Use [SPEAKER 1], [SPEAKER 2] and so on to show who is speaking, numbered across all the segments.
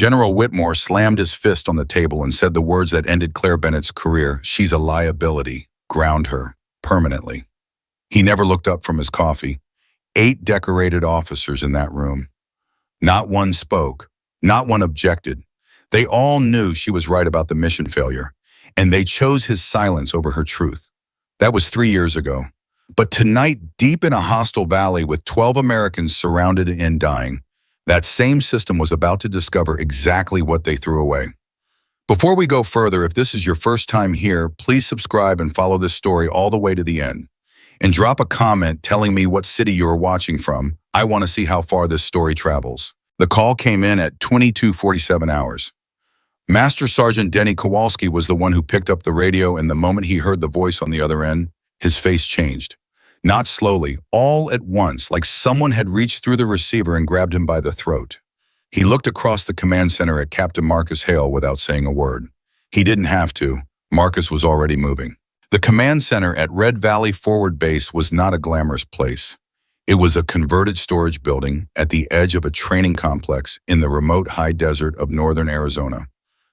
[SPEAKER 1] General Whitmore slammed his fist on the table and said the words that ended Claire Bennett's career. She's a liability. Ground her. Permanently. He never looked up from his coffee. 8 decorated officers in that room. Not one spoke. Not one objected. They all knew she was right about the mission failure, and they chose his silence over her truth. That was 3 years ago. But tonight, deep in a hostile valley with 12 Americans surrounded and dying, that same system was about to discover exactly what they threw away. Before we go further, if this is your first time here, please subscribe and follow this story all the way to the end. And drop a comment telling me what city you are watching from. I want to see how far this story travels. The call came in at 22:47 hours. Master Sergeant Denny Kowalski was the one who picked up the radio, and the moment he heard the voice on the other end, his face changed. Not slowly, all at once, like someone had reached through the receiver and grabbed him by the throat. He looked across the command center at Captain Marcus Hale without saying a word. He didn't have to. Marcus was already moving. The command center at Red Valley Forward Base was not a glamorous place. It was a converted storage building at the edge of a training complex in the remote high desert of northern Arizona.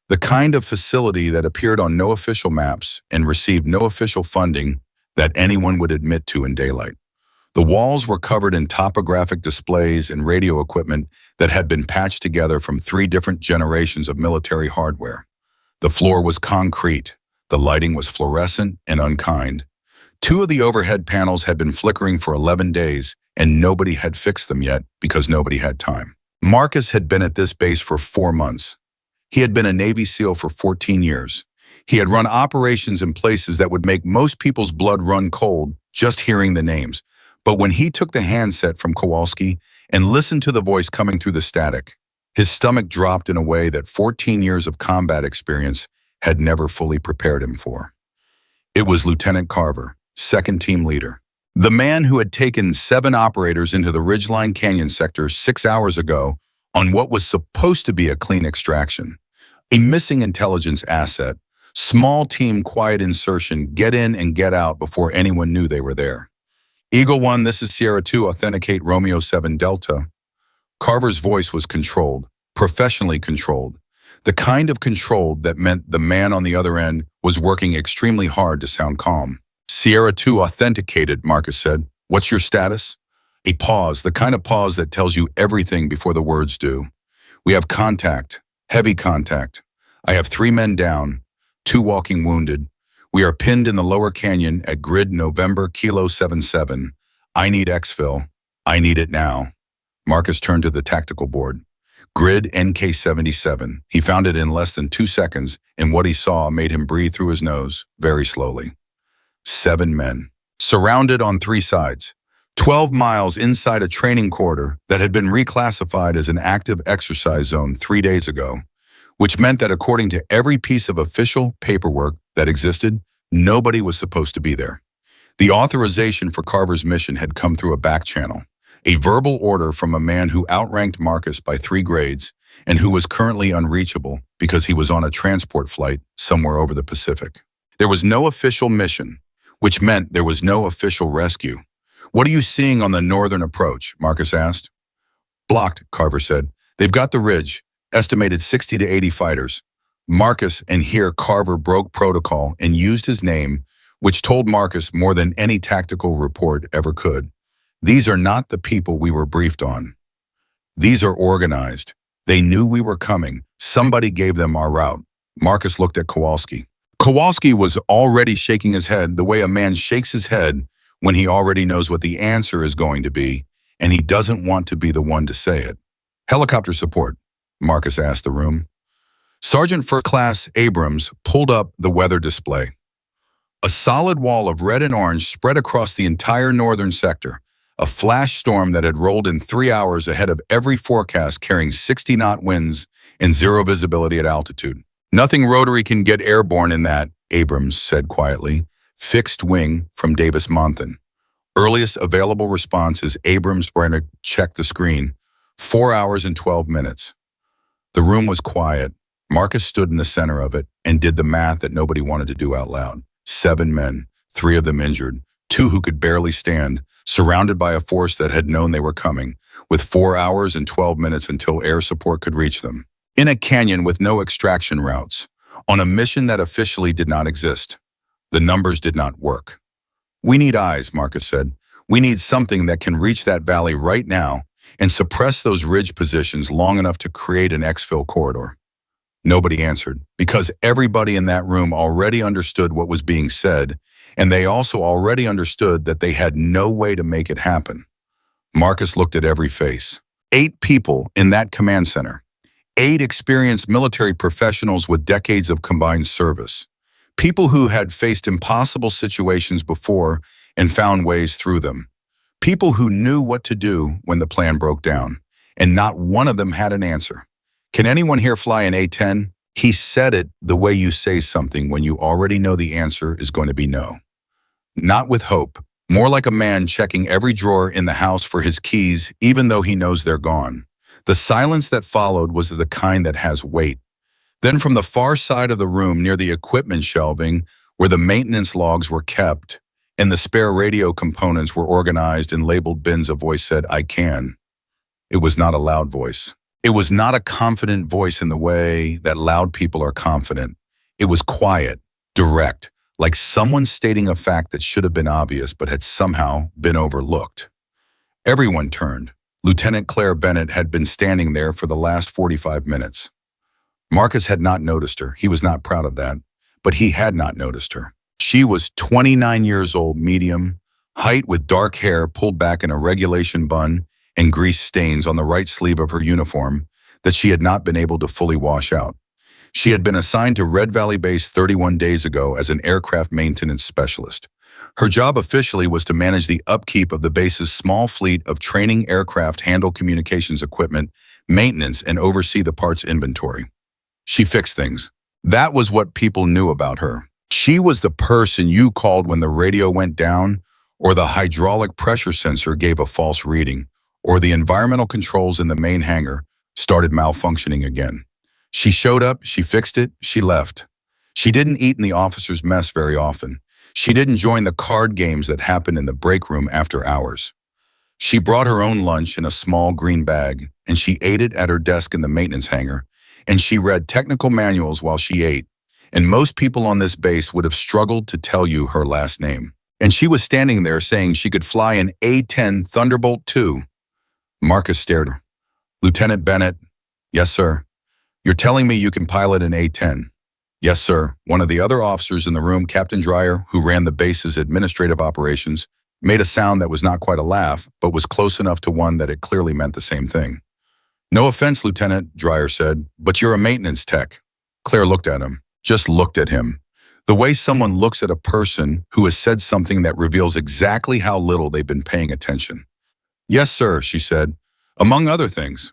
[SPEAKER 1] The kind of facility that appeared on no official maps and received no official funding that anyone would admit to in daylight. The walls were covered in topographic displays and radio equipment that had been patched together from 3 different generations of military hardware. The floor was concrete. The lighting was fluorescent and unkind. 2 of the overhead panels had been flickering for 11 days, and nobody had fixed them yet because nobody had time. Marcus had been at this base for 4 months. He had been a Navy SEAL for 14 years. He had run operations in places that would make most people's blood run cold just hearing the names. But when he took the handset from Kowalski and listened to the voice coming through the static, his stomach dropped in a way that 14 years of combat experience had never fully prepared him for. It was Lieutenant Carver, 2nd Team Leader. The man who had taken 7 operators into the Ridgeline Canyon sector 6 hours ago on what was supposed to be a clean extraction. A missing intelligence asset. Small team quiet insertion, get in and get out before anyone knew they were there. Eagle 1, this is Sierra 2, authenticate Romeo 7 Delta. Carver's voice was controlled, professionally controlled. The kind of controlled that meant the man on the other end was working extremely hard to sound calm. Sierra 2 authenticated, Marcus said. What's your status? A pause, the kind of pause that tells you everything before the words do. We have contact, heavy contact. I have 3 men down. 2 walking wounded. We are pinned in the lower canyon at grid November Kilo 77. I need exfil. I need it now. Marcus turned to the tactical board. Grid NK77. He found it in less than 2 seconds, and what he saw made him breathe through his nose very slowly. 7 men. Surrounded on 3 sides. 12 miles inside a training corridor that had been reclassified as an active exercise zone 3 days ago, which meant that according to every piece of official paperwork that existed, nobody was supposed to be there. The authorization for Carver's mission had come through a back channel, a verbal order from a man who outranked Marcus by 3 grades and who was currently unreachable because he was on a transport flight somewhere over the Pacific. There was no official mission, which meant there was no official rescue. What are you seeing on the northern approach? Marcus asked. Blocked, Carver said. They've got the ridge. Estimated 60 to 80 fighters. Marcus, and here Carver broke protocol and used his name, which told Marcus more than any tactical report ever could. These are not the people we were briefed on. These are organized. They knew we were coming. Somebody gave them our route. Marcus looked at Kowalski. Kowalski was already shaking his head the way a man shakes his head when he already knows what the answer is going to be, and he doesn't want to be the one to say it. Helicopter support. Marcus asked the room. Sergeant First Class Abrams pulled up the weather display. A solid wall of red and orange spread across the entire northern sector, a flash storm that had rolled in 3 hours ahead of every forecast carrying 60-knot winds and 0 visibility at altitude. Nothing rotary can get airborne in that, Abrams said quietly. Fixed wing from Davis-Monthan. Earliest available response is Abrams ran to check the screen. 4 hours and 12 minutes. The room was quiet. Marcus stood in the center of it and did the math that nobody wanted to do out loud. 7 men, 3 of them injured, 2 who could barely stand, surrounded by a force that had known they were coming, with 4 hours and 12 minutes until air support could reach them. in a canyon with no extraction routes, on a mission that officially did not exist. The numbers did not work. We need eyes, Marcus said. We need something that can reach that valley right now and suppress those ridge positions long enough to create an exfil corridor. Nobody answered, because everybody in that room already understood what was being said, and they also already understood that they had no way to make it happen. Marcus looked at every face. 8 people in that command center. 8 experienced military professionals with decades of combined service. People who had faced impossible situations before and found ways through them. People who knew what to do when the plan broke down, and not one of them had an answer. Can anyone here fly an A-10? He said it the way you say something when you already know the answer is going to be no. Not with hope, more like a man checking every drawer in the house for his keys even though he knows they're gone. The silence that followed was the kind that has weight. Then from the far side of the room near the equipment shelving, where the maintenance logs were kept and the spare radio components were organized in labeled bins, a voice said, "I can." It was not a loud voice. It was not a confident voice in the way that loud people are confident. It was quiet, direct, like someone stating a fact that should have been obvious but had somehow been overlooked. Everyone turned. Lieutenant Claire Bennett had been standing there for the last 45 minutes. Marcus had not noticed her. He was not proud of that, but he had not noticed her. She was 29 years old, medium, height, with dark hair pulled back in a regulation bun and grease stains on the right sleeve of her uniform that she had not been able to fully wash out. She had been assigned to Red Valley Base 31 days ago as an aircraft maintenance specialist. Her job officially was to manage the upkeep of the base's small fleet of training aircraft, handle communications equipment, maintenance, and oversee the parts inventory. She fixed things. That was what people knew about her. She was the person you called when the radio went down, or the hydraulic pressure sensor gave a false reading, or the environmental controls in the main hangar started malfunctioning again. She showed up, she fixed it, she left. She didn't eat in the officers' mess very often. She didn't join the card games that happened in the break room after hours. She brought her own lunch in a small green bag, and she ate it at her desk in the maintenance hangar, and she read technical manuals while she ate, and most people on this base would have struggled to tell you her last name. And she was standing there saying she could fly an A-10 Thunderbolt II. Marcus stared her. "Lieutenant Bennett." "Yes, sir." "You're telling me you can pilot an A-10? "Yes, sir." One of the other officers in the room, Captain Dreyer, who ran the base's administrative operations, made a sound that was not quite a laugh, but was close enough to one that it clearly meant the same thing. "No offense, Lieutenant," Dreyer said, "but you're a maintenance tech." Claire looked at him, just looked at him. The way someone looks at a person who has said something that reveals exactly how little they've been paying attention. "Yes, sir," she said, "among other things."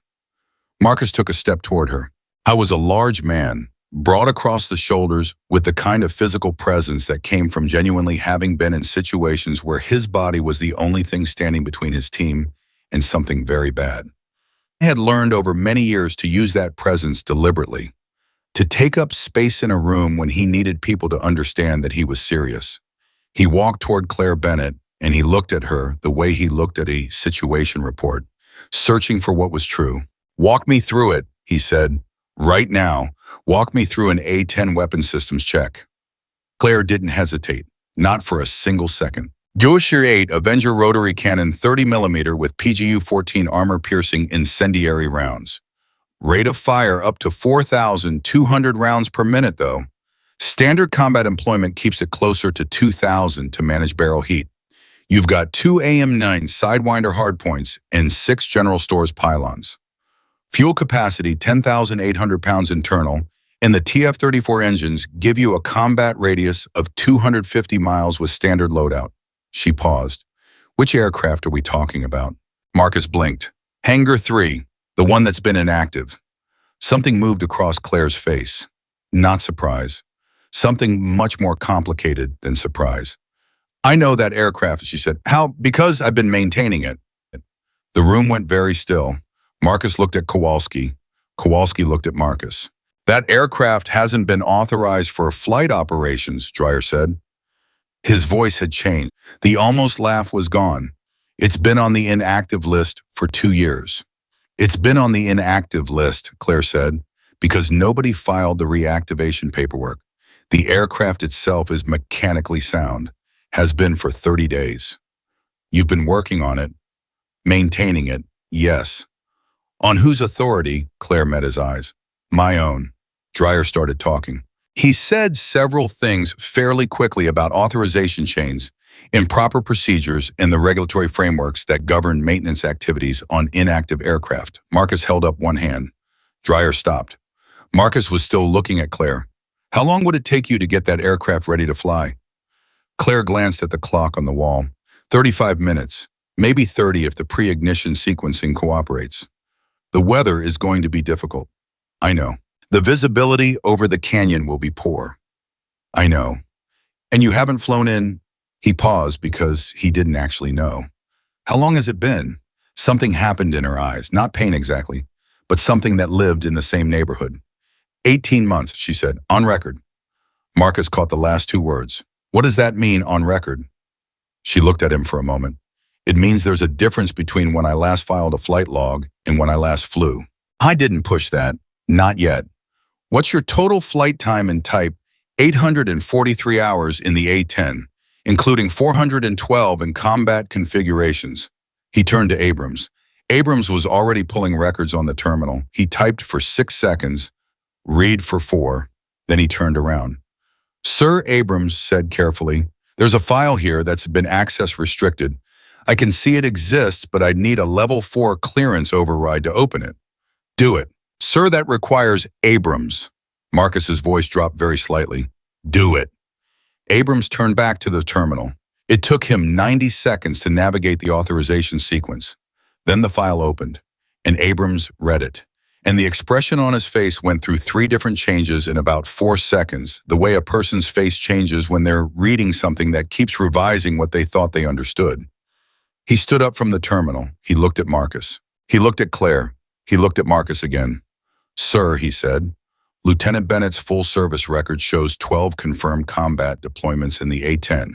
[SPEAKER 1] Marcus took a step toward her. I was a large man, broad across the shoulders, with the kind of physical presence that came from genuinely having been in situations where his body was the only thing standing between his team and something very bad. I had learned over many years to use that presence deliberately, to take up space in a room when he needed people to understand that he was serious. He walked toward Claire Bennett, and he looked at her the way he looked at a situation report, searching for what was true. "Walk me through it," he said. "Right now, walk me through an A-10 weapon systems check." Claire didn't hesitate, not for a single second. Joshir 8 Avenger rotary cannon 30mm with PGU-14 armor-piercing incendiary rounds. Rate of fire up to 4,200 rounds per minute, though. Standard combat employment keeps it closer to 2,000 to manage barrel heat. You've got 2 AM-9 Sidewinder hardpoints and 6 General Stores pylons. Fuel capacity 10,800 pounds internal, and the TF-34 engines give you a combat radius of 250 miles with standard loadout. She paused. "Which aircraft are we talking about?" Marcus blinked. "Hangar 3, the one that's been inactive." Something moved across Claire's face. Not surprise. Something much more complicated than surprise. "I know that aircraft," she said. "How?" "Because I've been maintaining it." The room went very still. Marcus looked at Kowalski. Kowalski looked at Marcus. "That aircraft hasn't been authorized for flight operations," Dreyer said. His voice had changed. The almost laugh was gone. "It's been on the inactive list for 2 years. "It's been on the inactive list," Claire said, because nobody filed the reactivation paperwork. The aircraft itself is mechanically sound, has been for 30 days. You've been working on it, maintaining it, yes. On whose authority? Claire met his eyes. My own. Dreyer started talking. He said several things fairly quickly about authorization chains, improper procedures, and the regulatory frameworks that govern maintenance activities on inactive aircraft. Marcus held up one hand. Dreyer stopped. Marcus was still looking at Claire. How long would it take you to get that aircraft ready to fly? Claire glanced at the clock on the wall. 35 minutes, maybe 30 if the pre-ignition sequencing cooperates. The weather is going to be difficult. I know. The visibility over the canyon will be poor. I know. And you haven't flown in? He paused because he didn't actually know. How long has it been? Something happened in her eyes, not pain exactly, but something that lived in the same neighborhood. 18 months, she said, on record. Marcus caught the last two words. What does that mean, on record? She looked at him for a moment. It means there's a difference between when I last filed a flight log and when I last flew. I didn't push that. Not yet. What's your total flight time and type? 843 hours in the A-10, including 412 in combat configurations. He turned to Abrams. Abrams was already pulling records on the terminal. He typed for 6 seconds, read for 4, then he turned around. Sir, Abrams said carefully, there's a file here that's been access restricted. I can see it exists, but I'd need a level 4 clearance override to open it. Do it. Sir, that requires Abrams. Marcus's voice dropped very slightly. Do it. Abrams turned back to the terminal. It took him 90 seconds to navigate the authorization sequence. Then the file opened, and Abrams read it. And the expression on his face went through 3 different changes in about 4 seconds, the way a person's face changes when they're reading something that keeps revising what they thought they understood. He stood up from the terminal. He looked at Marcus. He looked at Claire. He looked at Marcus again. Sir, he said, Lieutenant Bennett's full service record shows 12 confirmed combat deployments in the A-10.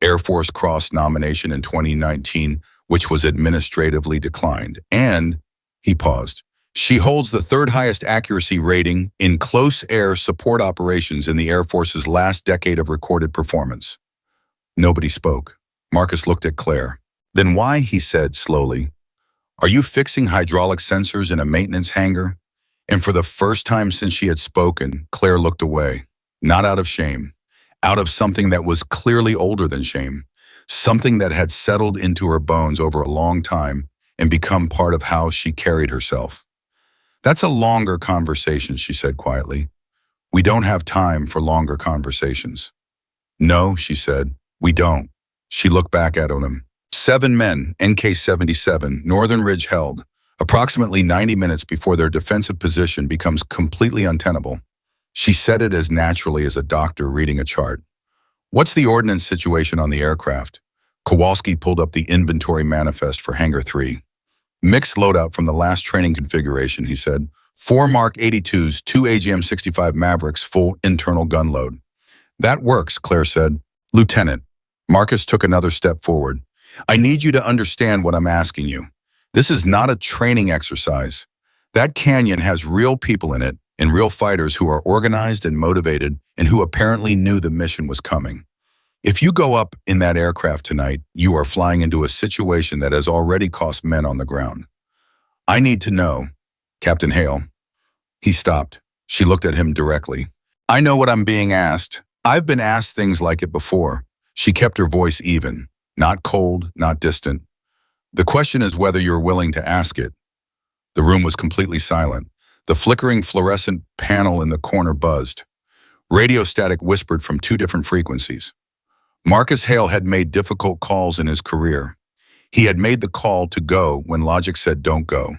[SPEAKER 1] Air Force Cross nomination in 2019, which was administratively declined. And, he paused, she holds the 3rd highest accuracy rating in close air support operations in the Air Force's last decade of recorded performance. Nobody spoke. Marcus looked at Claire. Then why, he said slowly, are you fixing hydraulic sensors in a maintenance hangar? And for the first time since she had spoken, Claire looked away, not out of shame, out of something that was clearly older than shame, something that had settled into her bones over a long time and become part of how she carried herself. That's a longer conversation, she said quietly. We don't have time for longer conversations. No, she said, we don't. She looked back at him. 7 men, NK-77, Northern Ridge held, approximately 90 minutes before their defensive position becomes completely untenable. She said it as naturally as a doctor reading a chart. What's the ordnance situation on the aircraft? Kowalski pulled up the inventory manifest for Hangar 3. Mixed loadout from the last training configuration, he said. 4 Mark 82s, 2 AGM-65 Mavericks, full internal gun load. That works, Claire said. Lieutenant. Marcus took another step forward. I need you to understand what I'm asking you. This is not a training exercise. That canyon has real people in it and real fighters who are organized and motivated and who apparently knew the mission was coming. If you go up in that aircraft tonight, you are flying into a situation that has already cost men on the ground. I need to know, Captain Hale. He stopped. She looked at him directly. I know what I'm being asked. I've been asked things like it before. She kept her voice even, not cold, not distant. The question is whether you're willing to ask it. The room was completely silent. The flickering fluorescent panel in the corner buzzed. Radio static whispered from 2 different frequencies. Marcus Hale had made difficult calls in his career. He had made the call to go when logic said don't go.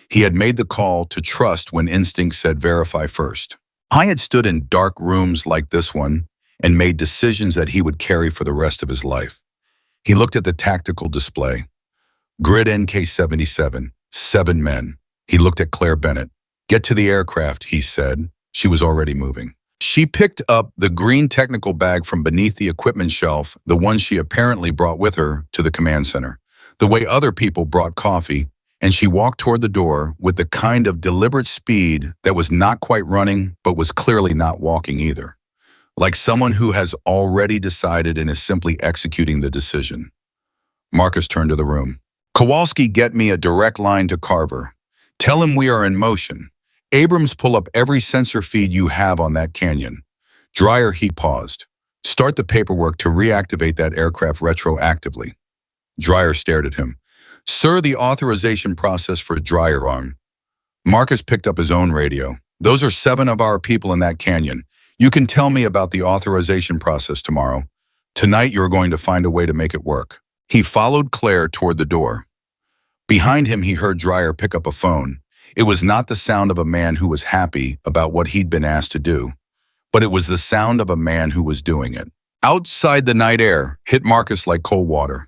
[SPEAKER 1] He had made the call to trust when instinct said verify first. I had stood in dark rooms like this one and made decisions that he would carry for the rest of his life. He looked at the tactical display. Grid NK-77, 7 men. He looked at Claire Bennett. Get to the aircraft, he said. She was already moving. She picked up the green technical bag from beneath the equipment shelf, the one she apparently brought with her to the command center. The way other people brought coffee, and she walked toward the door with the kind of deliberate speed that was not quite running, but was clearly not walking either. Like someone who has already decided and is simply executing the decision. Marcus turned to the room. Kowalski, get me a direct line to Carver. Tell him we are in motion. Abrams, pull up every sensor feed you have on that canyon. Dreyer, he paused. Start the paperwork to reactivate that aircraft retroactively. Dreyer stared at him. Sir, the authorization process for Dreyer on. Marcus picked up his own radio. Those are 7 of our people in that canyon. You can tell me about the authorization process tomorrow. Tonight you're going to find a way to make it work. He followed Claire toward the door. Behind him, he heard Dreyer pick up a phone. It was not the sound of a man who was happy about what he'd been asked to do, but it was the sound of a man who was doing it. Outside, the night air hit Marcus like cold water.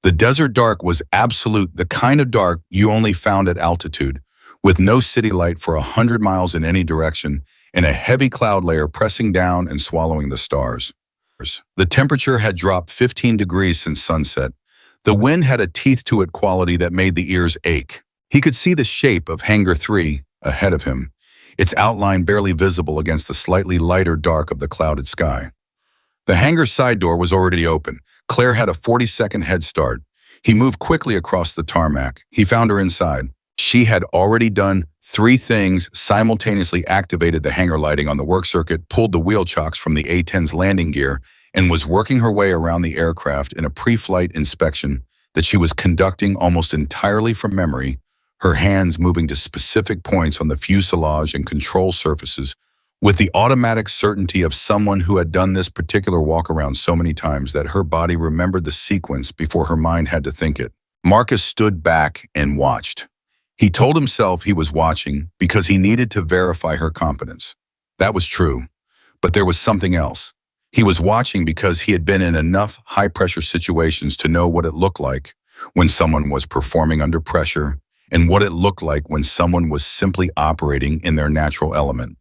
[SPEAKER 1] The desert dark was absolute, the kind of dark you only found at altitude, with no city light for 100 miles in any direction, and a heavy cloud layer pressing down and swallowing the stars. The temperature had dropped 15 degrees since sunset. The wind had a teeth to it quality that made the ears ache. He could see the shape of Hangar 3 ahead of him, its outline barely visible against the slightly lighter dark of the clouded sky. The hangar's side door was already open. Claire had a 40-second head start. He moved quickly across the tarmac. He found her inside. She had already done 3 things, simultaneously activated the hangar lighting on the work circuit, pulled the wheel chocks from the A-10's landing gear, and was working her way around the aircraft in a pre-flight inspection that she was conducting almost entirely from memory, her hands moving to specific points on the fuselage and control surfaces with the automatic certainty of someone who had done this particular walk-around so many times that her body remembered the sequence before her mind had to think it. Marcus stood back and watched. He told himself he was watching because he needed to verify her competence. That was true, but there was something else. He was watching because he had been in enough high-pressure situations to know what it looked like when someone was performing under pressure and what it looked like when someone was simply operating in their natural element.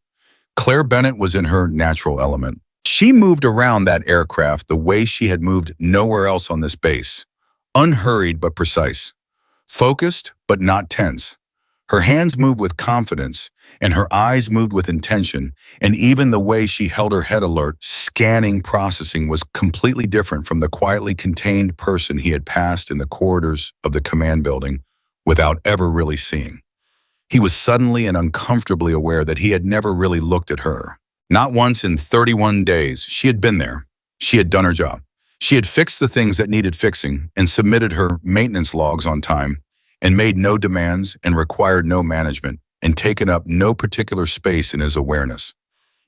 [SPEAKER 1] Claire Bennett was in her natural element. She moved around that aircraft the way she had moved nowhere else on this base, unhurried but precise, focused but not tense. Her hands moved with confidence, and her eyes moved with intention, and even the way she held her head alert, scanning, processing was completely different from the quietly contained person he had passed in the corridors of the command building without ever really seeing. He was suddenly and uncomfortably aware that he had never really looked at her. Not once in 31 days. She had been there. She had done her job. She had fixed the things that needed fixing and submitted her maintenance logs on time, and made no demands and required no management and taken up no particular space in his awareness.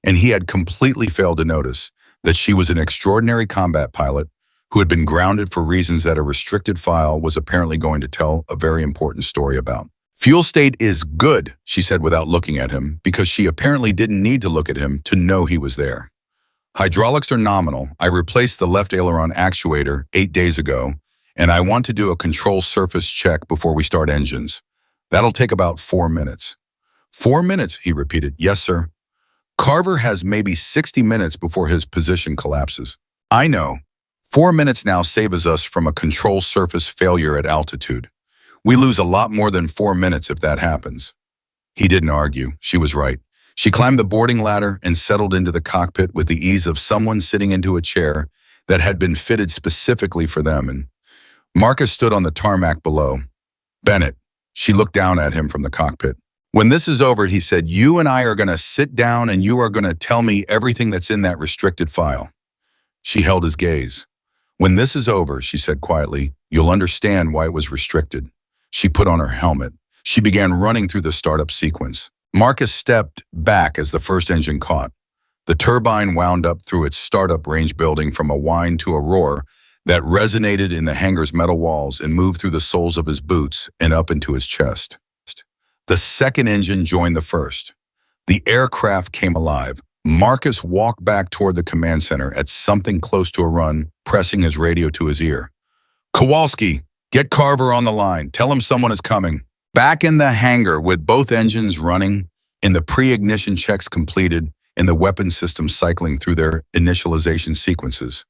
[SPEAKER 1] And he had completely failed to notice that she was an extraordinary combat pilot who had been grounded for reasons that a restricted file was apparently going to tell a very important story about. Fuel state is good, she said without looking at him, because she apparently didn't need to look at him to know he was there. Hydraulics are nominal. I replaced the left aileron actuator 8 days ago, and I want to do a control surface check before we start engines. That'll take about 4 minutes. 4 minutes, he repeated. Yes, sir. Carver has maybe 60 minutes before his position collapses. I know. 4 minutes now saves us from a control surface failure at altitude. We lose a lot more than 4 minutes if that happens. He didn't argue. She was right. She climbed the boarding ladder and settled into the cockpit with the ease of someone sitting into a chair that had been fitted specifically for them, and Marcus stood on the tarmac below. Bennett. She looked down at him from the cockpit. When this is over, he said, you and I are going to sit down and you are going to tell me everything that's in that restricted file. She held his gaze. When this is over, she said quietly, you'll understand why it was restricted. She put on her helmet. She began running through the startup sequence. Marcus stepped back as the first engine caught. The turbine wound up through its startup range, building from a whine to a roar that resonated in the hangar's metal walls and moved through the soles of his boots and up into his chest. The second engine joined the first. The aircraft came alive. Marcus walked back toward the command center at something close to a run, pressing his radio to his ear. Kowalski, get Carver on the line. Tell him someone is coming. Back in the hangar with both engines running, and the pre-ignition checks completed, and the weapon systems cycling through their initialization sequences,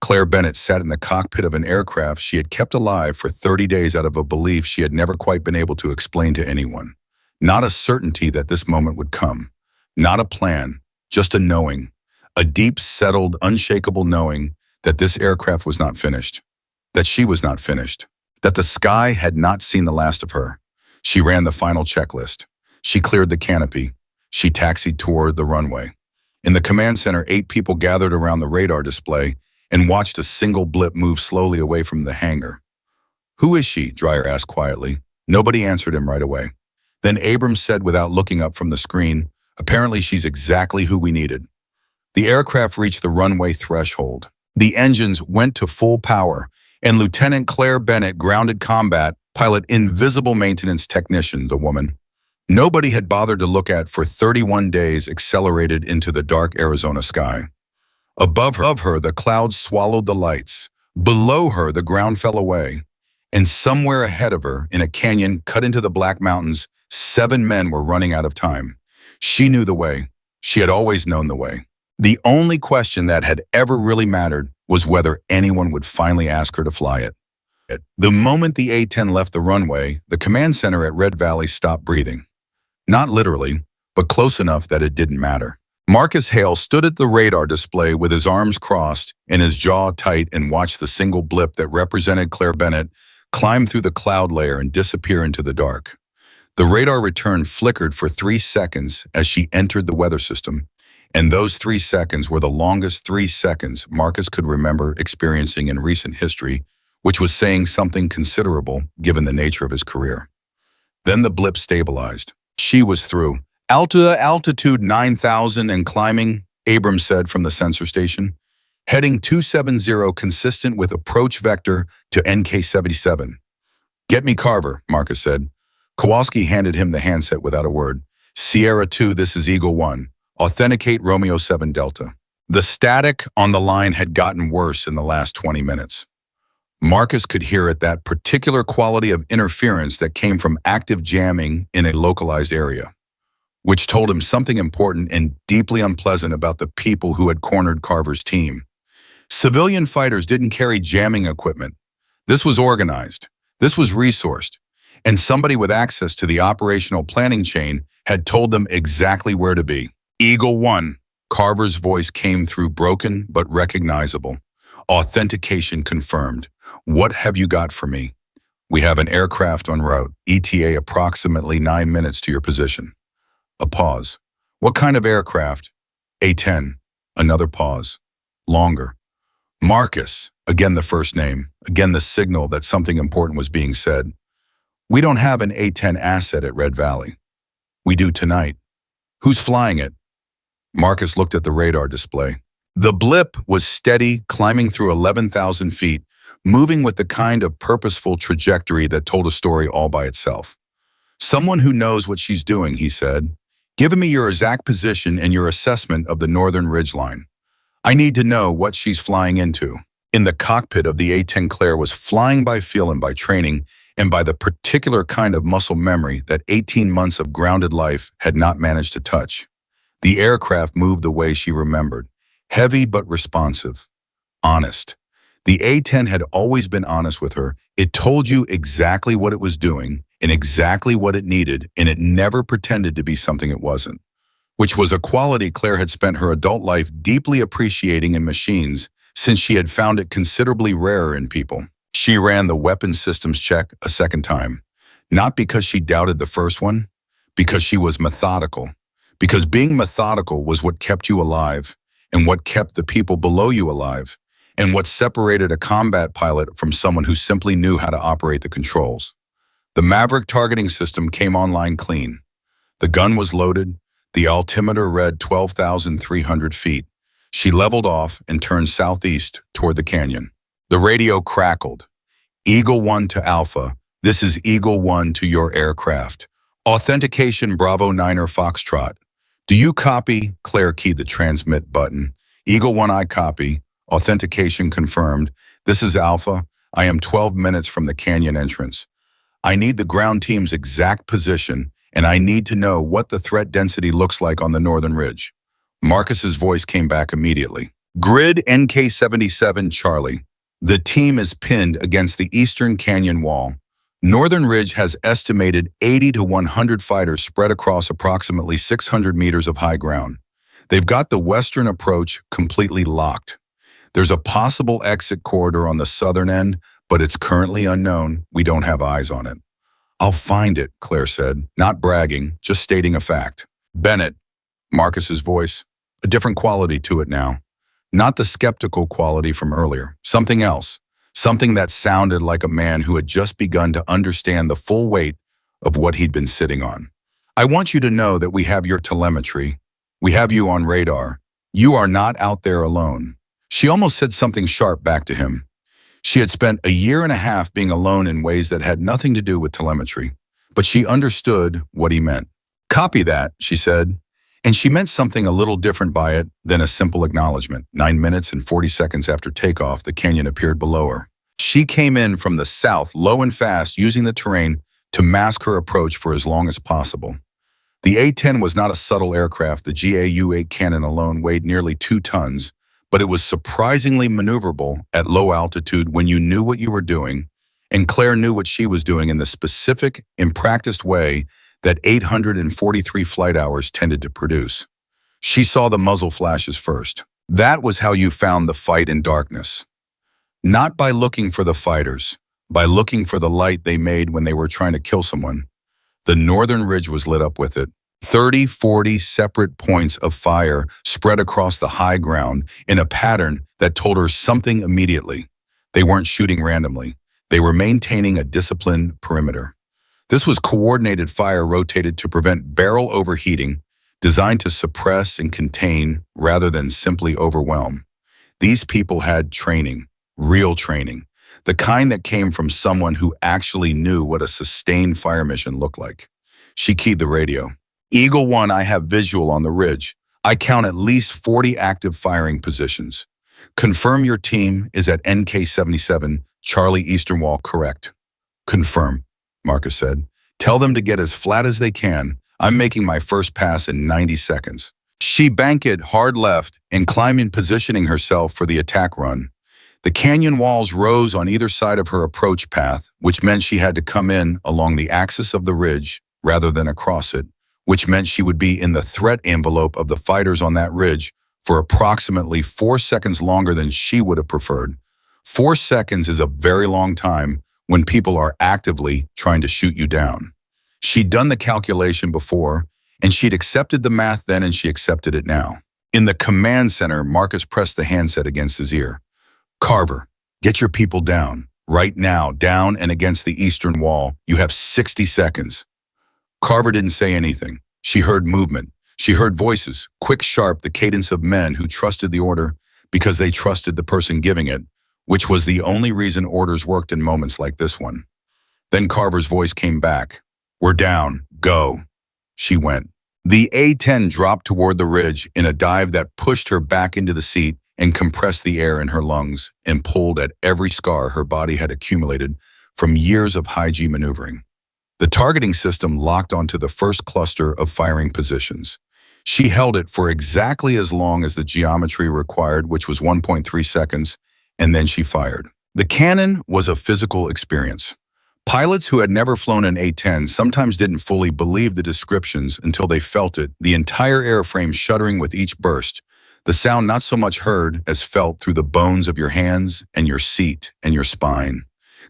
[SPEAKER 1] Claire Bennett sat in the cockpit of an aircraft she had kept alive for 30 days out of a belief she had never quite been able to explain to anyone. Not a certainty that this moment would come. Not a plan, just a knowing. A deep, settled, unshakable knowing that this aircraft was not finished. That she was not finished. That the sky had not seen the last of her. She ran the final checklist. She cleared the canopy. She taxied toward the runway. In the command center, 8 people gathered around the radar display and watched a single blip move slowly away from the hangar. "Who is she?" Dreyer asked quietly. Nobody answered him right away. Then Abrams said without looking up from the screen, "Apparently she's exactly who we needed." The aircraft reached the runway threshold. The engines went to full power, and Lieutenant Claire Bennett grounded combat pilot invisible maintenance technician, the woman nobody had bothered to look at for 31 days, accelerated into the dark Arizona sky. Above her, the clouds swallowed the lights. Below her, the ground fell away. And somewhere ahead of her, in a canyon cut into the Black Mountains, 7 men were running out of time. She knew the way. She had always known the way. The only question that had ever really mattered was whether anyone would finally ask her to fly it. The moment the A-10 left the runway, the command center at Red Valley stopped breathing. Not literally, but close enough that it didn't matter. Marcus Hale stood at the radar display with his arms crossed and his jaw tight and watched the single blip that represented Claire Bennett climb through the cloud layer and disappear into the dark. The radar return flickered for 3 seconds as she entered the weather system, and those 3 seconds were the longest 3 seconds Marcus could remember experiencing in recent history, which was saying something considerable given the nature of his career. Then the blip stabilized. She was through. Altitude 9,000 and climbing, Abrams said from the sensor station. Heading 270 consistent with approach vector to NK-77. "Get me Carver," Marcus said. Kowalski handed him the handset without a word. "Sierra 2, this is Eagle 1. Authenticate Romeo 7 Delta." The static on the line had gotten worse in the last 20 minutes. Marcus could hear it, that particular quality of interference that came from active jamming in a localized area, which told him something important and deeply unpleasant about the people who had cornered Carver's team. Civilian fighters didn't carry jamming equipment. This was organized. This was resourced. And somebody with access to the operational planning chain had told them exactly where to be. "Eagle 1, Carver's voice came through, broken but recognizable. "Authentication confirmed. What have you got for me?" "We have an aircraft en route. ETA approximately 9 minutes to your position." A pause. "What kind of aircraft?" "A-10. Another pause. Longer. "Marcus." Again the first name. Again the signal that something important was being said. "We don't have an A-10 asset at Red Valley." "We do tonight." "Who's flying it?" Marcus looked at the radar display. The blip was steady, climbing through 11,000 feet, moving with the kind of purposeful trajectory that told a story all by itself. "Someone who knows what she's doing," he said. "Give me your exact position and your assessment of the northern ridgeline. I need to know what she's flying into." In the cockpit of the A-10, Claire was flying by feel and by training, and by the particular kind of muscle memory that 18 months of grounded life had not managed to touch. The aircraft moved the way she remembered. Heavy but responsive. Honest. The A-10 had always been honest with her. It told you exactly what it was doing and exactly what it needed, and it never pretended to be something it wasn't, which was a quality Claire had spent her adult life deeply appreciating in machines since she had found it considerably rarer in people. She ran the weapons systems check a second time, not because she doubted the first one, because she was methodical, because being methodical was what kept you alive, and what kept the people below you alive, and what separated a combat pilot from someone who simply knew how to operate the controls. The Maverick targeting system came online clean. The gun was loaded. The altimeter read 12,300 feet. She leveled off and turned southeast toward the canyon. The radio crackled. "Eagle 1 to Alpha. This is Eagle 1 to your aircraft. Authentication Bravo 9er Foxtrot. Do you copy?" Claire keyed the transmit button. "Eagle 1, I copy. Authentication confirmed. This is Alpha. I am 12 minutes from the canyon entrance. I need the ground team's exact position, and I need to know what the threat density looks like on the northern ridge." Marcus's voice came back immediately. Grid NK-77 Charlie. The team is pinned against the eastern canyon wall. Northern Ridge has estimated 80 to 100 fighters spread across approximately 600 meters of high ground. They've got the western approach completely locked. There's a possible exit corridor on the southern end, but it's currently unknown. We don't have eyes on it. I'll find it, Claire said, not bragging, just stating a fact. Bennett, Marcus's voice, a different quality to it now. Not the skeptical quality from earlier, something else, something that sounded like a man who had just begun to understand the full weight of what he'd been sitting on. I want you to know that we have your telemetry. We have you on radar. You are not out there alone. She almost said something sharp back to him. She had spent a year and a half being alone in ways that had nothing to do with telemetry, but she understood what he meant. Copy that, she said. And she meant something a little different by it than a simple acknowledgement. 9 minutes and 40 seconds after takeoff, the canyon appeared below her. She came in from the south, low and fast, using the terrain to mask her approach for as long as possible. The A-10 was not a subtle aircraft. The GAU-8 cannon alone weighed nearly 2 tons, but it was surprisingly maneuverable at low altitude when you knew what you were doing, and Claire knew what she was doing in the specific, impracticed way that 843 flight hours tended to produce. She saw the muzzle flashes first. That was how you found the fight in darkness. Not by looking for the fighters, by looking for the light they made when they were trying to kill someone. The northern ridge was lit up with it. 30, 40 separate points of fire spread across the high ground in a pattern that told her something immediately. They weren't shooting randomly. They were maintaining a disciplined perimeter. This was coordinated fire rotated to prevent barrel overheating, designed to suppress and contain rather than simply overwhelm. These people had training, real training, the kind that came from someone who actually knew what a sustained fire mission looked like. She keyed the radio. Eagle 1, I have visual on the ridge. I count at least 40 active firing positions. Confirm your team is at NK-77, Charlie Eastern Wall, correct. Confirm, Marcus said. Tell them to get as flat as they can. I'm making my first pass in 90 seconds. She banked it hard left and climbed in, positioning herself for the attack run. The canyon walls rose on either side of her approach path, which meant she had to come in along the axis of the ridge rather than across it, which meant she would be in the threat envelope of the fighters on that ridge for approximately 4 seconds longer than she would have preferred. 4 seconds is a very long time when people are actively trying to shoot you down. She'd done the calculation before, and she'd accepted the math then, and she accepted it now. In the command center, Marcus pressed the handset against his ear. Carver, get your people down. Right now, down and against the eastern wall. You have 60 seconds. Carver didn't say anything. She heard movement. She heard voices, quick, sharp, the cadence of men who trusted the order because they trusted the person giving it, which was the only reason orders worked in moments like this one. Then Carver's voice came back. We're down. Go. She went. The A-10 dropped toward the ridge in a dive that pushed her back into the seat and compressed the air in her lungs and pulled at every scar her body had accumulated from years of high-G maneuvering. The targeting system locked onto the first cluster of firing positions. She held it for exactly as long as the geometry required, which was 1.3 seconds, and then she fired. The cannon was a physical experience. Pilots who had never flown an A-10 sometimes didn't fully believe the descriptions until they felt it, the entire airframe shuddering with each burst, the sound not so much heard as felt through the bones of your hands and your seat and your spine.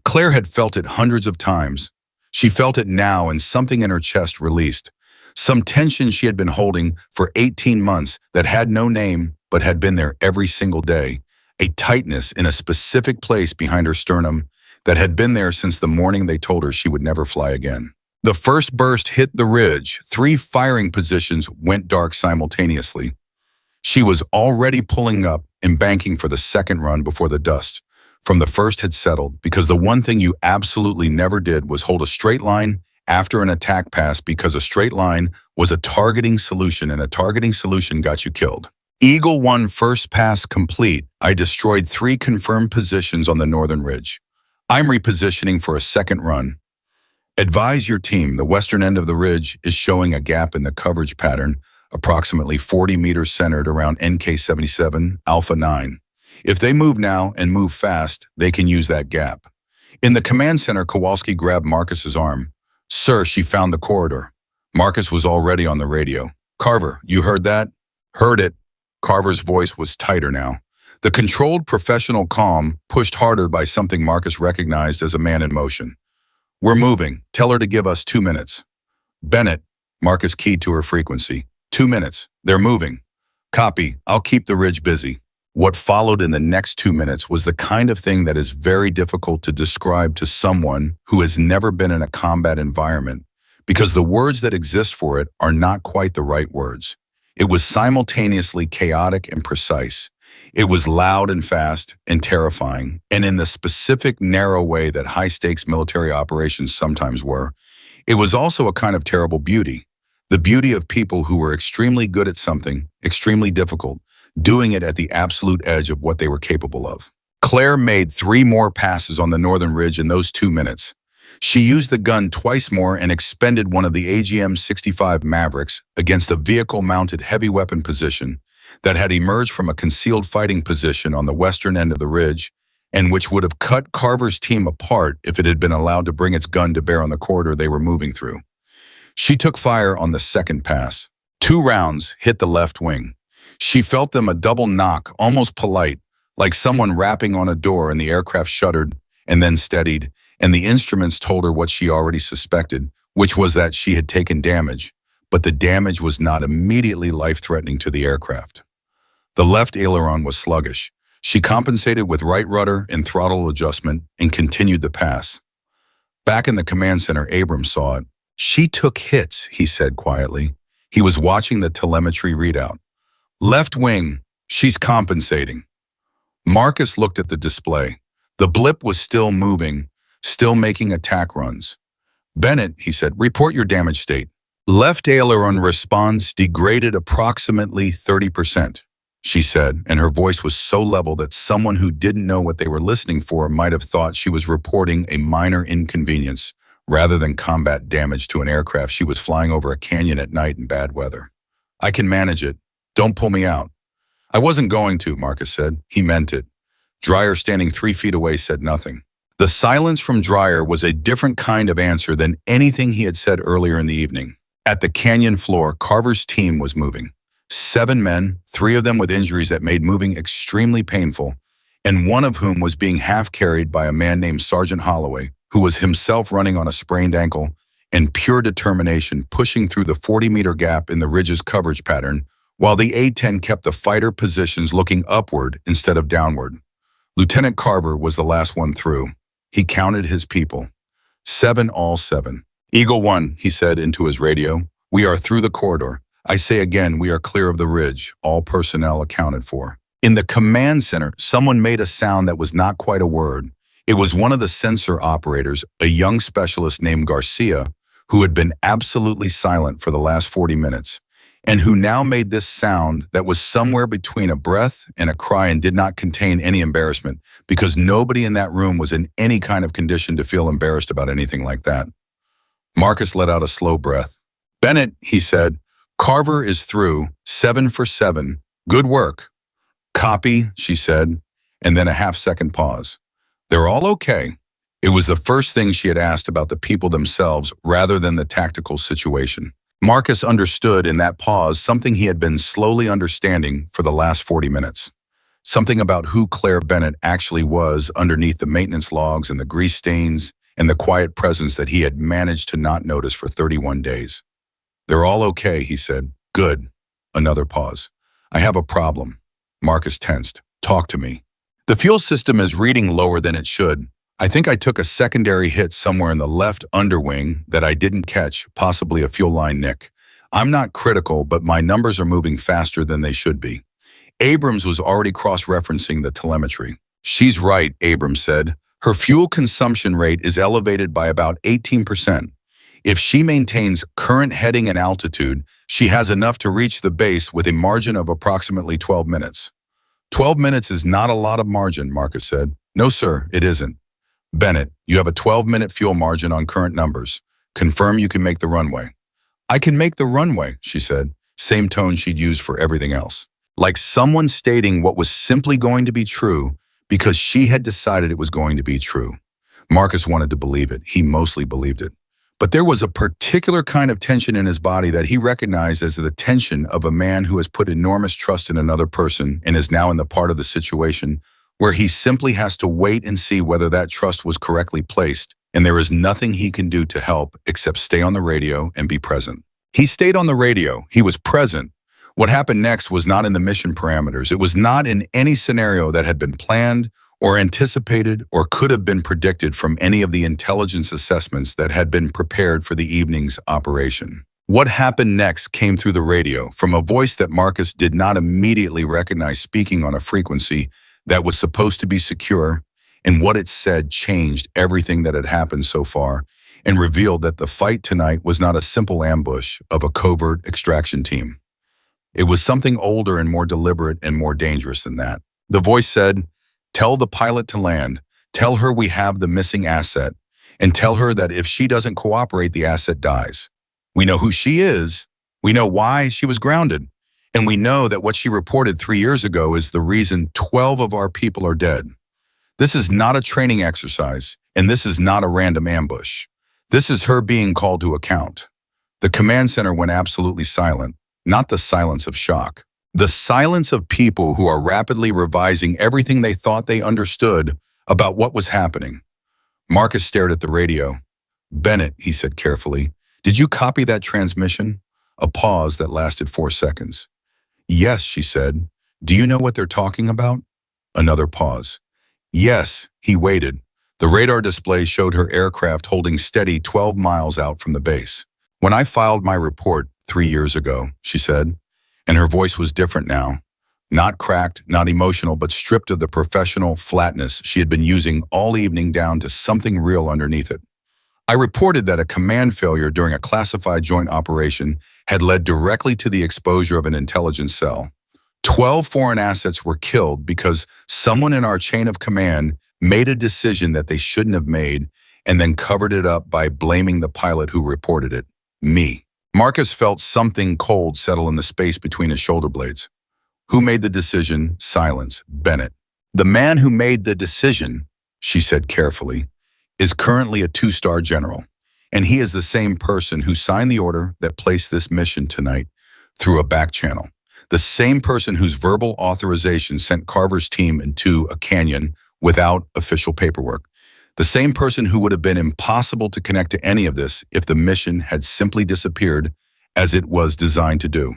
[SPEAKER 1] Claire had felt it hundreds of times. She felt it now, and something in her chest released. Some tension she had been holding for 18 months that had no name but had been there every single day. A tightness in a specific place behind her sternum that had been there since the morning they told her she would never fly again. The first burst hit the ridge. 3 firing positions went dark simultaneously. She was already pulling up and banking for the second run before the dust from the first had settled, because the one thing you absolutely never did was hold a straight line after an attack pass, because a straight line was a targeting solution, and a targeting solution got you killed. Eagle 1 first pass complete. I destroyed 3 confirmed positions on the northern ridge. I'm repositioning for a second run. Advise your team the western end of the ridge is showing a gap in the coverage pattern approximately 40 meters centered around NK-77 Alpha 9. If they move now and move fast, they can use that gap. In the command center, Kowalski grabbed Marcus's arm. Sir, she found the corridor. Marcus was already on the radio. Carver, you heard that? Heard it. Carver's voice was tighter now. The controlled professional calm pushed harder by something Marcus recognized as a man in motion. We're moving. Tell her to give us 2 minutes. Bennett, Marcus keyed to her frequency. 2 minutes. They're moving. Copy. I'll keep the ridge busy. What followed in the next 2 minutes was the kind of thing that is very difficult to describe to someone who has never been in a combat environment, because the words that exist for it are not quite the right words. It was simultaneously chaotic and precise. It was loud and fast and terrifying, and in the specific narrow way that high-stakes military operations sometimes were. It was also a kind of terrible beauty, the beauty of people who were extremely good at something, extremely difficult, doing it at the absolute edge of what they were capable of. Claire made 3 more passes on the northern ridge in those 2 minutes. She used the gun twice more and expended one of the AGM-65 Mavericks against a vehicle-mounted heavy weapon position that had emerged from a concealed fighting position on the western end of the ridge, and which would have cut Carver's team apart if it had been allowed to bring its gun to bear on the corridor they were moving through. She took fire on the second pass. 2 rounds hit the left wing. She felt them a double knock, almost polite, like someone rapping on a door, and the aircraft shuddered and then steadied, and the instruments told her what she already suspected, which was that she had taken damage, but the damage was not immediately life-threatening to the aircraft. The left aileron was sluggish. She compensated with right rudder and throttle adjustment and continued the pass. Back in the command center, Abrams saw it. She took hits, he said quietly. He was watching the telemetry readout. Left wing, she's compensating. Marcus looked at the display. The blip was still moving, still making attack runs. Bennett, he said, report your damage state. Left aileron response degraded approximately 30%, she said, and her voice was so level that someone who didn't know what they were listening for might have thought she was reporting a minor inconvenience rather than combat damage to an aircraft she was flying over a canyon at night in bad weather. I can manage it. Don't pull me out. I wasn't going to, Marcus said. He meant it. Dreyer, standing 3 feet away, said nothing. The silence from Dreyer was a different kind of answer than anything he had said earlier in the evening. At the canyon floor, Carver's team was moving. 7 men, 3 of them with injuries that made moving extremely painful, and one of whom was being half-carried by a man named Sergeant Holloway, who was himself running on a sprained ankle and pure determination pushing through the 40-meter gap in the ridge's coverage pattern, while the A-10 kept the fighter positions looking upward instead of downward. Lieutenant Carver was the last one through. He counted his people. 7, all 7. Eagle 1, he said into his radio. We are through the corridor. I say again, we are clear of the ridge, all personnel accounted for. In the command center, someone made a sound that was not quite a word. It was one of the sensor operators, a young specialist named Garcia, who had been absolutely silent for the last 40 minutes. And who now made this sound that was somewhere between a breath and a cry and did not contain any embarrassment, because nobody in that room was in any kind of condition to feel embarrassed about anything like that. Marcus let out a slow breath. Bennett, he said, Carver is through, 7 for 7. Good work. Copy, she said, and then a half-second pause. They're all okay. It was the first thing she had asked about the people themselves rather than the tactical situation. Marcus understood in that pause something he had been slowly understanding for the last 40 minutes. Something about who Claire Bennett actually was underneath the maintenance logs and the grease stains and the quiet presence that he had managed to not notice for 31 days. They're all okay, he said. Good. Another pause. I have a problem. Marcus tensed. Talk to me. The fuel system is reading lower than it should. I think I took a secondary hit somewhere in the left underwing that I didn't catch, possibly a fuel line nick. I'm not critical, but my numbers are moving faster than they should be. Abrams was already cross-referencing the telemetry. She's right, Abrams said. Her fuel consumption rate is elevated by about 18%. If she maintains current heading and altitude, she has enough to reach the base with a margin of approximately 12 minutes. 12 minutes is not a lot of margin, Marcus said. No, sir, it isn't. Bennett, you have a 12-minute fuel margin on current numbers. Confirm you can make the runway. I can make the runway, she said. same tone she'd used for everything else. Like someone stating what was simply going to be true because she had decided it was going to be true. Marcus wanted to believe it. He mostly believed it. But there was a particular kind of tension in his body that he recognized as the tension of a man who has put enormous trust in another person and is now in the part of the situation where he simply has to wait and see whether that trust was correctly placed, and there is nothing he can do to help except stay on the radio and be present. He stayed on the radio. He was present. What happened next was not in the mission parameters. It was not in any scenario that had been planned or anticipated or could have been predicted from any of the intelligence assessments that had been prepared for the evening's operation. What happened next came through the radio from a voice that Marcus did not immediately recognize speaking on a frequency that was supposed to be secure, and what it said changed everything that had happened so far and revealed that the fight tonight was not a simple ambush of a covert extraction team. It was something older and more deliberate and more dangerous than that. The voice said, "Tell the pilot to land. Tell her we have the missing asset. And tell her that if she doesn't cooperate, the asset dies. We know who she is. We know why she was grounded. And we know that what she reported 3 years ago is the reason 12 of our people are dead. This is not a training exercise, and this is not a random ambush. This is her being called to account." The command center went absolutely silent, not the silence of shock. The silence of people who are rapidly revising everything they thought they understood about what was happening. Marcus stared at the radio. "Bennett," he said carefully, "did you copy that transmission?" A pause that lasted 4 seconds. "Yes," she said. "Do you know what they're talking about?" Another pause. "Yes," he waited. The radar display showed her aircraft holding steady 12 miles out from the base. "When I filed my report 3 years ago," she said, and her voice was different now. Not cracked, not emotional, but stripped of the professional flatness she had been using all evening down to something real underneath it. "I reported that a command failure during a classified joint operation had led directly to the exposure of an intelligence cell. 12 foreign assets were killed because someone in our chain of command made a decision that they shouldn't have made and then covered it up by blaming the pilot who reported it, me." Marcus felt something cold settle in the space between his shoulder blades. "Who made the decision?" Silence. "Bennett." "The man who made the decision," she said carefully, "is currently a 2-star general, and he is the same person who signed the order that placed this mission tonight through a back channel. The same person whose verbal authorization sent Carver's team into a canyon without official paperwork. The same person who would have been impossible to connect to any of this if the mission had simply disappeared as it was designed to do."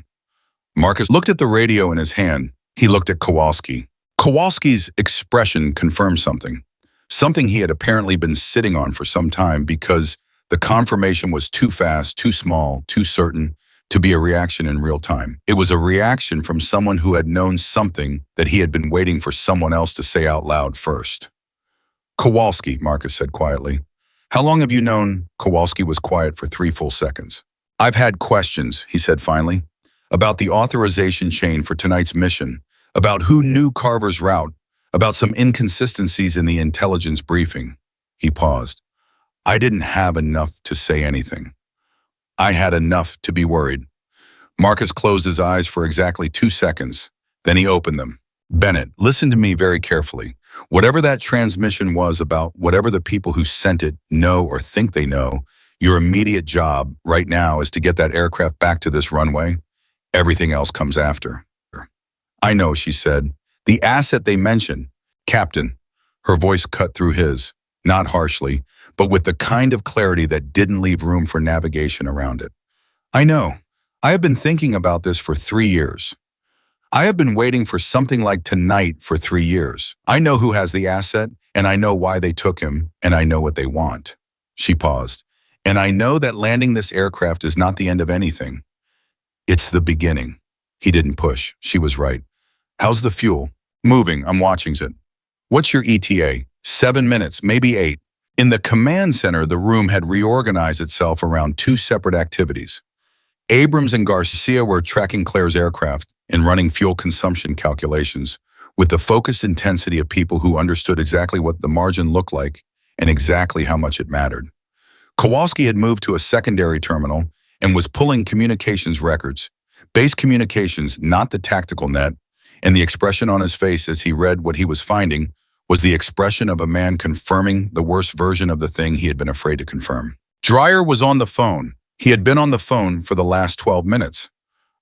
[SPEAKER 1] Marcus looked at the radio in his hand. He looked at Kowalski. Kowalski's expression confirmed something he had apparently been sitting on for some time because the confirmation was too fast, too small, too certain to be a reaction in real time. It was a reaction from someone who had known something that he had been waiting for someone else to say out loud first. "Kowalski," Marcus said quietly. "How long have you known?" Kowalski was quiet for 3 full seconds. "I've had questions," he said finally, "about the authorization chain for tonight's mission, about who knew Carver's route, about some inconsistencies in the intelligence briefing." He paused. "I didn't have enough to say anything. I had enough to be worried." Marcus closed his eyes for exactly 2 seconds. Then he opened them. "Bennett, listen to me very carefully. Whatever that transmission was about, whatever the people who sent it know or think they know, your immediate job right now is to get that aircraft back to this runway. Everything else comes after." "I know," she said. "The asset they mentioned." "Captain," her voice cut through his, not harshly, but with the kind of clarity that didn't leave room for navigation around it. "I know. I have been thinking about this for 3 years. I have been waiting for something like tonight for 3 years. I know who has the asset, and I know why they took him, and I know what they want." She paused. "And I know that landing this aircraft is not the end of anything. It's the beginning." He didn't push. She was right. "How's the fuel?" "Moving. I'm watching it." "What's your ETA?" 7 minutes, maybe 8. In the command center, the room had reorganized itself around 2 separate activities. Abrams and Garcia were tracking Claire's aircraft and running fuel consumption calculations with the focused intensity of people who understood exactly what the margin looked like and exactly how much it mattered. Kowalski had moved to a secondary terminal and was pulling communications records, Base communications, not the tactical net, and the expression on his face as he read what he was finding was the expression of a man confirming the worst version of the thing he had been afraid to confirm. Dreyer was on the phone. He had been on the phone for the last 12 minutes.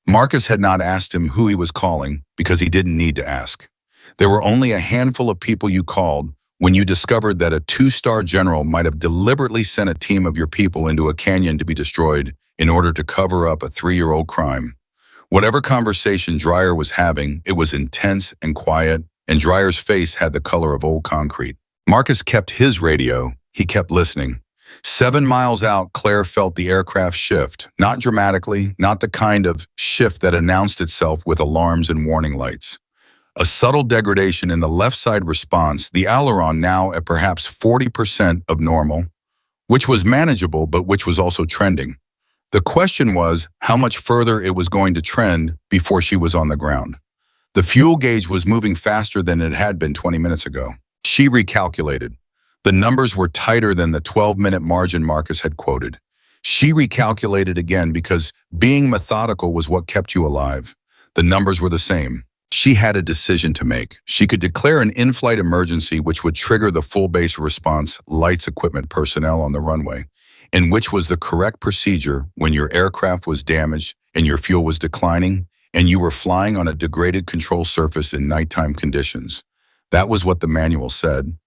[SPEAKER 1] Marcus had not asked him who he was calling because he didn't need to ask. There were only a handful of people you called when you discovered that a 2-star general might have deliberately sent a team of your people into a canyon to be destroyed in order to cover up a 3-year-old crime. Whatever conversation Dreyer was having, it was intense and quiet, and Dreyer's face had the color of old concrete. Marcus kept his radio. He kept listening. 7 miles out, Claire felt the aircraft shift, not dramatically, not the kind of shift that announced itself with alarms and warning lights. A subtle degradation in the left side response, the aileron now at perhaps 40% of normal, which was manageable but which was also trending. The question was how much further it was going to trend before she was on the ground. The fuel gauge was moving faster than it had been 20 minutes ago. She recalculated. The numbers were tighter than the 12-minute margin Marcus had quoted. She recalculated again because being methodical was what kept you alive. The numbers were the same. She had a decision to make. She could declare an in-flight emergency which would trigger the full base response lights equipment personnel on the runway, and which was the correct procedure when your aircraft was damaged and your fuel was declining and you were flying on a degraded control surface in nighttime conditions. That was what the manual said.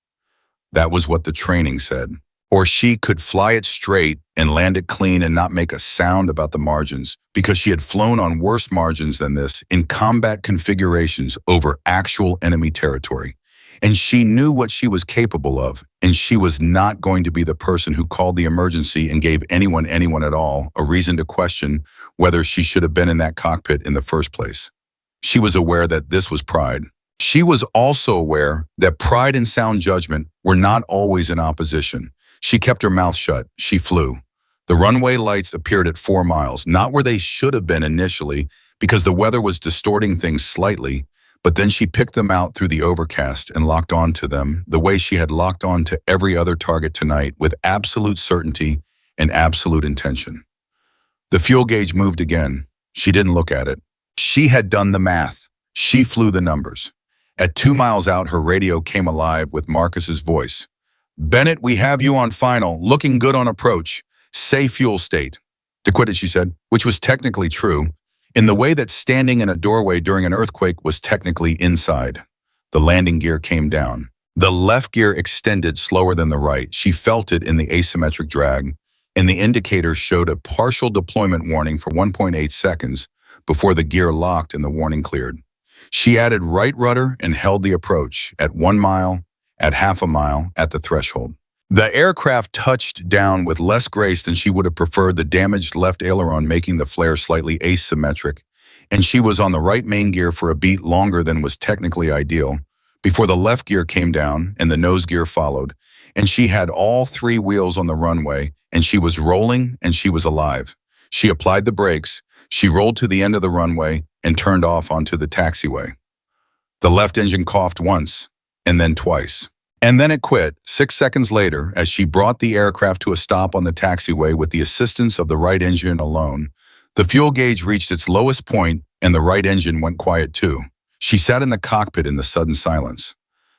[SPEAKER 1] That was what the training said. Or she could fly it straight and land it clean and not make a sound about the margins because she had flown on worse margins than this in combat configurations over actual enemy territory. And she knew what she was capable of, and she was not going to be the person who called the emergency and gave anyone at all a reason to question whether she should have been in that cockpit in the first place. She was aware that this was pride. She was also aware that pride and sound judgment were not always in opposition. She kept her mouth shut. She flew. The runway lights appeared at 4 miles, not where they should have been initially because the weather was distorting things slightly, but then she picked them out through the overcast and locked on to them the way she had locked on to every other target tonight with absolute certainty and absolute intention. The fuel gauge moved again. She didn't look at it. She had done the math. She flew the numbers. At 2 miles out, her radio came alive with Marcus's voice. "Bennett, we have you on final, looking good on approach. Say fuel state." To quit it, she said, which was technically true, in the way that standing in a doorway during an earthquake was technically inside. The landing gear came down. The left gear extended slower than the right. She felt it in the asymmetric drag, and the indicator showed a partial deployment warning for 1.8 seconds before the gear locked and the warning cleared. She added right rudder and held the approach at 1 mile, at half a mile, at the threshold. The aircraft touched down with less grace than she would have preferred, the damaged left aileron making the flare slightly asymmetric, and she was on the right main gear for a beat longer than was technically ideal, before the left gear came down and the nose gear followed, and she had all 3 wheels on the runway, and she was rolling and she was alive. She applied the brakes, she rolled to the end of the runway and turned off onto the taxiway. The left engine coughed once, and then twice. And then it quit 6 seconds later as she brought the aircraft to a stop on the taxiway with the assistance of the right engine alone. The fuel gauge reached its lowest point and the right engine went quiet too. She sat in the cockpit in the sudden silence.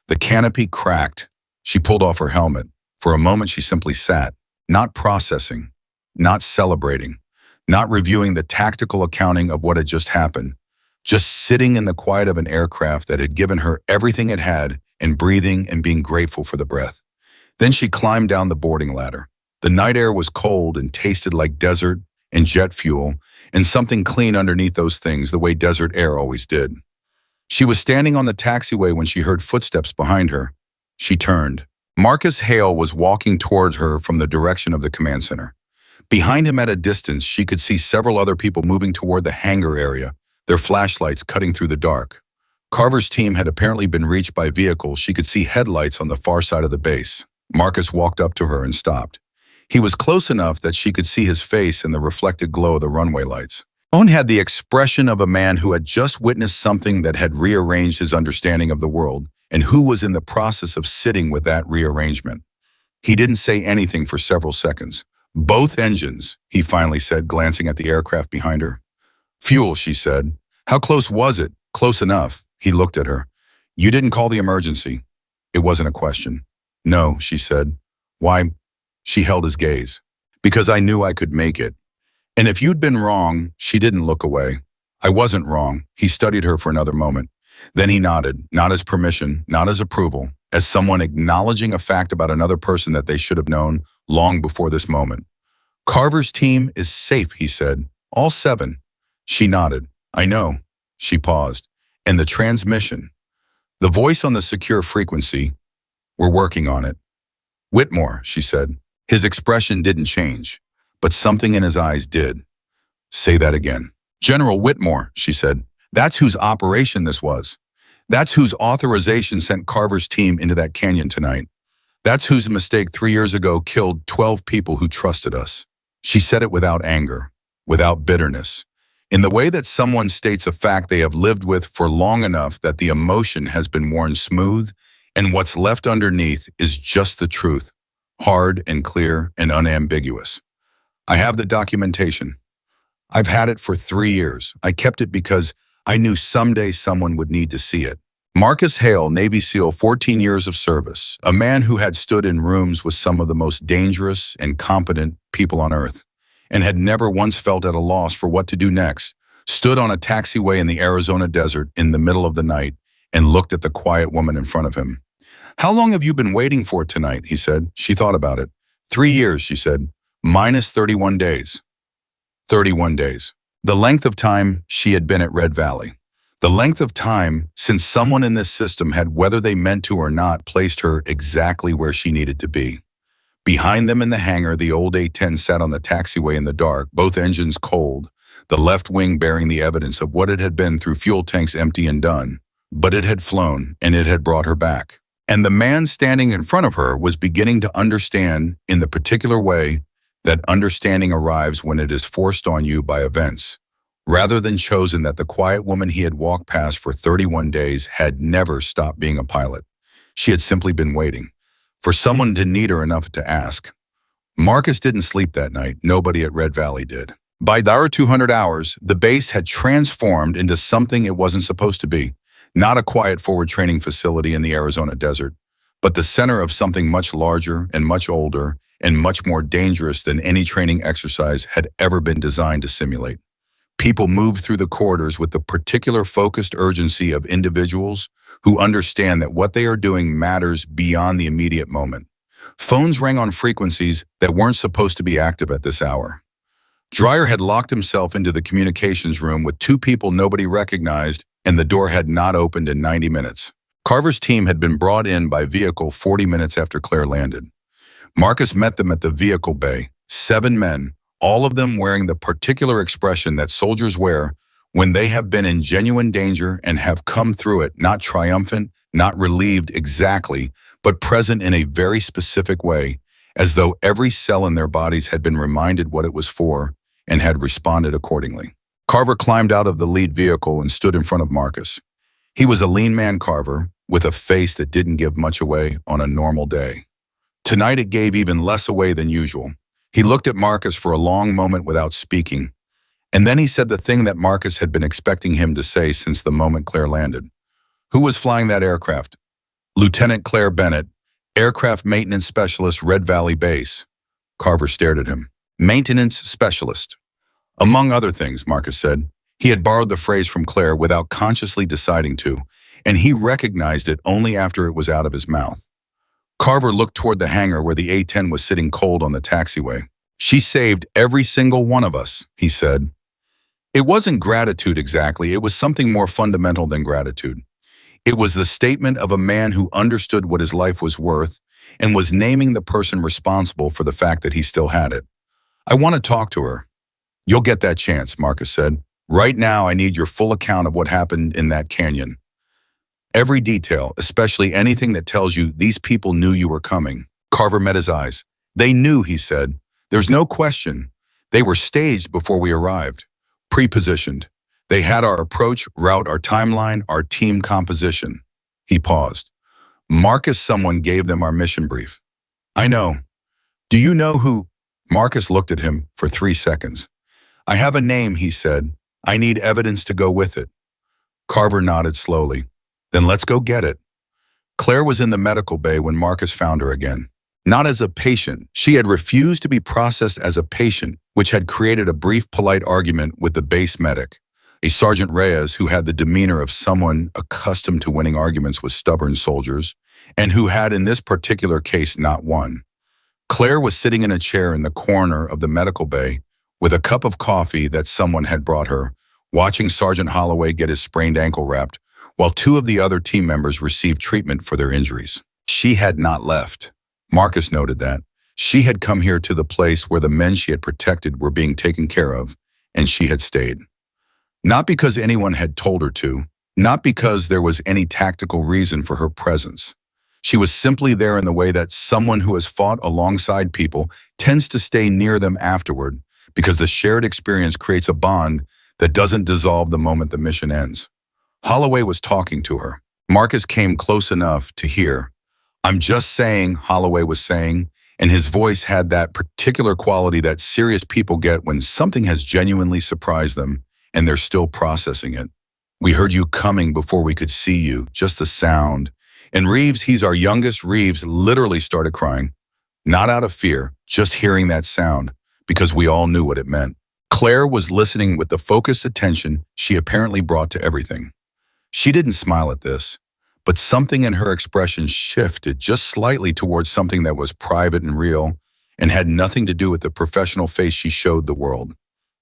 [SPEAKER 1] The canopy cracked. She pulled off her helmet. For a moment she simply sat, not processing, not celebrating, not reviewing the tactical accounting of what had just happened, just sitting in the quiet of an aircraft that had given her everything it had and breathing and being grateful for the breath. Then she climbed down the boarding ladder. The night air was cold and tasted like desert and jet fuel and something clean underneath those things the way desert air always did. She was standing on the taxiway when she heard footsteps behind her. She turned. Marcus Hale was walking towards her from the direction of the command center. Behind him at a distance, she could see several other people moving toward the hangar area, their flashlights cutting through the dark. Carver's team had apparently been reached by vehicles. She could see headlights on the far side of the base. Marcus walked up to her and stopped. He was close enough that she could see his face in the reflected glow of the runway lights. Owen had the expression of a man who had just witnessed something that had rearranged his understanding of the world and who was in the process of sitting with that rearrangement. He didn't say anything for several seconds. "Both engines," he finally said, glancing at the aircraft behind her. Fuel, she said. How close was it? Close enough. He looked at her. You didn't call the emergency. It wasn't a question. No, she said. Why? She held his gaze. Because I knew I could make it. And if you'd been wrong, she didn't look away. I wasn't wrong. He studied her for another moment. Then he nodded, not as permission, not as approval, as someone acknowledging a fact about another person that they should have known long before this moment. Carver's team is safe, he said. All 7. She nodded. I know. She paused. And the transmission. The voice on the secure frequency. We're working on it. Whitmore, she said. His expression didn't change, but something in his eyes did. Say that again. General Whitmore, she said. That's whose operation this was. That's whose authorization sent Carver's team into that canyon tonight. That's whose mistake 3 years ago killed 12 people who trusted us. She said it without anger, without bitterness, in the way that someone states a fact they have lived with for long enough that the emotion has been worn smooth, and what's left underneath is just the truth, hard and clear and unambiguous. I have the documentation. I've had it for 3 years. I kept it because I knew someday someone would need to see it. Marcus Hale, Navy SEAL, 14 years of service, a man who had stood in rooms with some of the most dangerous and competent people on earth, and had never once felt at a loss for what to do next, stood on a taxiway in the Arizona desert in the middle of the night and looked at the quiet woman in front of him. How long have you been waiting for tonight? He said. She thought about it. 3 years, she said, minus 31 days. 31 days. The length of time she had been at Red Valley. The length of time since someone in this system had, whether they meant to or not, placed her exactly where she needed to be. Behind them in the hangar, the old A-10 sat on the taxiway in the dark, both engines cold, the left wing bearing the evidence of what it had been through fuel tanks empty and done. But it had flown, and it had brought her back. And the man standing in front of her was beginning to understand in the particular way that understanding arrives when it is forced on you by events, rather than chosen, that the quiet woman he had walked past for 31 days had never stopped being a pilot. She had simply been waiting for someone to need her enough to ask. Marcus didn't sleep that night. Nobody at Red Valley did. By the 200 hours, the base had transformed into something it wasn't supposed to be. Not a quiet forward training facility in the Arizona desert, but the center of something much larger and much older and much more dangerous than any training exercise had ever been designed to simulate. People move through the corridors with the particular focused urgency of individuals who understand that what they are doing matters beyond the immediate moment. Phones rang on frequencies that weren't supposed to be active at this hour. Dreyer had locked himself into the communications room with 2 people nobody recognized, and the door had not opened in 90 minutes. Carver's team had been brought in by vehicle 40 minutes after Claire landed. Marcus met them at the vehicle bay, 7 men, all of them wearing the particular expression that soldiers wear when they have been in genuine danger and have come through it, not triumphant, not relieved exactly, but present in a very specific way, as though every cell in their bodies had been reminded what it was for and had responded accordingly. Carver climbed out of the lead vehicle and stood in front of Marcus. He was a lean man, Carver, with a face that didn't give much away on a normal day. Tonight it gave even less away than usual. He looked at Marcus for a long moment without speaking, and then he said the thing that Marcus had been expecting him to say since the moment Claire landed. Who was flying that aircraft? Lieutenant Claire Bennett, Aircraft Maintenance Specialist, Red Valley Base. Carver stared at him. Maintenance Specialist. Among other things, Marcus said. He had borrowed the phrase from Claire without consciously deciding to, and he recognized it only after it was out of his mouth. Carver looked toward the hangar where the A-10 was sitting cold on the taxiway. She saved every single one of us, he said. It wasn't gratitude exactly, it was something more fundamental than gratitude. It was the statement of a man who understood what his life was worth and was naming the person responsible for the fact that he still had it. I want to talk to her. You'll get that chance, Marcus said. Right now, I need your full account of what happened in that canyon. Every detail, especially anything that tells you these people knew you were coming. Carver met his eyes. They knew, he said. There's no question. They were staged before we arrived. Pre-positioned. They had our approach, route, our timeline, our team composition. He paused. Marcus, someone gave them our mission brief. I know. Do you know who? Marcus looked at him for 3 seconds. I have a name, he said. I need evidence to go with it. Carver nodded slowly. Then let's go get it. Claire was in the medical bay when Marcus found her again. Not as a patient. She had refused to be processed as a patient, which had created a brief polite argument with the base medic, a Sergeant Reyes who had the demeanor of someone accustomed to winning arguments with stubborn soldiers, and who had in this particular case not won. Claire was sitting in a chair in the corner of the medical bay with a cup of coffee that someone had brought her, watching Sergeant Holloway get his sprained ankle wrapped, while two of the other team members received treatment for their injuries. She had not left. Marcus noted that. She had come here to the place where the men she had protected were being taken care of, and she had stayed. Not because anyone had told her to, not because there was any tactical reason for her presence. She was simply there in the way that someone who has fought alongside people tends to stay near them afterward, because the shared experience creates a bond that doesn't dissolve the moment the mission ends. Holloway was talking to her. Marcus came close enough to hear. "I'm just saying," Holloway was saying, and his voice had that particular quality that serious people get when something has genuinely surprised them and they're still processing it. "We heard you coming before we could see you, just the sound." And Reeves, he's our youngest, Reeves literally started crying. Not out of fear, just hearing that sound, because we all knew what it meant. Claire was listening with the focused attention she apparently brought to everything. She didn't smile at this, but something in her expression shifted just slightly towards something that was private and real and had nothing to do with the professional face she showed the world.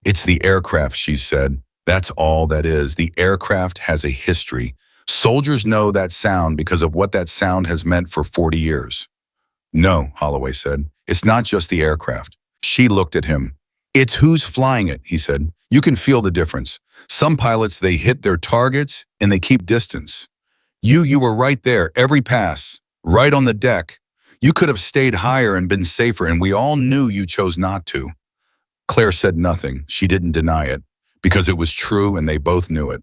[SPEAKER 1] "It's the aircraft," she said. "That's all that is. The aircraft has a history. Soldiers know that sound because of what that sound has meant for 40 years. "No," Holloway said. "It's not just the aircraft." She looked at him. "It's who's flying it," he said. "You can feel the difference. Some pilots, they hit their targets and they keep distance. You were right there, every pass, right on the deck. You could have stayed higher and been safer, and we all knew you chose not to." Claire said nothing. She didn't deny it, because it was true and they both knew it.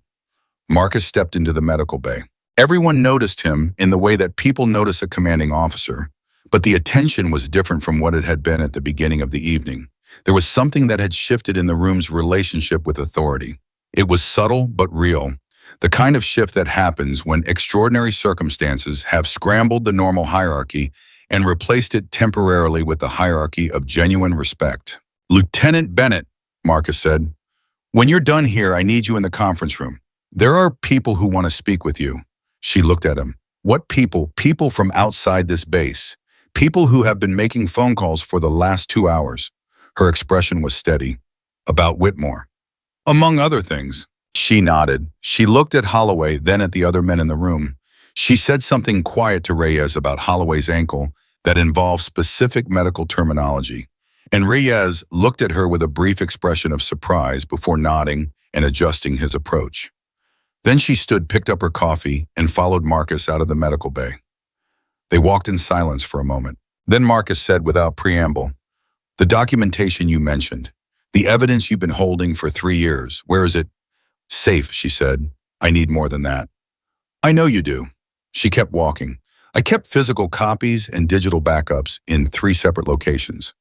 [SPEAKER 1] Marcus stepped into the medical bay. Everyone noticed him in the way that people notice a commanding officer, but the attention was different from what it had been at the beginning of the evening. There was something that had shifted in the room's relationship with authority. It was subtle but real, the kind of shift that happens when extraordinary circumstances have scrambled the normal hierarchy and replaced it temporarily with the hierarchy of genuine respect. "Lieutenant Bennett," Marcus said, "when you're done here, I need you in the conference room. There are people who want to speak with you." She looked at him. "What people?" "People from outside this base. People who have been making phone calls for the last 2 hours. Her expression was steady. "About Whitmore." "Among other things." She nodded. She looked at Holloway, then at the other men in the room. She said something quiet to Reyes about Holloway's ankle that involved specific medical terminology. And Reyes looked at her with a brief expression of surprise before nodding and adjusting his approach. Then she stood, picked up her coffee, and followed Marcus out of the medical bay. They walked in silence for a moment. Then Marcus said without preamble, "The documentation you mentioned, the evidence you've been holding for 3 years, where is it?" "Safe," she said. "I need more than that." "I know you do." She kept walking. "I kept physical copies and digital backups in 3 separate locations.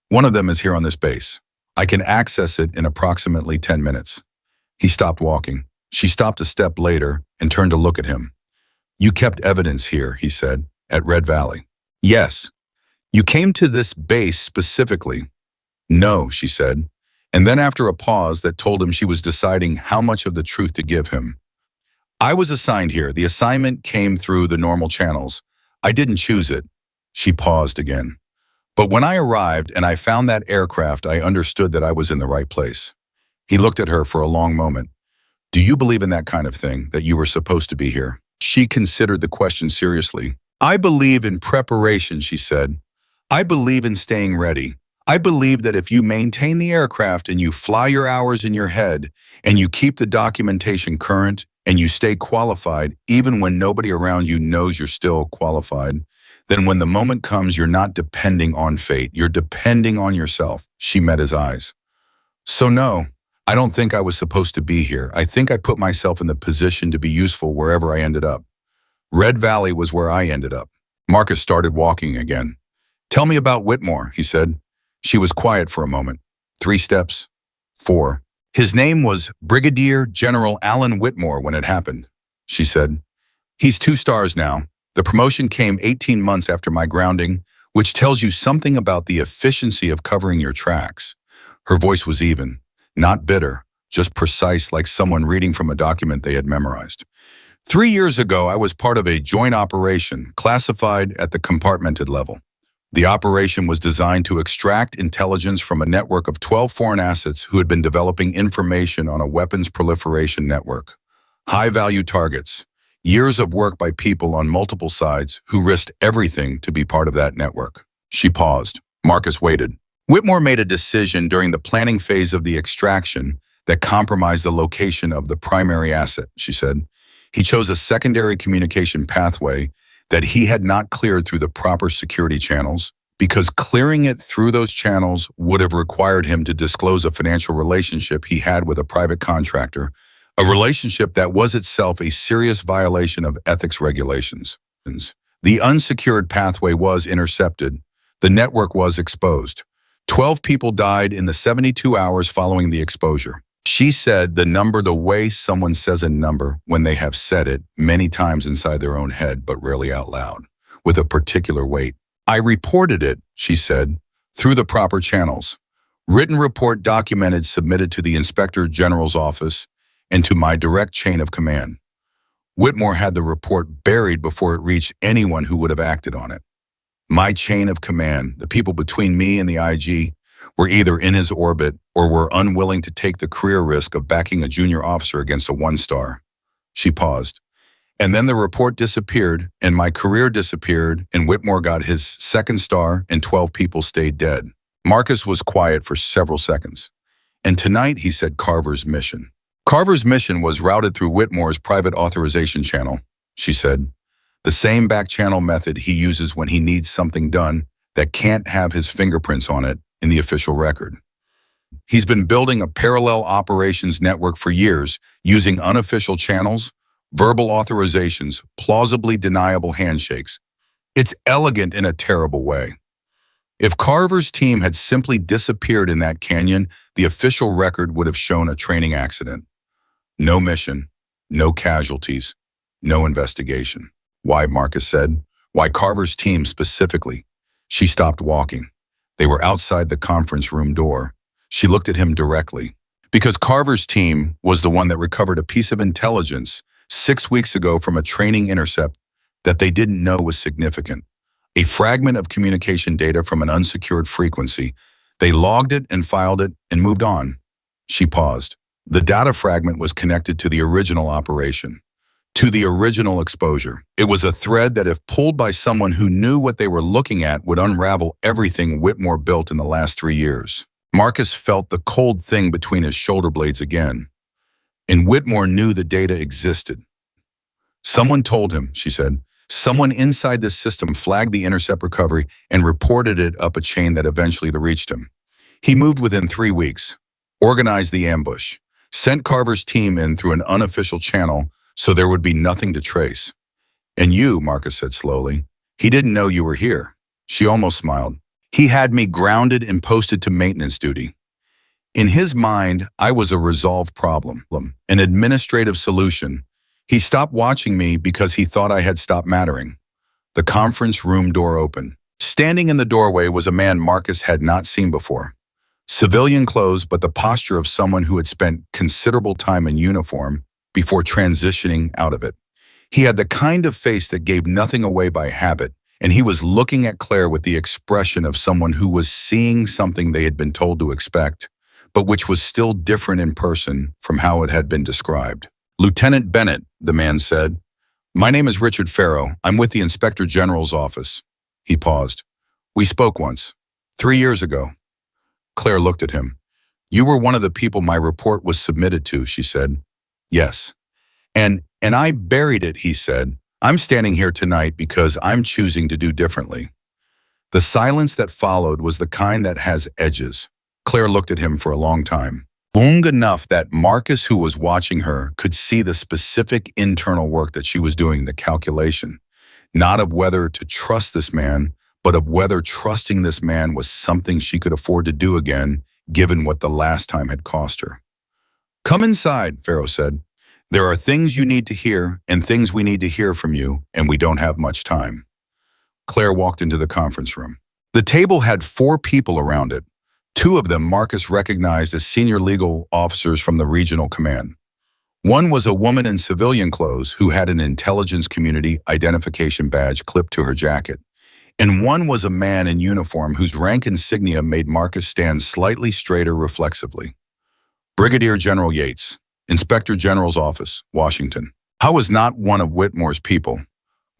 [SPEAKER 1] One of them is here on this base. I can access it in approximately 10 minutes. He stopped walking. She stopped a step later and turned to look at him. "You kept evidence here," he said, "at Red Valley." "Yes." "You came to this base specifically." "No," she said. And then after a pause that told him she was deciding how much of the truth to give him, "I was assigned here. The assignment came through the normal channels. I didn't choose it." She paused again. "But when I arrived and I found that aircraft, I understood that I was in the right place." He looked at her for a long moment. "Do you believe in that kind of thing, that you were supposed to be here?" She considered the question seriously. "I believe in preparation," she said. "I believe in staying ready. I believe that if you maintain the aircraft and you fly your hours in your head and you keep the documentation current and you stay qualified even when nobody around you knows you're still qualified, then when the moment comes, you're not depending on fate. You're depending on yourself." She met his eyes. "So no, I don't think I was supposed to be here. I think I put myself in the position to be useful wherever I ended up. Red Valley was where I ended up." Marcus started walking again. "Tell me about Whitmore," he said. She was quiet for a moment. 3 steps. 4. His name was Brigadier General Alan Whitmore when it happened, she said. He's 2 stars now. The promotion came 18 months after my grounding, which tells you something about the efficiency of covering your tracks. Her voice was even, not bitter, just precise, like someone reading from a document they had memorized. 3 years ago, I was part of a joint operation classified at the compartmented level. The operation was designed to extract intelligence from a network of 12 foreign assets who had been developing information on a weapons proliferation network. High-value targets, years of work by people on multiple sides who risked everything to be part of that network. She paused. Marcus waited. Whitmore made a decision during the planning phase of the extraction that compromised the location of the primary asset, she said. He chose a secondary communication pathway that he had not cleared through the proper security channels, because clearing it through those channels would have required him to disclose a financial relationship he had with a private contractor, a relationship that was itself a serious violation of ethics regulations. The unsecured pathway was intercepted. The network was exposed. 12 people died in the 72 hours following the exposure. She said the way someone says a number when they have said it many times inside their own head, but rarely out loud, with a particular weight. I reported it, she said, through the proper channels. Written report documented, submitted to the Inspector General's office and to my direct chain of command. Whitmore had the report buried before it reached anyone who would have acted on it. My chain of command, the people between me and the IG, were either in his orbit or were unwilling to take the career risk of backing a junior officer against a 1-star. She paused. And then the report disappeared, and my career disappeared, and Whitmore got his 2nd star, and 12 people stayed dead. Marcus was quiet for several seconds. And tonight, he said, Carver's mission. Carver's mission was routed through Whitmore's private authorization channel, she said. The same back channel method he uses when he needs something done that can't have his fingerprints on it in the official record. He's been building a parallel operations network for years using unofficial channels, verbal authorizations, plausibly deniable handshakes. It's elegant in a terrible way. If Carver's team had simply disappeared in that canyon, the official record would have shown a training accident. No mission, no casualties, no investigation. Why, Marcus said. Why Carver's team specifically? She stopped walking. They were outside the conference room door. She looked at him directly. Because Carver's team was the one that recovered a piece of intelligence 6 weeks ago from a training intercept that they didn't know was significant. A fragment of communication data from an unsecured frequency. They logged it and filed it and moved on. She paused. The data fragment was connected to the original operation, to the original exposure. It was a thread that, if pulled by someone who knew what they were looking at, would unravel everything Whitmore built in the last 3 years. Marcus felt the cold thing between his shoulder blades again. And Whitmore knew the data existed. Someone told him, she said. Someone inside this system flagged the intercept recovery and reported it up a chain that eventually reached him. He moved within 3 weeks, organized the ambush, sent Carver's team in through an unofficial channel so there would be nothing to trace. And you, Marcus said slowly, he didn't know you were here. She almost smiled. He had me grounded and posted to maintenance duty. In his mind, I was a resolved problem, an administrative solution. He stopped watching me because he thought I had stopped mattering. The conference room door opened. Standing in the doorway was a man Marcus had not seen before. Civilian clothes, but the posture of someone who had spent considerable time in uniform before transitioning out of it. He had the kind of face that gave nothing away by habit, and he was looking at Claire with the expression of someone who was seeing something they had been told to expect, but which was still different in person from how it had been described. Lieutenant Bennett, the man said. My name is Richard Farrow. I'm with the Inspector General's office. He paused. We spoke once, 3 years ago. Claire looked at him. You were one of the people my report was submitted to, she said. Yes. And I buried it, he said. I'm standing here tonight because I'm choosing to do differently. The silence that followed was the kind that has edges. Claire looked at him for a long time. Long enough that Marcus, who was watching her, could see the specific internal work that she was doing, the calculation, not of whether to trust this man, but of whether trusting this man was something she could afford to do again, given what the last time had cost her. Come inside, Pharaoh said. There are things you need to hear and things we need to hear from you, and we don't have much time. Claire walked into the conference room. The table had 4 people around it. 2 of them Marcus recognized as senior legal officers from the regional command. One was a woman in civilian clothes who had an intelligence community identification badge clipped to her jacket. And one was a man in uniform whose rank insignia made Marcus stand slightly straighter reflexively. Brigadier General Yates, Inspector General's Office, Washington. I was not one of Whitmore's people.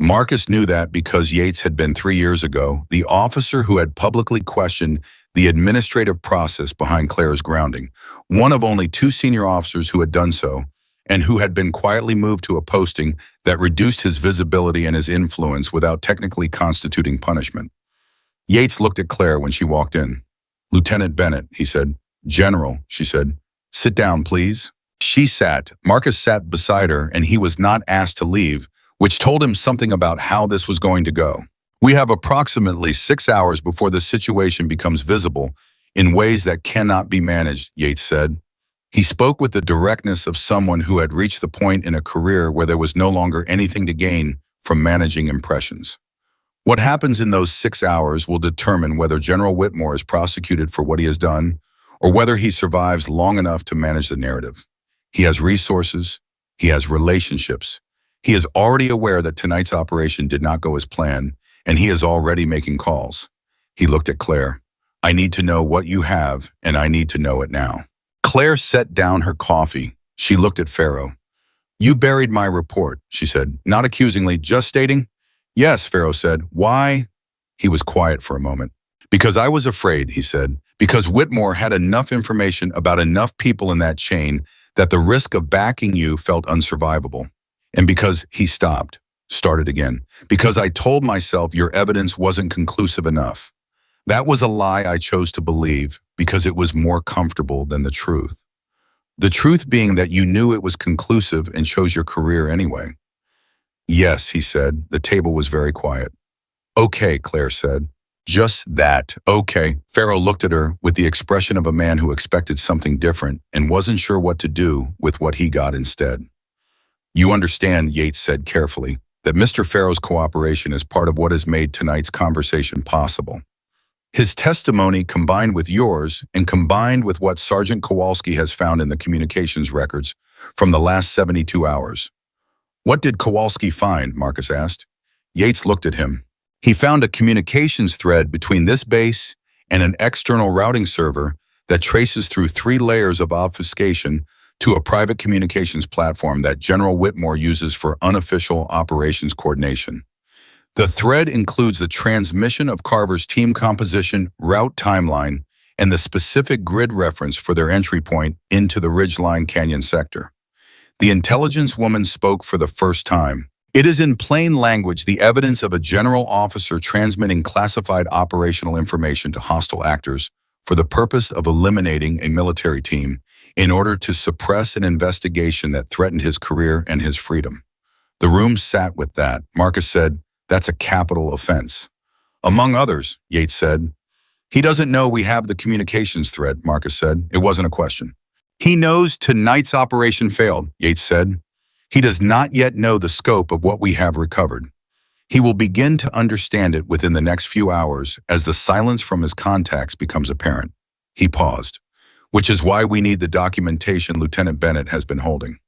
[SPEAKER 1] Marcus knew that because Yates had been 3 years ago the officer who had publicly questioned the administrative process behind Claire's grounding, one of only 2 senior officers who had done so, and who had been quietly moved to a posting that reduced his visibility and his influence without technically constituting punishment. Yates looked at Claire when she walked in. "Lieutenant Bennett," he said. "General," she said. "Sit down, please." She sat. Marcus sat beside her, and he was not asked to leave, which told him something about how this was going to go. "We have approximately 6 hours before the situation becomes visible in ways that cannot be managed," Yates said. He spoke with the directness of someone who had reached the point in a career where there was no longer anything to gain from managing impressions. "What happens in those 6 hours will determine whether General Whitmore is prosecuted for what he has done or whether he survives long enough to manage the narrative. He has resources. He has relationships. He is already aware that tonight's operation did not go as planned, and he is already making calls." He looked at Claire. "I need to know what you have, and I need to know it now." Claire set down her coffee. She looked at Pharaoh. "You buried my report," she said, not accusingly, just stating. "Yes," Pharaoh said. "Why?" He was quiet for a moment. "Because I was afraid," he said. "Because Whitmore had enough information about enough people in that chain that the risk of backing you felt unsurvivable. And because," he stopped, started again, "because I told myself your evidence wasn't conclusive enough. That was a lie I chose to believe because it was more comfortable than the truth. The truth being that you knew it was conclusive and chose your career anyway." "Yes," he said. The table was very quiet. "Okay," Claire said. "Just that. Okay." Pharaoh looked at her with the expression of a man who expected something different and wasn't sure what to do with what he got instead. "You understand," Yates said carefully, "that Mr. Pharaoh's cooperation is part of what has made tonight's conversation possible. His testimony combined with yours and combined with what Sergeant Kowalski has found in the communications records from the last 72 hours. "What did Kowalski find?" Marcus asked. Yates looked at him. "He found a communications thread between this base and an external routing server that traces through 3 layers of obfuscation to a private communications platform that General Whitmore uses for unofficial operations coordination. The thread includes the transmission of Carver's team composition, route timeline, and the specific grid reference for their entry point into the Ridgeline Canyon sector." The intelligence woman spoke for the first time. "It is in plain language the evidence of a general officer transmitting classified operational information to hostile actors for the purpose of eliminating a military team in order to suppress an investigation that threatened his career and his freedom." The room sat with that. Marcus said, "That's a capital offense." "Among others," Yates said. "He doesn't know we have the communications thread," Marcus said. It wasn't a question. "He knows tonight's operation failed," Yates said. "He does not yet know the scope of what we have recovered. He will begin to understand it within the next few hours as the silence from his contacts becomes apparent." He paused. "Which is why we need the documentation Lieutenant Bennett has been holding."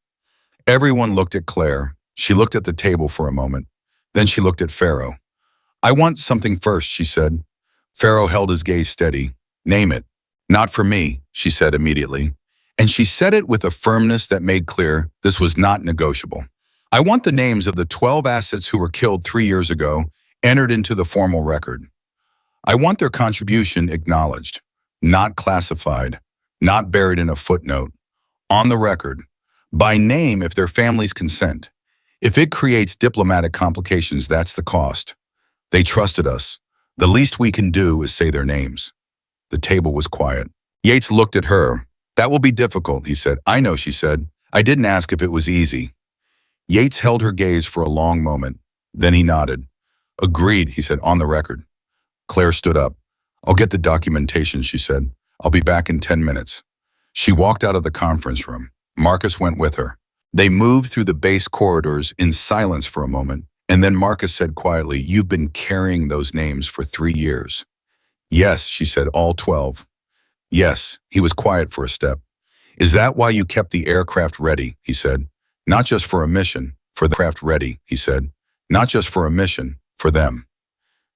[SPEAKER 1] Everyone looked at Claire. She looked at the table for a moment. Then she looked at Pharaoh. "I want something first," she said. Pharaoh held his gaze steady. "Name it." "Not for me," she said immediately. And she said it with a firmness that made clear this was not negotiable. "I want the names of the 12 assets who were killed 3 years ago entered into the formal record. I want their contribution acknowledged, not classified, not buried in a footnote, on the record, by name if their families consent. If it creates diplomatic complications, that's the cost. They trusted us. The least we can do is say their names." The table was quiet. Yates looked at her. "That will be difficult," he said. "I know," she said. "I didn't ask if it was easy." Yates held her gaze for a long moment. Then he nodded. "Agreed," he said, "on the record." Claire stood up. "I'll get the documentation," she said. "I'll be back in 10 minutes. She walked out of the conference room. Marcus went with her. They moved through the base corridors in silence for a moment, and then Marcus said quietly, "You've been carrying those names for 3 years." "Yes," she said, "all 12. "Yes." He was quiet for a step. "Is that why you kept the aircraft ready?" he said. "Not just for a mission, for the craft ready," he said. "Not just for a mission, for them."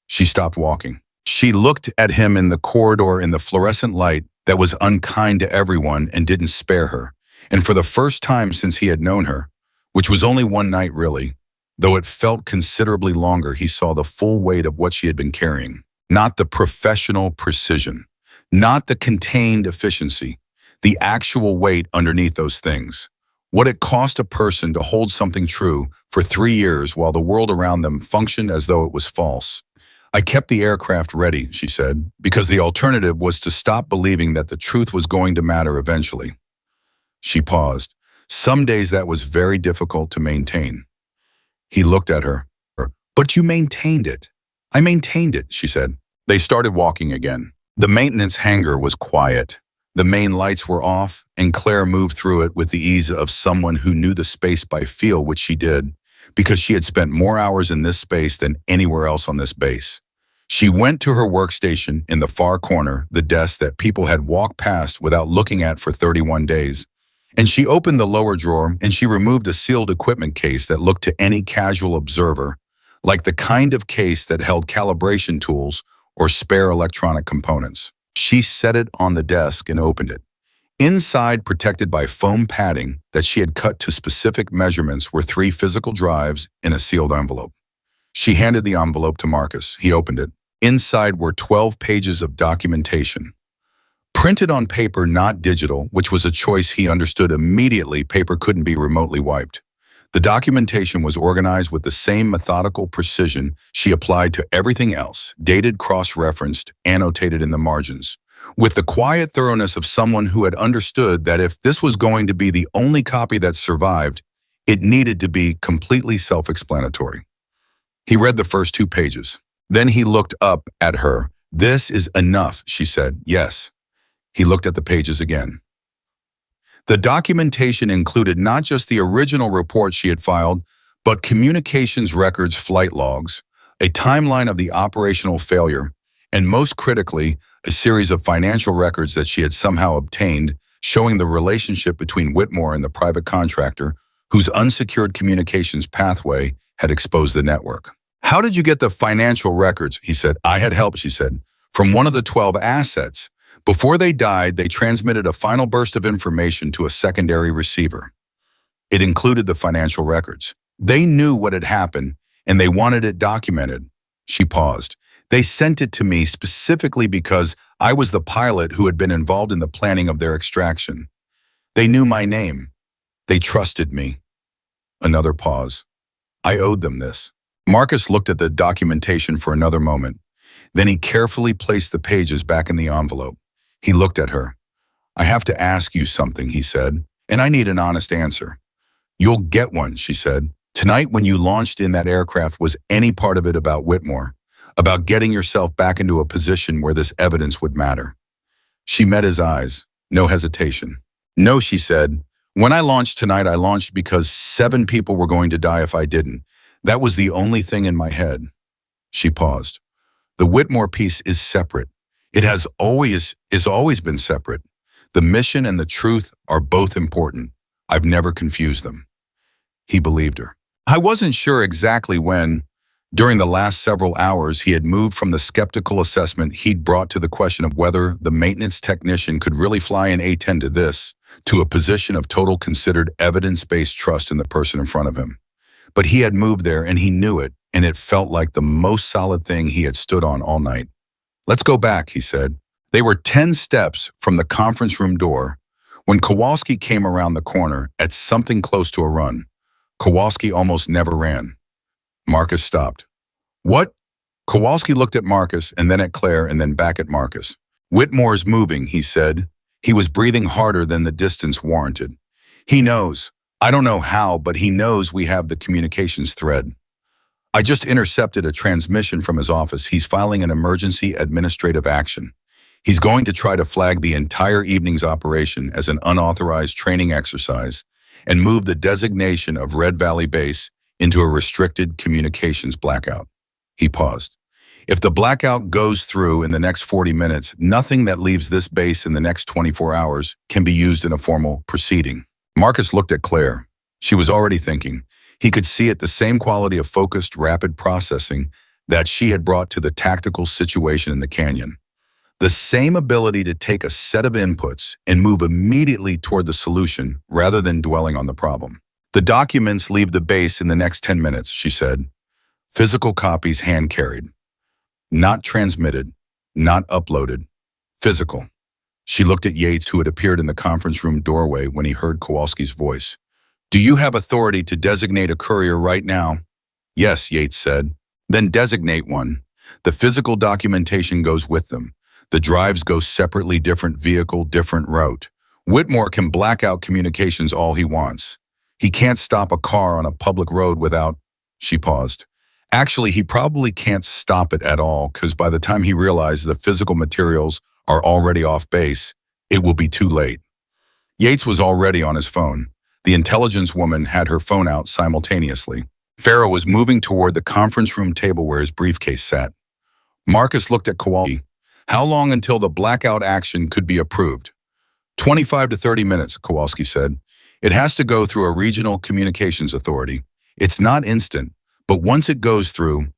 [SPEAKER 1] She stopped walking. She looked at him in the corridor in the fluorescent light that was unkind to everyone and didn't spare her. And for the first time since he had known her, which was only one night really, though it felt considerably longer, he saw the full weight of what she had been carrying. Not the professional precision, not the contained efficiency, the actual weight underneath those things. What it cost a person to hold something true for 3 years while the world around them functioned as though it was false. "I kept the aircraft ready," she said, "because the alternative was to stop believing that the truth was going to matter eventually." She paused. Some days that was very difficult to maintain. He looked at her. "But you maintained it." "I maintained it," she said. They started walking again. The maintenance hangar was quiet. The main lights were off, and Claire moved through it with the ease of someone who knew the space by feel, which she did, because she had spent more hours in this space than anywhere else on this base. She went to her workstation in the far corner, the desk that people had walked past without looking at for 31 days. And she opened the lower drawer and she removed a sealed equipment case that looked to any casual observer like the kind of case that held calibration tools or spare electronic components. She set it on the desk and opened it. Inside, protected by foam padding that she had cut to specific measurements, were 3 physical drives in a sealed envelope. She handed the envelope to Marcus. He opened it. Inside were 12 pages of documentation. Printed on paper, not digital, which was a choice he understood immediately. Paper couldn't be remotely wiped. The documentation was organized with the same methodical precision she applied to everything else, dated, cross-referenced, annotated in the margins, with the quiet thoroughness of someone who had understood that if this was going to be the only copy that survived, it needed to be completely self-explanatory. He read the first 2 pages. Then he looked up at her. "This is enough," she said. "Yes." He looked at the pages again. The documentation included not just the original report she had filed, but communications records, flight logs, a timeline of the operational failure, and most critically, a series of financial records that she had somehow obtained, showing the relationship between Whitmore and the private contractor, whose unsecured communications pathway had exposed the network. "How did you get the financial records?" he said. "I had help," she said, "from one of the 12 assets. Before they died, they transmitted a final burst of information to a secondary receiver. It included the financial records. They knew what had happened, and they wanted it documented." She paused. "They sent it to me specifically because I was the pilot who had been involved in the planning of their extraction. They knew my name. They trusted me." Another pause. "I owed them this." Marcus looked at the documentation for another moment. Then he carefully placed the pages back in the envelope. He looked at her. "I have to ask you something," he said, "and I need an honest answer." "You'll get one," she said. "Tonight when you launched in that aircraft, was any part of it about Whitmore? About getting yourself back into a position where this evidence would matter?" She met his eyes. No hesitation. "No," she said. "When I launched tonight, I launched because 7 people were going to die if I didn't. That was the only thing in my head." She paused. "The Whitmore piece is separate. It has always been separate. The mission and the truth are both important. I've never confused them." He believed her. "I wasn't sure exactly when." During the last several hours, he had moved from the skeptical assessment he'd brought to the question of whether the maintenance technician could really fly an A-10 to this, to a position of total considered evidence-based trust in the person in front of him. But he had moved there and he knew it, and it felt like the most solid thing he had stood on all night. "Let's go back," he said. They were 10 steps from the conference room door when Kowalski came around the corner at something close to a run. Kowalski almost never ran. Marcus stopped. "What?" Kowalski looked at Marcus and then at Claire and then back at Marcus. "Whitmore's moving," he said. He was breathing harder than the distance warranted. "He knows. I don't know how, but he knows we have the communications thread. I just intercepted a transmission from his office. He's filing an emergency administrative action. He's going to try to flag the entire evening's operation as an unauthorized training exercise and move the designation of Red Valley Base into a restricted communications blackout. He paused. If the blackout goes through in the next 40 minutes, nothing that leaves this base in the next 24 hours can be used in a formal proceeding. Marcus looked at Claire. She was already thinking. He could see it, the same quality of focused, rapid processing that she had brought to the tactical situation in the canyon. The same ability to take a set of inputs and move immediately toward the solution rather than dwelling on the problem. The documents leave the base in the next 10 minutes, she said. Physical copies hand-carried. Not transmitted, not uploaded. Physical. She looked at Yates, who had appeared in the conference room doorway when he heard Kowalski's voice. Do you have authority to designate a courier right now? Yes, Yates said. Then designate one. The physical documentation goes with them. The drives go separately, different vehicle, different route. Whitmore can black out communications all he wants. He can't stop a car on a public road without... She paused. Actually, he probably can't stop it at all, because by the time he realizes the physical materials are already off base, it will be too late. Yates was already on his phone. The intelligence woman had her phone out simultaneously. Farrow was moving toward the conference room table where his briefcase sat. Marcus looked at Kowalski. How long until the blackout action could be approved? 25 to 30 minutes, Kowalski said. It has to go through a regional communications authority. It's not instant, but once it goes through,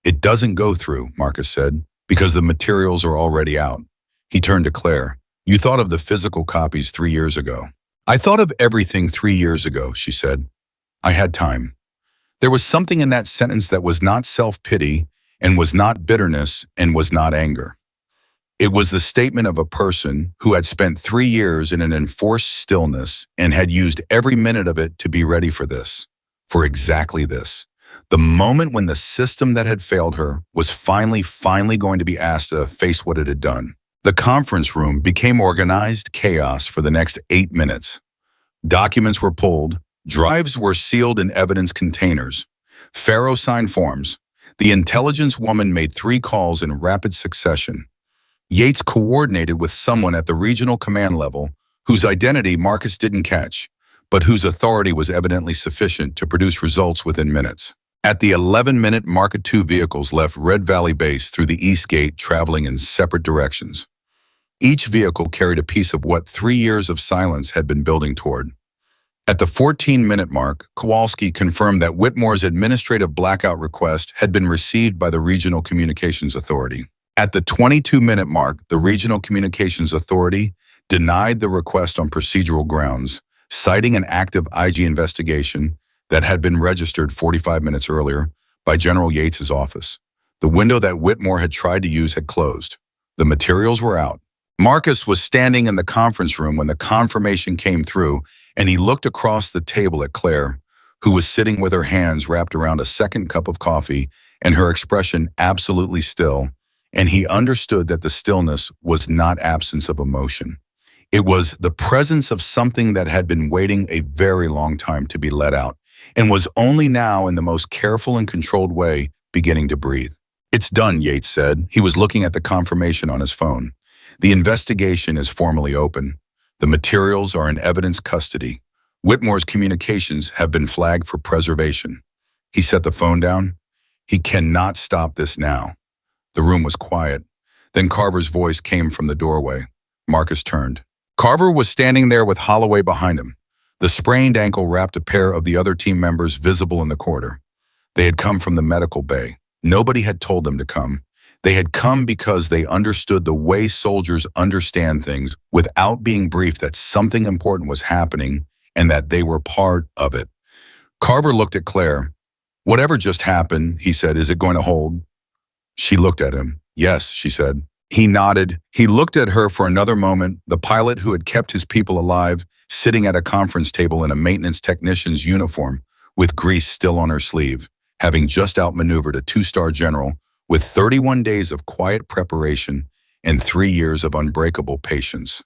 [SPEAKER 1] it doesn't go through, Marcus said, because the materials are already out. He turned to Claire. You thought of the physical copies 3 years ago. I thought of everything 3 years ago, she said. I had time. There was something in that sentence that was not self-pity and was not bitterness and was not anger. It was the statement of a person who had spent 3 years in an enforced stillness and had used every minute of it to be ready for this, for exactly this. The moment when the system that had failed her was finally going to be asked to face what it had done. The conference room became organized chaos for the next 8 minutes. Documents were pulled, drives were sealed in evidence containers. Farrow signed forms. The intelligence woman made 3 calls in rapid succession. Yates coordinated with someone at the regional command level whose identity Marcus didn't catch, but whose authority was evidently sufficient to produce results within minutes. At the 11-minute mark, 2 vehicles left Red Valley Base through the east gate, traveling in separate directions. Each vehicle carried a piece of what 3 years of silence had been building toward. At the 14-minute mark, Kowalski confirmed that Whitmore's administrative blackout request had been received by the Regional Communications Authority. At the 22-minute mark, the Regional Communications Authority denied the request on procedural grounds, citing an active IG investigation that had been registered 45 minutes earlier by General Yates's office. The window that Whitmore had tried to use had closed. The materials were out. Marcus was standing in the conference room when the confirmation came through, and he looked across the table at Claire, who was sitting with her hands wrapped around a second cup of coffee and her expression absolutely still, and he understood that the stillness was not absence of emotion. It was the presence of something that had been waiting a very long time to be let out, and was only now, in the most careful and controlled way, beginning to breathe. It's done, Yates said. He was looking at the confirmation on his phone. The investigation is formally open. The materials are in evidence custody. Whitmore's communications have been flagged for preservation. He set the phone down. He cannot stop this now. The room was quiet. Then Carver's voice came from the doorway. Marcus turned. Carver was standing there with Holloway behind him. The sprained ankle wrapped a pair of the other team members visible in the corridor. They had come from the medical bay. Nobody had told them to come. They had come because they understood the way soldiers understand things without being briefed that something important was happening and that they were part of it. Carver looked at Claire. Whatever just happened, he said, is it going to hold? She looked at him. Yes, she said. He nodded. He looked at her for another moment, the pilot who had kept his people alive, sitting at a conference table in a maintenance technician's uniform, with grease still on her sleeve, having just outmaneuvered a 2-star general with 31 days of quiet preparation and 3 years of unbreakable patience.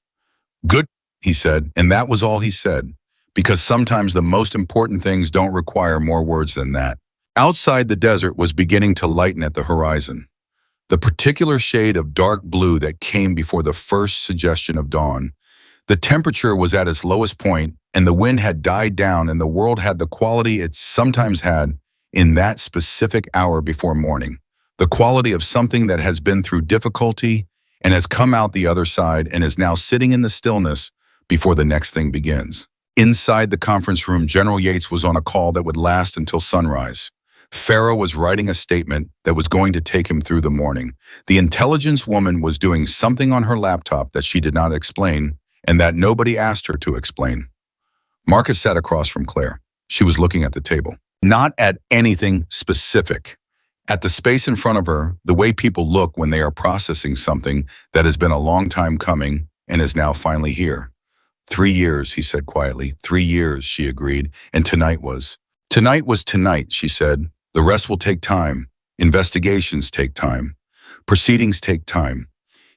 [SPEAKER 1] Good, he said, and that was all he said, because sometimes the most important things don't require more words than that. Outside, the desert was beginning to lighten at the horizon. the particular shade of dark blue that came before the first suggestion of dawn. The temperature was at its lowest point, and the wind had died down, and the world had the quality it sometimes had in that specific hour before morning. The quality of something that has been through difficulty and has come out the other side and is now sitting in the stillness before the next thing begins. Inside the conference room, General Yates was on a call that would last until sunrise. Pharaoh was writing a statement that was going to take him through the morning. The intelligence woman was doing something on her laptop that she did not explain, and that nobody asked her to explain. Marcus sat across from Claire. She was looking at the table, not at anything specific. At the space in front of her, the way people look when they are processing something that has been a long time coming and is now finally here. 3 years, he said quietly. 3 years, she agreed, and tonight was. Tonight was tonight, she said. The rest will take time. Investigations take time. Proceedings take time.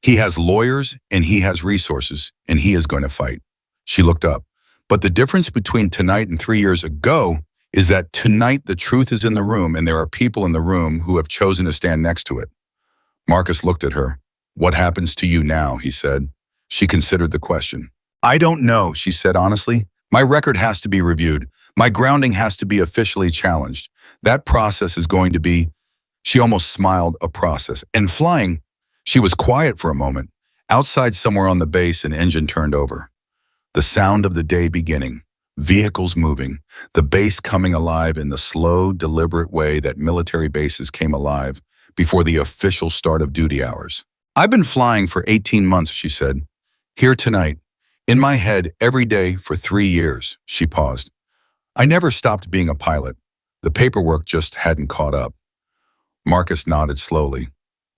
[SPEAKER 1] He has lawyers and he has resources, and he is going to fight. She looked up. But the difference between tonight and 3 years ago is that tonight the truth is in the room, and there are people in the room who have chosen to stand next to it. Marcus looked at her. What happens to you now, he said. She considered the question. I don't know, she said honestly. My record has to be reviewed. My grounding has to be officially challenged. That process is going to be, she almost smiled, a process. And flying, she was quiet for a moment. Outside somewhere on the base, an engine turned over. The sound of the day beginning, vehicles moving, the base coming alive in the slow, deliberate way that military bases came alive before the official start of duty hours. I've been flying for 18 months, she said. Here tonight, in my head every day for 3 years, she paused. I never stopped being a pilot. The paperwork just hadn't caught up. Marcus nodded slowly.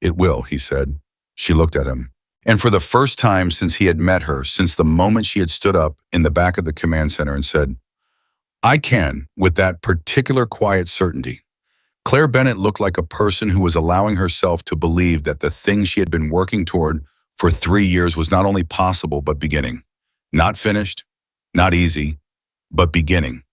[SPEAKER 1] It will, he said. She looked at him. And for the first time since he had met her, since the moment she had stood up in the back of the command center and said, I can, with that particular quiet certainty. Claire Bennett looked like a person who was allowing herself to believe that the thing she had been working toward for 3 years was not only possible, but beginning. Not finished, not easy, but beginning.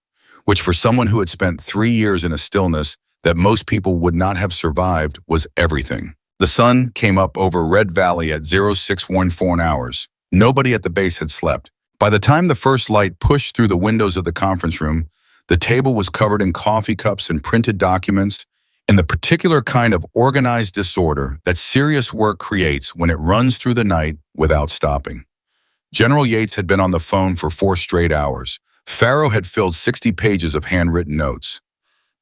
[SPEAKER 1] Which for someone who had spent 3 years in a stillness that most people would not have survived was everything. The sun came up over Red Valley at 0614 hours. Nobody at the base had slept. By the time the first light pushed through the windows of the conference room, the table was covered in coffee cups and printed documents, and the particular kind of organized disorder that serious work creates when it runs through the night without stopping. General Yates had been on the phone for 4 straight hours. Pharaoh had filled 60 pages of handwritten notes.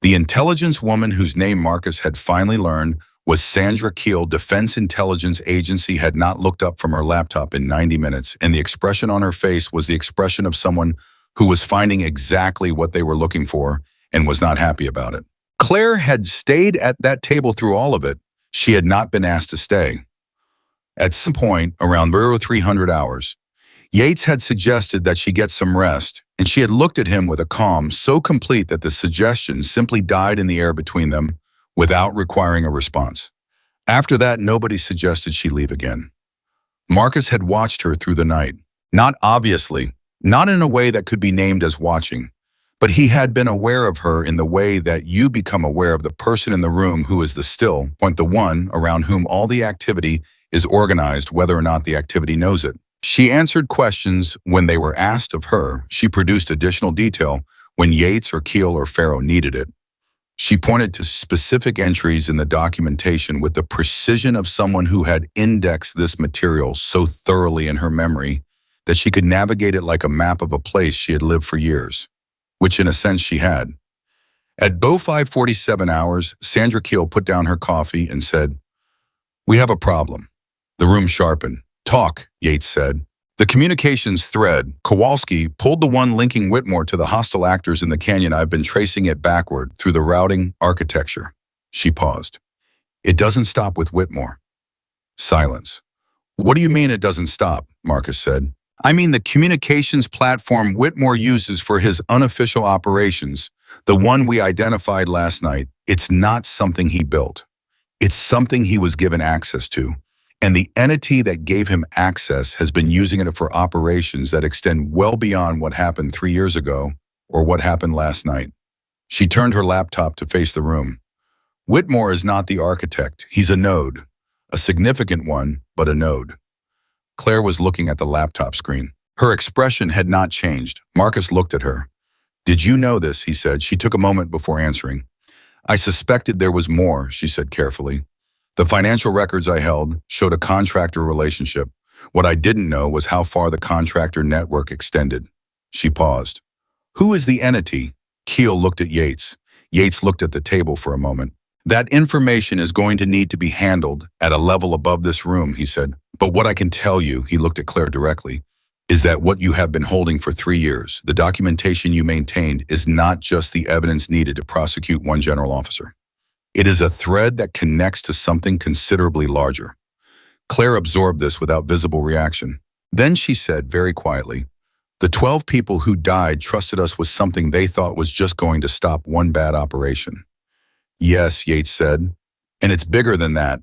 [SPEAKER 1] The intelligence woman whose name Marcus had finally learned was Sandra Keel. Defense Intelligence Agency had not looked up from her laptop in 90 minutes, and the expression on her face was the expression of someone who was finding exactly what they were looking for and was not happy about it. Claire had stayed at that table through all of it. She had not been asked to stay. At some point, around 300 hours, Yates had suggested that she get some rest, and she had looked at him with a calm so complete that the suggestion simply died in the air between them without requiring a response. After that, nobody suggested she leave again. Marcus had watched her through the night. Not obviously, not in a way that could be named as watching, but he had been aware of her in the way that you become aware of the person in the room who is the still point, the one around whom all the activity is organized, whether or not the activity knows it. She answered questions when they were asked of her. She produced additional detail when Yates or Keel or Pharaoh needed it. She pointed to specific entries in the documentation with the precision of someone who had indexed this material so thoroughly in her memory that she could navigate it like a map of a place she had lived for years, which in a sense she had. At 0547 hours, Sandra Keel put down her coffee and said, "We have a problem." The room sharpened. "Talk," Yates said. The communications thread, Kowalski pulled the one linking Whitmore to the hostile actors in the canyon. I've been tracing it backward through the routing architecture. She paused. It doesn't stop with Whitmore. Silence. What do you mean it doesn't stop? Marcus said. I mean the communications platform Whitmore uses for his unofficial operations, the one we identified last night. It's not something he built. It's something he was given access to. And the entity that gave him access has been using it for operations that extend well beyond what happened 3 years ago or what happened last night. She turned her laptop to face the room. Whitmore is not the architect. He's a node. A significant one, but a node. Claire was looking at the laptop screen. Her expression had not changed. Marcus looked at her. "Did you know this?" he said. She took a moment before answering. "I suspected there was more," she said carefully. "The financial records I held showed a contractor relationship. What I didn't know was how far the contractor network extended." She paused. "Who is the entity?" Keel looked at Yates. Yates looked at the table for a moment. "That information is going to need to be handled at a level above this room," he said. "But what I can tell you," he looked at Claire directly, "is that what you have been holding for 3 years, the documentation you maintained, is not just the evidence needed to prosecute one general officer. It is a thread that connects to something considerably larger." Claire absorbed this without visible reaction. Then she said very quietly, "The 12 people who died trusted us with something they thought was just going to stop one bad operation." "Yes," Yates said, "and it's bigger than that."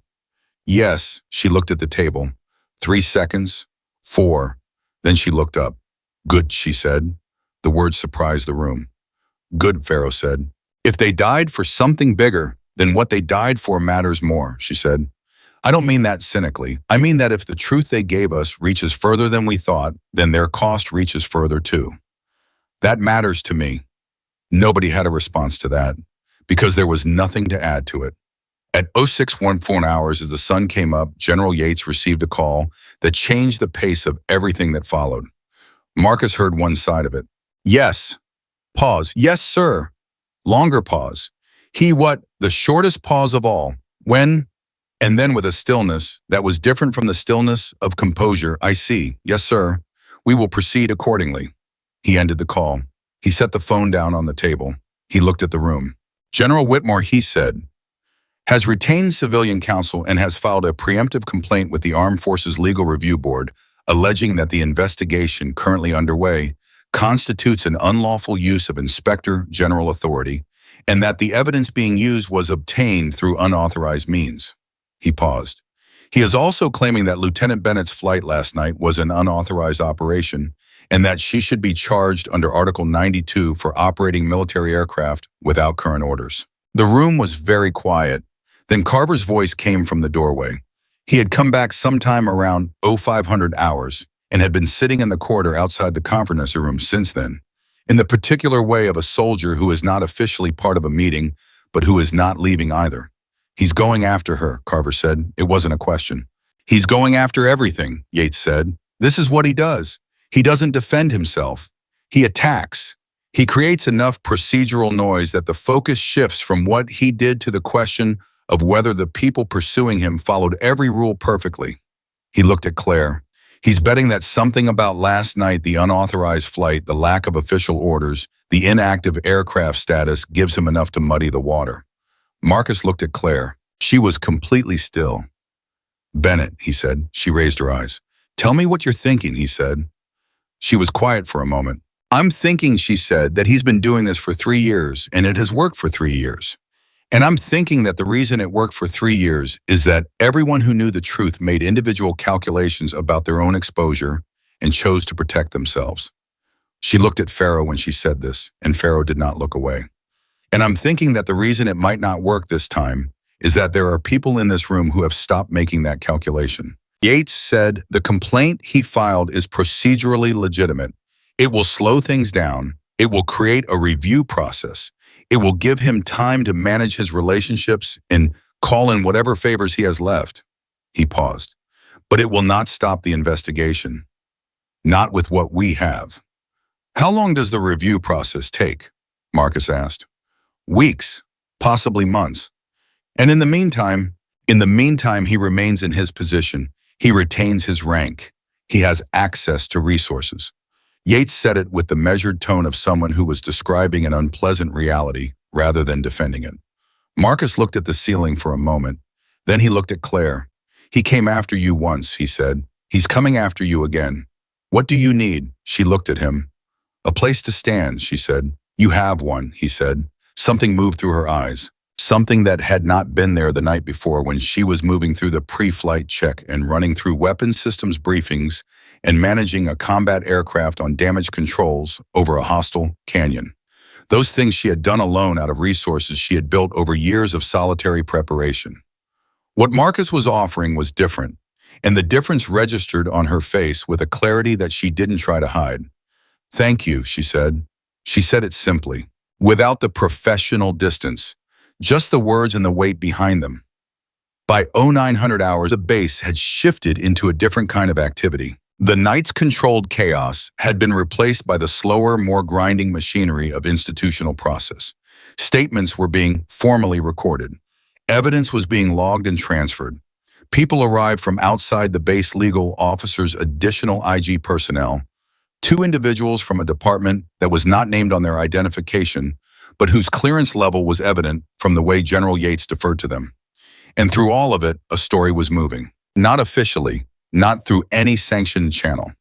[SPEAKER 1] "Yes," she looked at the table. 3 seconds, 4. Then she looked up. "Good," she said. The word surprised the room. "Good," Pharaoh said. "If they died for something bigger, then what they died for matters more," she said. "I don't mean that cynically. I mean that if the truth they gave us reaches further than we thought, then their cost reaches further too. That matters to me." Nobody had a response to that, because there was nothing to add to it. At 0614 hours, as the sun came up, General Yates received a call that changed the pace of everything that followed. Marcus heard one side of it. "Yes." Pause. "Yes, sir." Longer pause. The shortest pause of all. "When?" And then with a stillness that was different from the stillness of composure. "I see. Yes, sir. We will proceed accordingly." He ended the call. He set the phone down on the table. He looked at the room. "General Whitmore," he said, "has retained civilian counsel and has filed a preemptive complaint with the Armed Forces Legal Review Board, alleging that the investigation currently underway constitutes an unlawful use of Inspector General authority, and that the evidence being used was obtained through unauthorized means." He paused. "He is also claiming that Lieutenant Bennett's flight last night was an unauthorized operation, and that she should be charged under Article 92 for operating military aircraft without current orders." The room was very quiet. Then Carver's voice came from the doorway. He had come back sometime around 0500 hours and had been sitting in the corridor outside the conference room since then, in the particular way of a soldier who is not officially part of a meeting, but who is not leaving either. "He's going after her," Carver said. It wasn't a question. "He's going after everything," Yates said. "This is what he does. He doesn't defend himself. He attacks. He creates enough procedural noise that the focus shifts from what he did to the question of whether the people pursuing him followed every rule perfectly." He looked at Claire. "He's betting that something about last night, the unauthorized flight, the lack of official orders, the inactive aircraft status, gives him enough to muddy the water." Marcus looked at Claire. She was completely still. "Bennett," he said. She raised her eyes. "Tell me what you're thinking," he said. She was quiet for a moment. "I'm thinking," she said, "that he's been doing this for 3 years, and it has worked for 3 years. And I'm thinking that the reason it worked for 3 years is that everyone who knew the truth made individual calculations about their own exposure and chose to protect themselves." She looked at Pharaoh when she said this, and Pharaoh did not look away. "And I'm thinking that the reason it might not work this time is that there are people in this room who have stopped making that calculation." Yates said, "The complaint he filed is procedurally legitimate. It will slow things down. It will create a review process. It will give him time to manage his relationships and call in whatever favors he has left." He paused. "But it will not stop the investigation. Not with what we have." "How long does the review process take?" Marcus asked. "Weeks, possibly months. And in the meantime, he remains in his position. He retains his rank. He has access to resources." Yates said it with the measured tone of someone who was describing an unpleasant reality rather than defending it. Marcus looked at the ceiling for a moment. Then he looked at Claire. "He came after you once," he said. "He's coming after you again. What do you need?" She looked at him. "A place to stand," she said. "You have one," he said. Something moved through her eyes. Something that had not been there the night before when she was moving through the pre-flight check and running through weapons systems briefings and managing a combat aircraft on damage controls over a hostile canyon. Those things she had done alone out of resources she had built over years of solitary preparation. What Marcus was offering was different, and the difference registered on her face with a clarity that she didn't try to hide. "Thank you," she said. She said it simply, without the professional distance, just the words and the weight behind them. By 0900 hours, the base had shifted into a different kind of activity. The night's controlled chaos had been replaced by the slower, more grinding machinery of institutional process. Statements were being formally recorded. Evidence was being logged and transferred. People arrived from outside the base, legal officers, additional IG personnel, two individuals from a department that was not named on their identification, but whose clearance level was evident from the way General Yates deferred to them. And through all of it, a story was moving. Not officially, not through any sanctioned channel,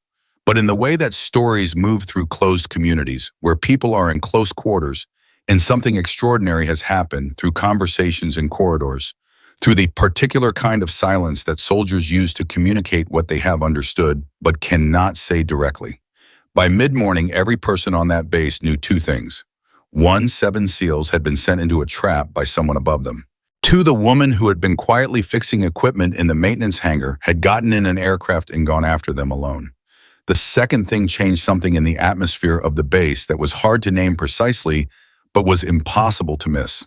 [SPEAKER 1] but in the way that stories move through closed communities, where people are in close quarters, and something extraordinary has happened through conversations in corridors, through the particular kind of silence that soldiers use to communicate what they have understood but cannot say directly. By mid-morning, every person on that base knew two things. One, 7 SEALs had been sent into a trap by someone above them. Two, the woman who had been quietly fixing equipment in the maintenance hangar had gotten in an aircraft and gone after them alone. The second thing changed something in the atmosphere of the base that was hard to name precisely, but was impossible to miss.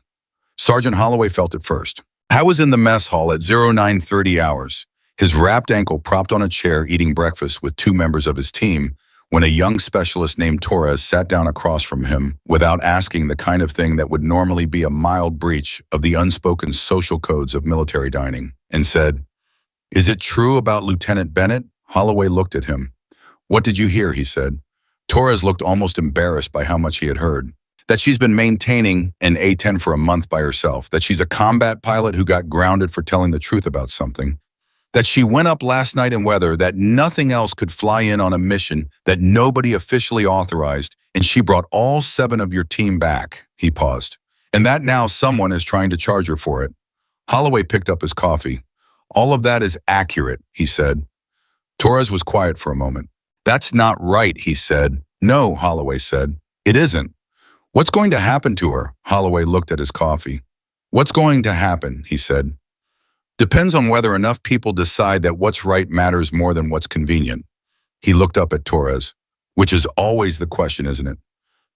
[SPEAKER 1] Sergeant Holloway felt it first. Howe was in the mess hall at 0930 hours, his wrapped ankle propped on a chair eating breakfast with two members of his team, when a young specialist named Torres sat down across from him without asking the kind of thing that would normally be a mild breach of the unspoken social codes of military dining, and said, "Is it true about Lieutenant Bennett?" Holloway looked at him. "What did you hear?" he said. Torres looked almost embarrassed by how much he had heard. "That she's been maintaining an A-10 for a month by herself, that she's a combat pilot who got grounded for telling the truth about something, that she went up last night in weather that nothing else could fly in on a mission that nobody officially authorized, and she brought all 7 of your team back." He paused. "And that now someone is trying to charge her for it." Holloway picked up his coffee. "All of that is accurate," he said. Torres was quiet for a moment. "That's not right," he said. "No," Holloway said. "It isn't." "What's going to happen to her?" Holloway looked at his coffee. "What's going to happen?" he said. "Depends on whether enough people decide that what's right matters more than what's convenient." He looked up at Torres. "Which is always the question, isn't it?"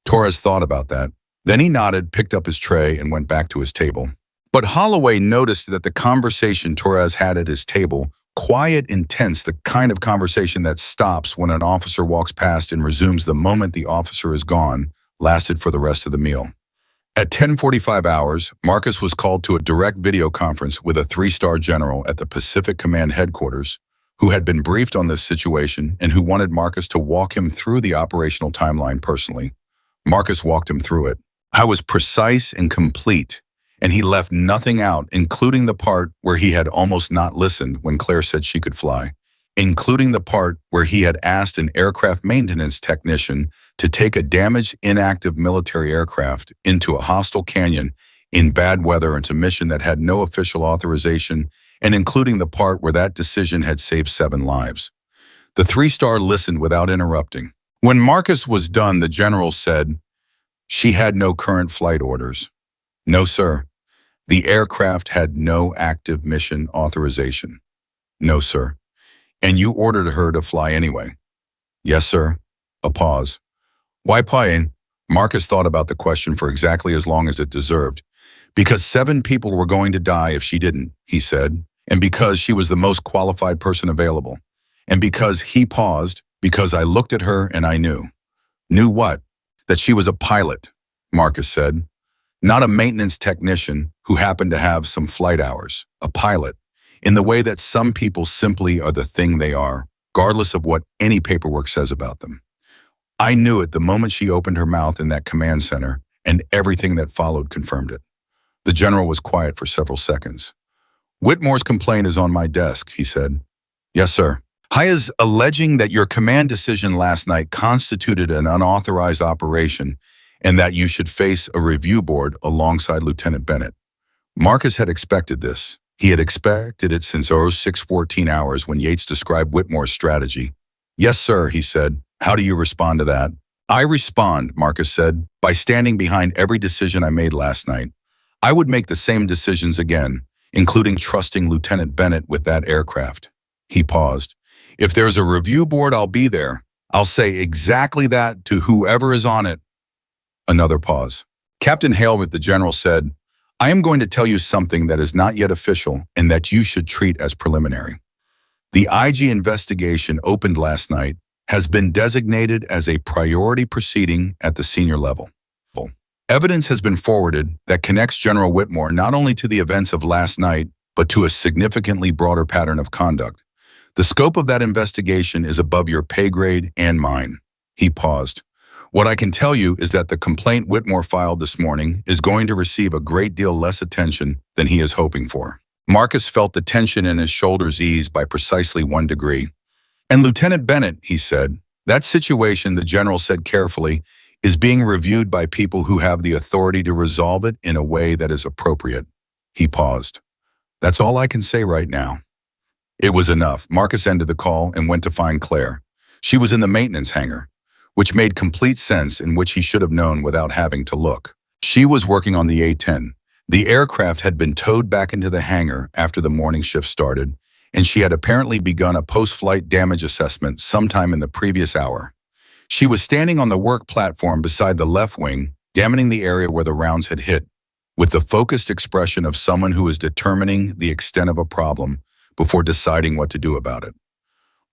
[SPEAKER 1] Torres thought about that. Then he nodded, picked up his tray, and went back to his table. But Holloway noticed that the conversation Torres had at his table, quiet, intense, the kind of conversation that stops when an officer walks past and resumes the moment the officer is gone, lasted for the rest of the meal. At 10:45 hours, Marcus was called to a direct video conference with a 3-star general at the Pacific Command headquarters, who had been briefed on this situation and who wanted Marcus to walk him through the operational timeline personally. Marcus walked him through it. I was precise and complete, and he left nothing out, including the part where he had almost not listened when Claire said she could fly, including the part where he had asked an aircraft maintenance technician to take a damaged, inactive military aircraft into a hostile canyon in bad weather into a mission that had no official authorization, and including the part where that decision had saved 7 lives. The 3-star listened without interrupting. When Marcus was done, the general said, "She had no current flight orders." "No, sir." "The aircraft had no active mission authorization." "No, sir." "And you ordered her to fly anyway?" "Yes, sir." A pause. "Why flying?" Marcus thought about the question for exactly as long as it deserved. "Because 7 people were going to die if she didn't," he said, "and because she was the most qualified person available. And because," he paused, "because I looked at her and I knew." "Knew what?" "That she was a pilot," Marcus said. "Not a maintenance technician who happened to have some flight hours. A pilot, in the way that some people simply are the thing they are, regardless of what any paperwork says about them. I knew it the moment she opened her mouth in that command center, and everything that followed confirmed it." The general was quiet for several seconds. "Whitmore's complaint is on my desk," he said. "Yes, sir." "High is alleging that your command decision last night constituted an unauthorized operation and that you should face a review board alongside Lieutenant Bennett." Marcus had expected this. He had expected it since 0614 hours when Yates described Whitmore's strategy. "Yes, sir," he said. "How do you respond to that?" "I respond," Marcus said, "by standing behind every decision I made last night. I would make the same decisions again, including trusting Lieutenant Bennett with that aircraft. He paused. If there's a review board, I'll be there. I'll say exactly that to whoever is on it. Another pause. Captain Halebert, the general, said, I am going to tell you something that is not yet official and that you should treat as preliminary. The IG investigation opened last night has been designated as a priority proceeding at the senior level. Evidence has been forwarded that connects General Whitmore not only to the events of last night, but to a significantly broader pattern of conduct. The scope of that investigation is above your pay grade and mine. He paused. What I can tell you is that the complaint Whitmore filed this morning is going to receive a great deal less attention than he is hoping for. Marcus felt the tension in his shoulders ease by precisely 1 degree. And Lieutenant Bennett, he said, that situation, the general said carefully, is being reviewed by people who have the authority to resolve it in a way that is appropriate. He paused. That's all I can say right now. It was enough. Marcus ended the call and went to find Claire. She was in the maintenance hangar, which made complete sense and which he should have known without having to look. She was working on the A-10. The aircraft had been towed back into the hangar after the morning shift started, and she had apparently begun a post-flight damage assessment sometime in the previous hour. She was standing on the work platform beside the left wing, examining the area where the rounds had hit, with the focused expression of someone who is determining the extent of a problem before deciding what to do about it.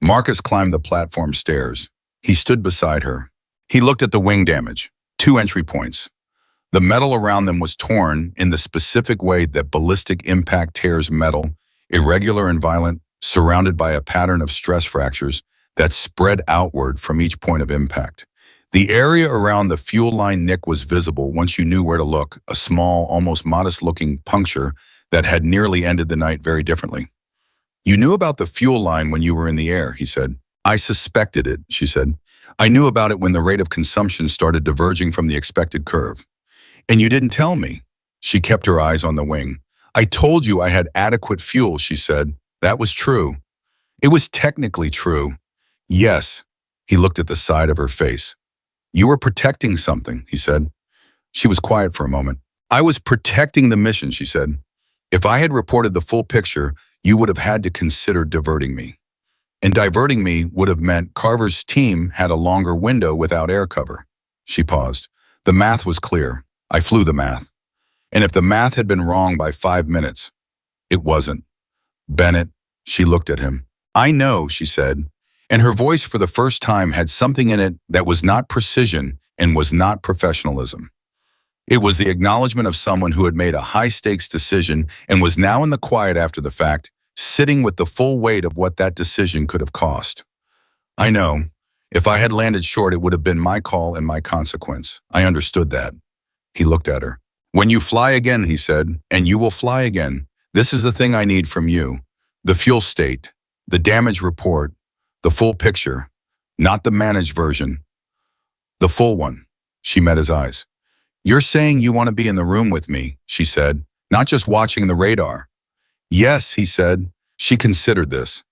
[SPEAKER 1] Marcus climbed the platform stairs. He stood beside her. He looked at the wing damage, 2 entry points. The metal around them was torn in the specific way that ballistic impact tears metal, irregular and violent, surrounded by a pattern of stress fractures that spread outward from each point of impact. The area around the fuel line nick was visible once you knew where to look, a small, almost modest-looking puncture that had nearly ended the night very differently. You knew about the fuel line when you were in the air, he said. I suspected it, she said. I knew about it when the rate of consumption started diverging from the expected curve. And you didn't tell me. She kept her eyes on the wing. I told you I had adequate fuel, she said. That was true. It was technically true. Yes. He looked at the side of her face. You were protecting something, he said. She was quiet for a moment. I was protecting the mission, she said. If I had reported the full picture, you would have had to consider diverting me. And diverting me would have meant Carver's team had a longer window without air cover. She paused. The math was clear. I flew the math. And if the math had been wrong by 5 minutes, it wasn't. Bennett, she looked at him. I know, she said, and her voice for the first time had something in it that was not precision and was not professionalism. It was the acknowledgement of someone who had made a high-stakes decision and was now in the quiet after the fact, sitting with the full weight of what that decision could have cost. I know. If I had landed short, it would have been my call and my consequence. I understood that. He looked at her. When you fly again, he said, and you will fly again, this is the thing I need from you. The fuel state, the damage report, the full picture, not the managed version. The full one. She met his eyes. You're saying you want to be in the room with me, she said, not just watching the radar. Yes, he said. She considered this.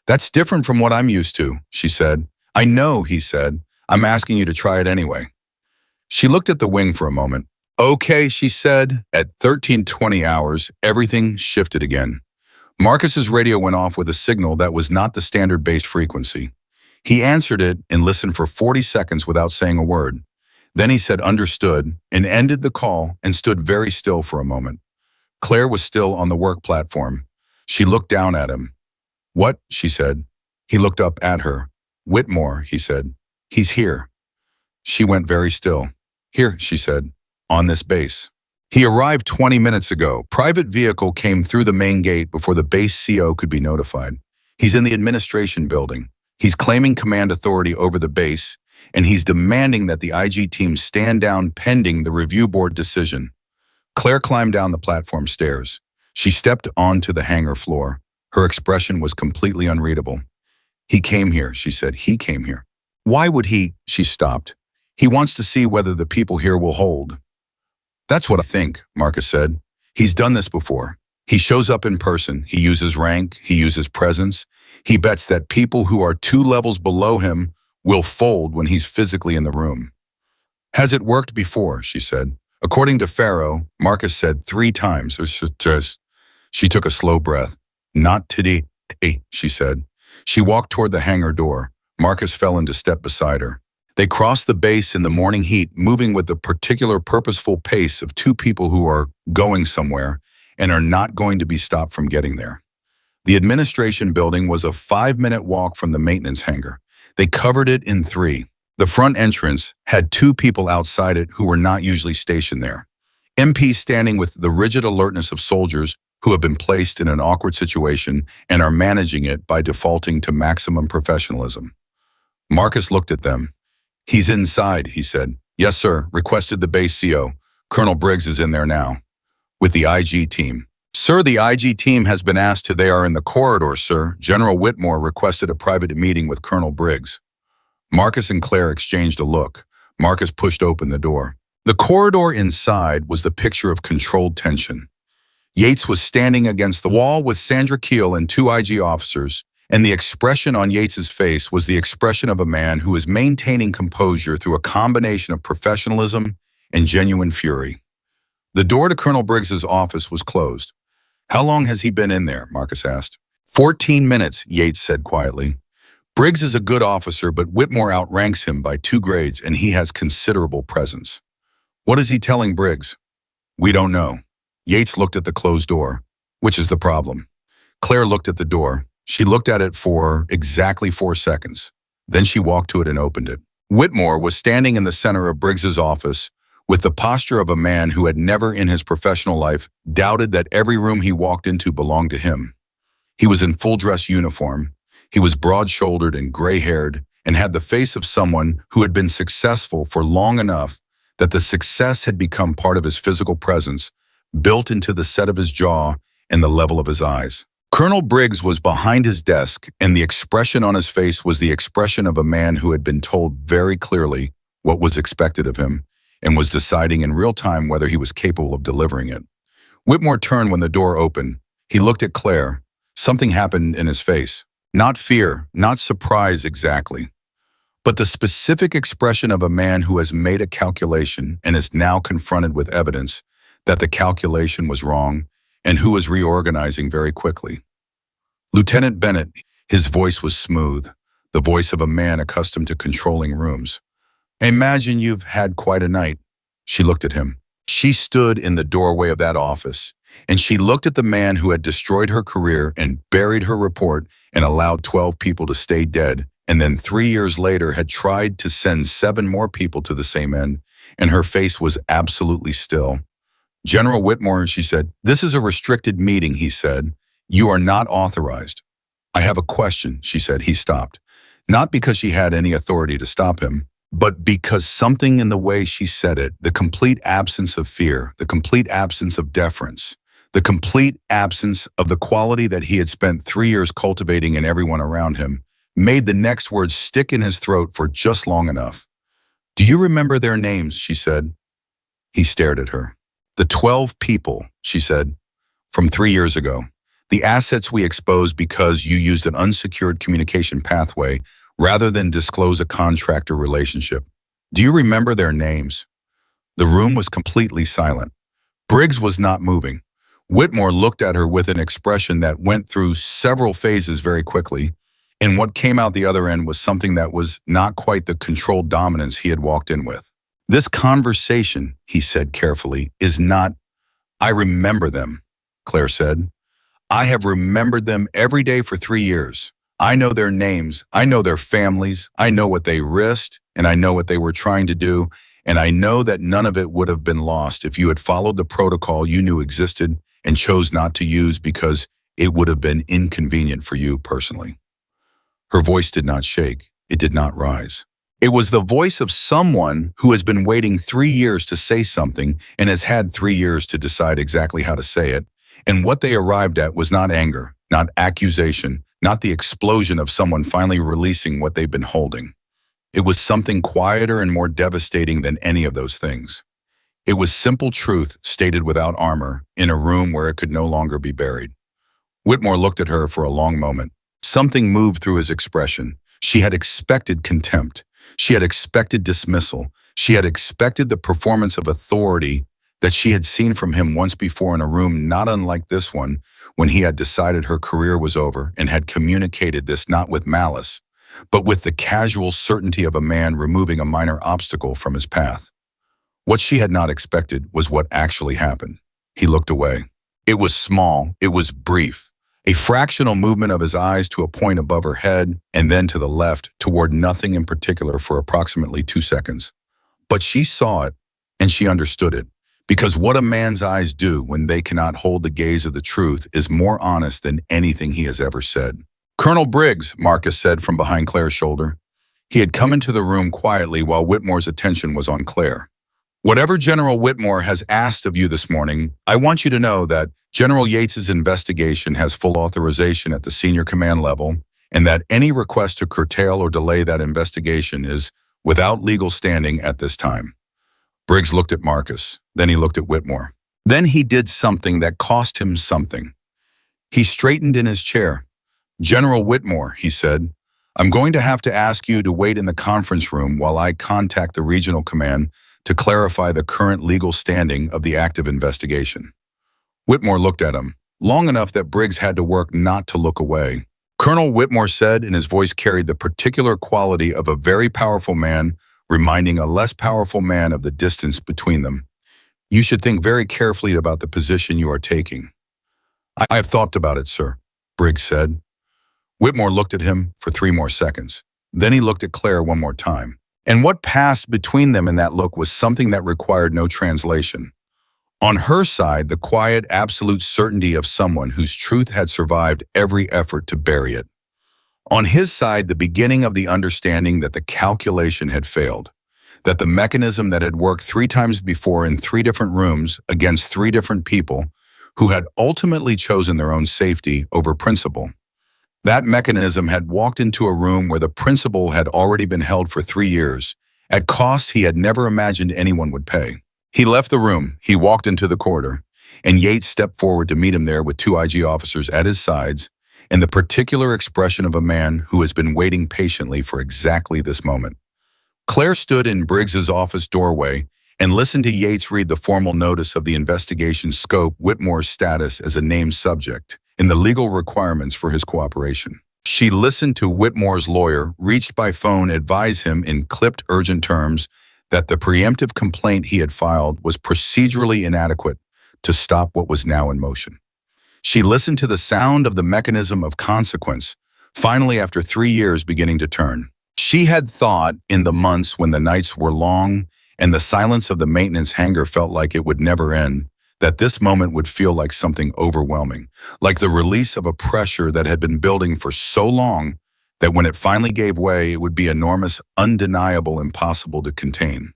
[SPEAKER 1] That's different from what I'm used to, she said. I know, he said. I'm asking you to try it anyway. She looked at the wing for a moment. Okay, she said. At 13:20 hours, everything shifted again. Marcus's radio went off with a signal that was not the standard base frequency. He answered it and listened for 40 seconds without saying a word. Then he said understood and ended the call and stood very still for a moment. Claire was still on the work platform. She looked down at him. What? She said. He looked up at her. Whitmore, he said. He's here. She went very still. Here, she said. On this base. He arrived 20 minutes ago. Private vehicle came through the main gate before the base CO could be notified. He's in the administration building. He's claiming command authority over the base, and he's demanding that the IG team stand down pending the review board decision. Claire climbed down the platform stairs. She stepped onto the hangar floor. Her expression was completely unreadable. He came here, she said. He came here. Why would he? She stopped. He wants to see whether the people here will hold. That's what I think, Marcus said. He's done this before. He shows up in person. He uses rank. He uses presence. He bets that people who are 2 levels below him will fold when he's physically in the room. Has it worked before? She said. According to Pharaoh, Marcus said 3 times. She took a slow breath. Not today, she said. She walked toward the hangar door. Marcus fell into step beside her. They crossed the base in the morning heat, moving with the particular purposeful pace of two people who are going somewhere and are not going to be stopped from getting there. The administration building was a 5-minute walk from the maintenance hangar. They covered it in 3. The front entrance had 2 people outside it who were not usually stationed there. MPs standing with the rigid alertness of soldiers who have been placed in an awkward situation and are managing it by defaulting to maximum professionalism. Marcus looked at them. "He's inside," he said. "Yes, sir. Requested the base CO. Colonel Briggs is in there now." "With the IG team." "Sir, the IG team has been asked to. They are in the corridor, sir. General Whitmore requested a private meeting with Colonel Briggs." Marcus and Claire exchanged a look. Marcus pushed open the door. The corridor inside was the picture of controlled tension. Yates was standing against the wall with Sandra Keel and 2 IG officers, and the expression on Yates's face was the expression of a man who is maintaining composure through a combination of professionalism and genuine fury. The door to Colonel Briggs's office was closed. "How long has he been in there?" Marcus asked. 14 minutes, Yates said quietly. "Briggs is a good officer, but Whitmore outranks him by 2 grades, and he has considerable presence." "What is he telling Briggs?" "We don't know." Yates looked at the closed door. "Which is the problem?" Claire looked at the door. She looked at it for exactly 4 seconds. Then she walked to it and opened it. Whitmore was standing in the center of Briggs's office with the posture of a man who had never in his professional life doubted that every room he walked into belonged to him. He was in full-dress uniform. He was broad-shouldered and gray-haired and had the face of someone who had been successful for long enough that the success had become part of his physical presence, built into the set of his jaw and the level of his eyes. Colonel Briggs was behind his desk, and the expression on his face was the expression of a man who had been told very clearly what was expected of him and was deciding in real time whether he was capable of delivering it. Whitmore turned when the door opened. He looked at Claire. Something happened in his face. Not fear, not surprise exactly, but the specific expression of a man who has made a calculation and is now confronted with evidence that the calculation was wrong and who is reorganizing very quickly. "Lieutenant Bennett," his voice was smooth, the voice of a man accustomed to controlling rooms. "I imagine you've had quite a night." She looked at him. She stood in the doorway of that office, and she looked at the man who had destroyed her career and buried her report and allowed 12 people to stay dead, and then 3 years later had tried to send 7 more people to the same end, and her face was absolutely still. "General Whitmore," she said. "This is a restricted meeting," he said. "You are not authorized." "I have a question," she said. He stopped. Not because she had any authority to stop him, but because something in the way she said it, the complete absence of fear, the complete absence of deference, the complete absence of the quality that he had spent 3 years cultivating in everyone around him, made the next words stick in his throat for just long enough. "Do you remember their names?" she said. He stared at her. "The 12 people," she said, "from 3 years ago. The assets we exposed because you used an unsecured communication pathway rather than disclose a contractor relationship. Do you remember their names?" The room was completely silent. Briggs was not moving. Whitmore looked at her with an expression that went through several phases very quickly, and what came out the other end was something that was not quite the controlled dominance he had walked in with. "This conversation," he said carefully, "is not—" "I remember them," Claire said. "I have remembered them every day for 3 years. I know their names, I know their families, I know what they risked, and I know what they were trying to do, and I know that none of it would have been lost if you had followed the protocol you knew existed and chose not to use because it would have been inconvenient for you personally." Her voice did not shake. It did not rise. It was the voice of someone who has been waiting 3 years to say something and has had 3 years to decide exactly how to say it. And what they arrived at was not anger, not accusation, not the explosion of someone finally releasing what they've been holding. It was something quieter and more devastating than any of those things. It was simple truth stated without armor in a room where it could no longer be buried. Whitmore looked at her for a long moment. Something moved through his expression. She had expected contempt. She had expected dismissal. She had expected the performance of authority that she had seen from him once before in a room not unlike this one, when he had decided her career was over and had communicated this not with malice, but with the casual certainty of a man removing a minor obstacle from his path. What she had not expected was what actually happened. He looked away. It was small, it was brief. A fractional movement of his eyes to a point above her head and then to the left toward nothing in particular for approximately 2 seconds. But she saw it and she understood it, because what a man's eyes do when they cannot hold the gaze of the truth is more honest than anything he has ever said. "Colonel Briggs," Marcus said from behind Claire's shoulder. He had come into the room quietly while Whitmore's attention was on Claire. "Whatever General Whitmore has asked of you this morning, I want you to know that General Yates's investigation has full authorization at the senior command level, and that any request to curtail or delay that investigation is without legal standing at this time." Briggs looked at Marcus, then he looked at Whitmore. Then he did something that cost him something. He straightened in his chair. "General Whitmore," he said, "I'm going to have to ask you to wait in the conference room while I contact the regional command to clarify the current legal standing of the active investigation." Whitmore looked at him, long enough that Briggs had to work not to look away. "Colonel," Whitmore said, and his voice carried the particular quality of a very powerful man reminding a less powerful man of the distance between them, "you should think very carefully about the position you are taking." "I have thought about it, sir," Briggs said. Whitmore looked at him for 3 more seconds. Then he looked at Claire one more time. And what passed between them in that look was something that required no translation. On her side, the quiet, absolute certainty of someone whose truth had survived every effort to bury it. On his side, the beginning of the understanding that the calculation had failed, that the mechanism that had worked 3 times before in 3 different rooms against 3 different people who had ultimately chosen their own safety over principle. That mechanism had walked into a room where the principle had already been held for 3 years, at costs he had never imagined anyone would pay. He left the room, he walked into the corridor, and Yates stepped forward to meet him there with 2 IG officers at his sides, and the particular expression of a man who has been waiting patiently for exactly this moment. Claire stood in Briggs's office doorway and listened to Yates read the formal notice of the investigation scope, Whitmore's status as a named subject, and the legal requirements for his cooperation. She listened to Whitmore's lawyer, reached by phone, advise him in clipped, urgent terms that the preemptive complaint he had filed was procedurally inadequate to stop what was now in motion. She listened to the sound of the mechanism of consequence, finally after 3 years beginning to turn. She had thought, in the months when the nights were long and the silence of the maintenance hangar felt like it would never end, that this moment would feel like something overwhelming, like the release of a pressure that had been building for so long that when it finally gave way, it would be enormous, undeniable, impossible to contain.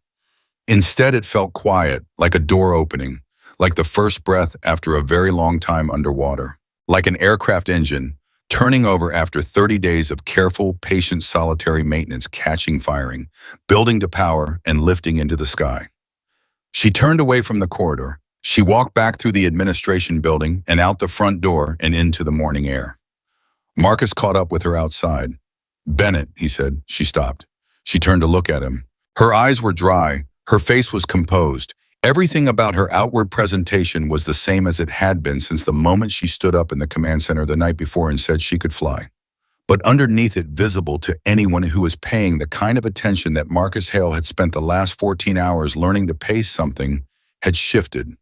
[SPEAKER 1] Instead, it felt quiet, like a door opening, like the first breath after a very long time underwater, like an aircraft engine turning over after 30 days of careful, patient, solitary maintenance, catching firing, building to power, and lifting into the sky. She turned away from the corridor. She walked back through the administration building and out the front door and into the morning air. Marcus caught up with her outside. "Bennett," he said. She stopped. She turned to look at him. Her eyes were dry. Her face was composed. Everything about her outward presentation was the same as it had been since the moment she stood up in the command center the night before and said she could fly. But underneath it, visible to anyone who was paying the kind of attention that Marcus Hale had spent the last 14 hours learning to pay, something had shifted.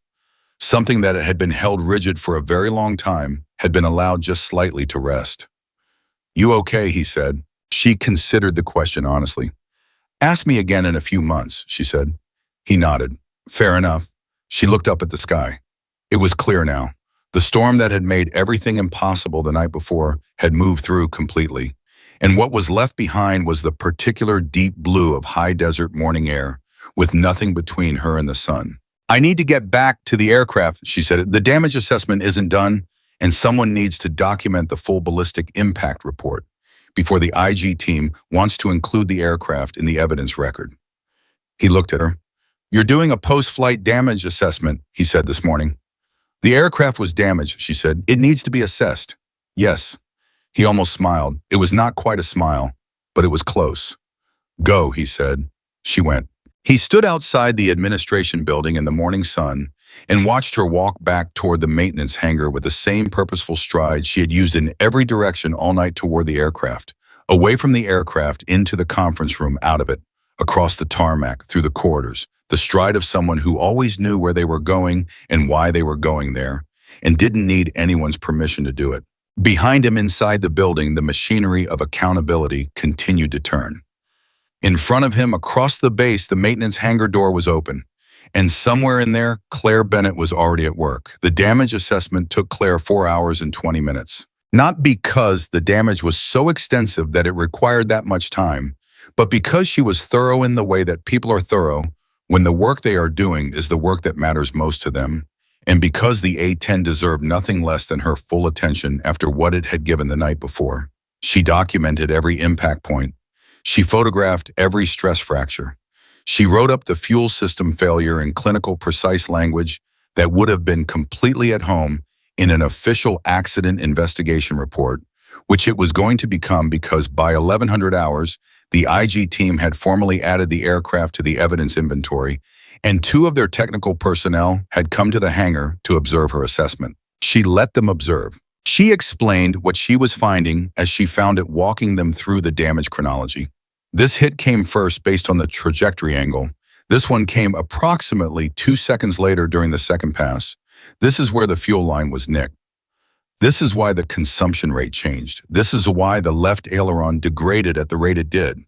[SPEAKER 1] Something that had been held rigid for a very long time had been allowed just slightly to rest. "You okay?" he said. She considered the question honestly. "Ask me again in a few months," she said. He nodded. "Fair enough." She looked up at the sky. It was clear now. The storm that had made everything impossible the night before had moved through completely, and what was left behind was the particular deep blue of high desert morning air, with nothing between her and the sun. "I need to get back to the aircraft," she said. "The damage assessment isn't done, and someone needs to document the full ballistic impact report before the IG team wants to include the aircraft in the evidence record." He looked at her. "You're doing a post-flight damage assessment," he said this morning. "The aircraft was damaged," she said. "It needs to be assessed." "Yes." He almost smiled. It was not quite a smile, but it was close. "Go," he said. She went. He stood outside the administration building in the morning sun and watched her walk back toward the maintenance hangar with the same purposeful stride she had used in every direction all night toward the aircraft, away from the aircraft into the conference room, out of it, across the tarmac, through the corridors, the stride of someone who always knew where they were going and why they were going there, and didn't need anyone's permission to do it. Behind him inside the building, the machinery of accountability continued to turn. In front of him, across the base, the maintenance hangar door was open. And somewhere in there, Claire Bennett was already at work. The damage assessment took Claire 4 hours and 20 minutes. Not because the damage was so extensive that it required that much time, but because she was thorough in the way that people are thorough when the work they are doing is the work that matters most to them. And because the A-10 deserved nothing less than her full attention after what it had given the night before. She documented every impact point. She photographed every stress fracture. She wrote up the fuel system failure in clinical precise language that would have been completely at home in an official accident investigation report, which it was going to become because by 1100 hours, the IG team had formally added the aircraft to the evidence inventory, and 2 of their technical personnel had come to the hangar to observe her assessment. She let them observe. She explained what she was finding as she found it, walking them through the damage chronology. This hit came first based on the trajectory angle. This one came approximately 2 seconds later during the second pass. This is where the fuel line was nicked. This is why the consumption rate changed. This is why the left aileron degraded at the rate it did.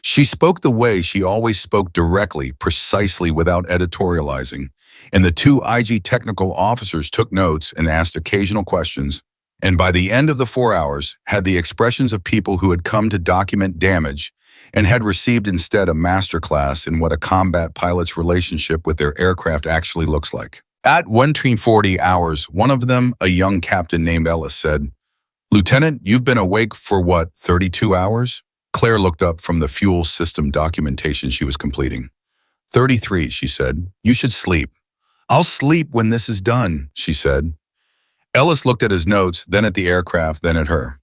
[SPEAKER 1] She spoke the way she always spoke, directly, precisely, without editorializing. And the 2 IG technical officers took notes and asked occasional questions. And by the end of the 4 hours, had the expressions of people who had come to document damage and had received instead a masterclass in what a combat pilot's relationship with their aircraft actually looks like. At 1:40 hours, one of them, a young captain named Ellis, said, "Lieutenant, you've been awake for what, 32 hours?" Claire looked up from the fuel system documentation she was completing. 33, she said. "You should sleep." "I'll sleep when this is done," she said. Ellis looked at his notes, then at the aircraft, then at her.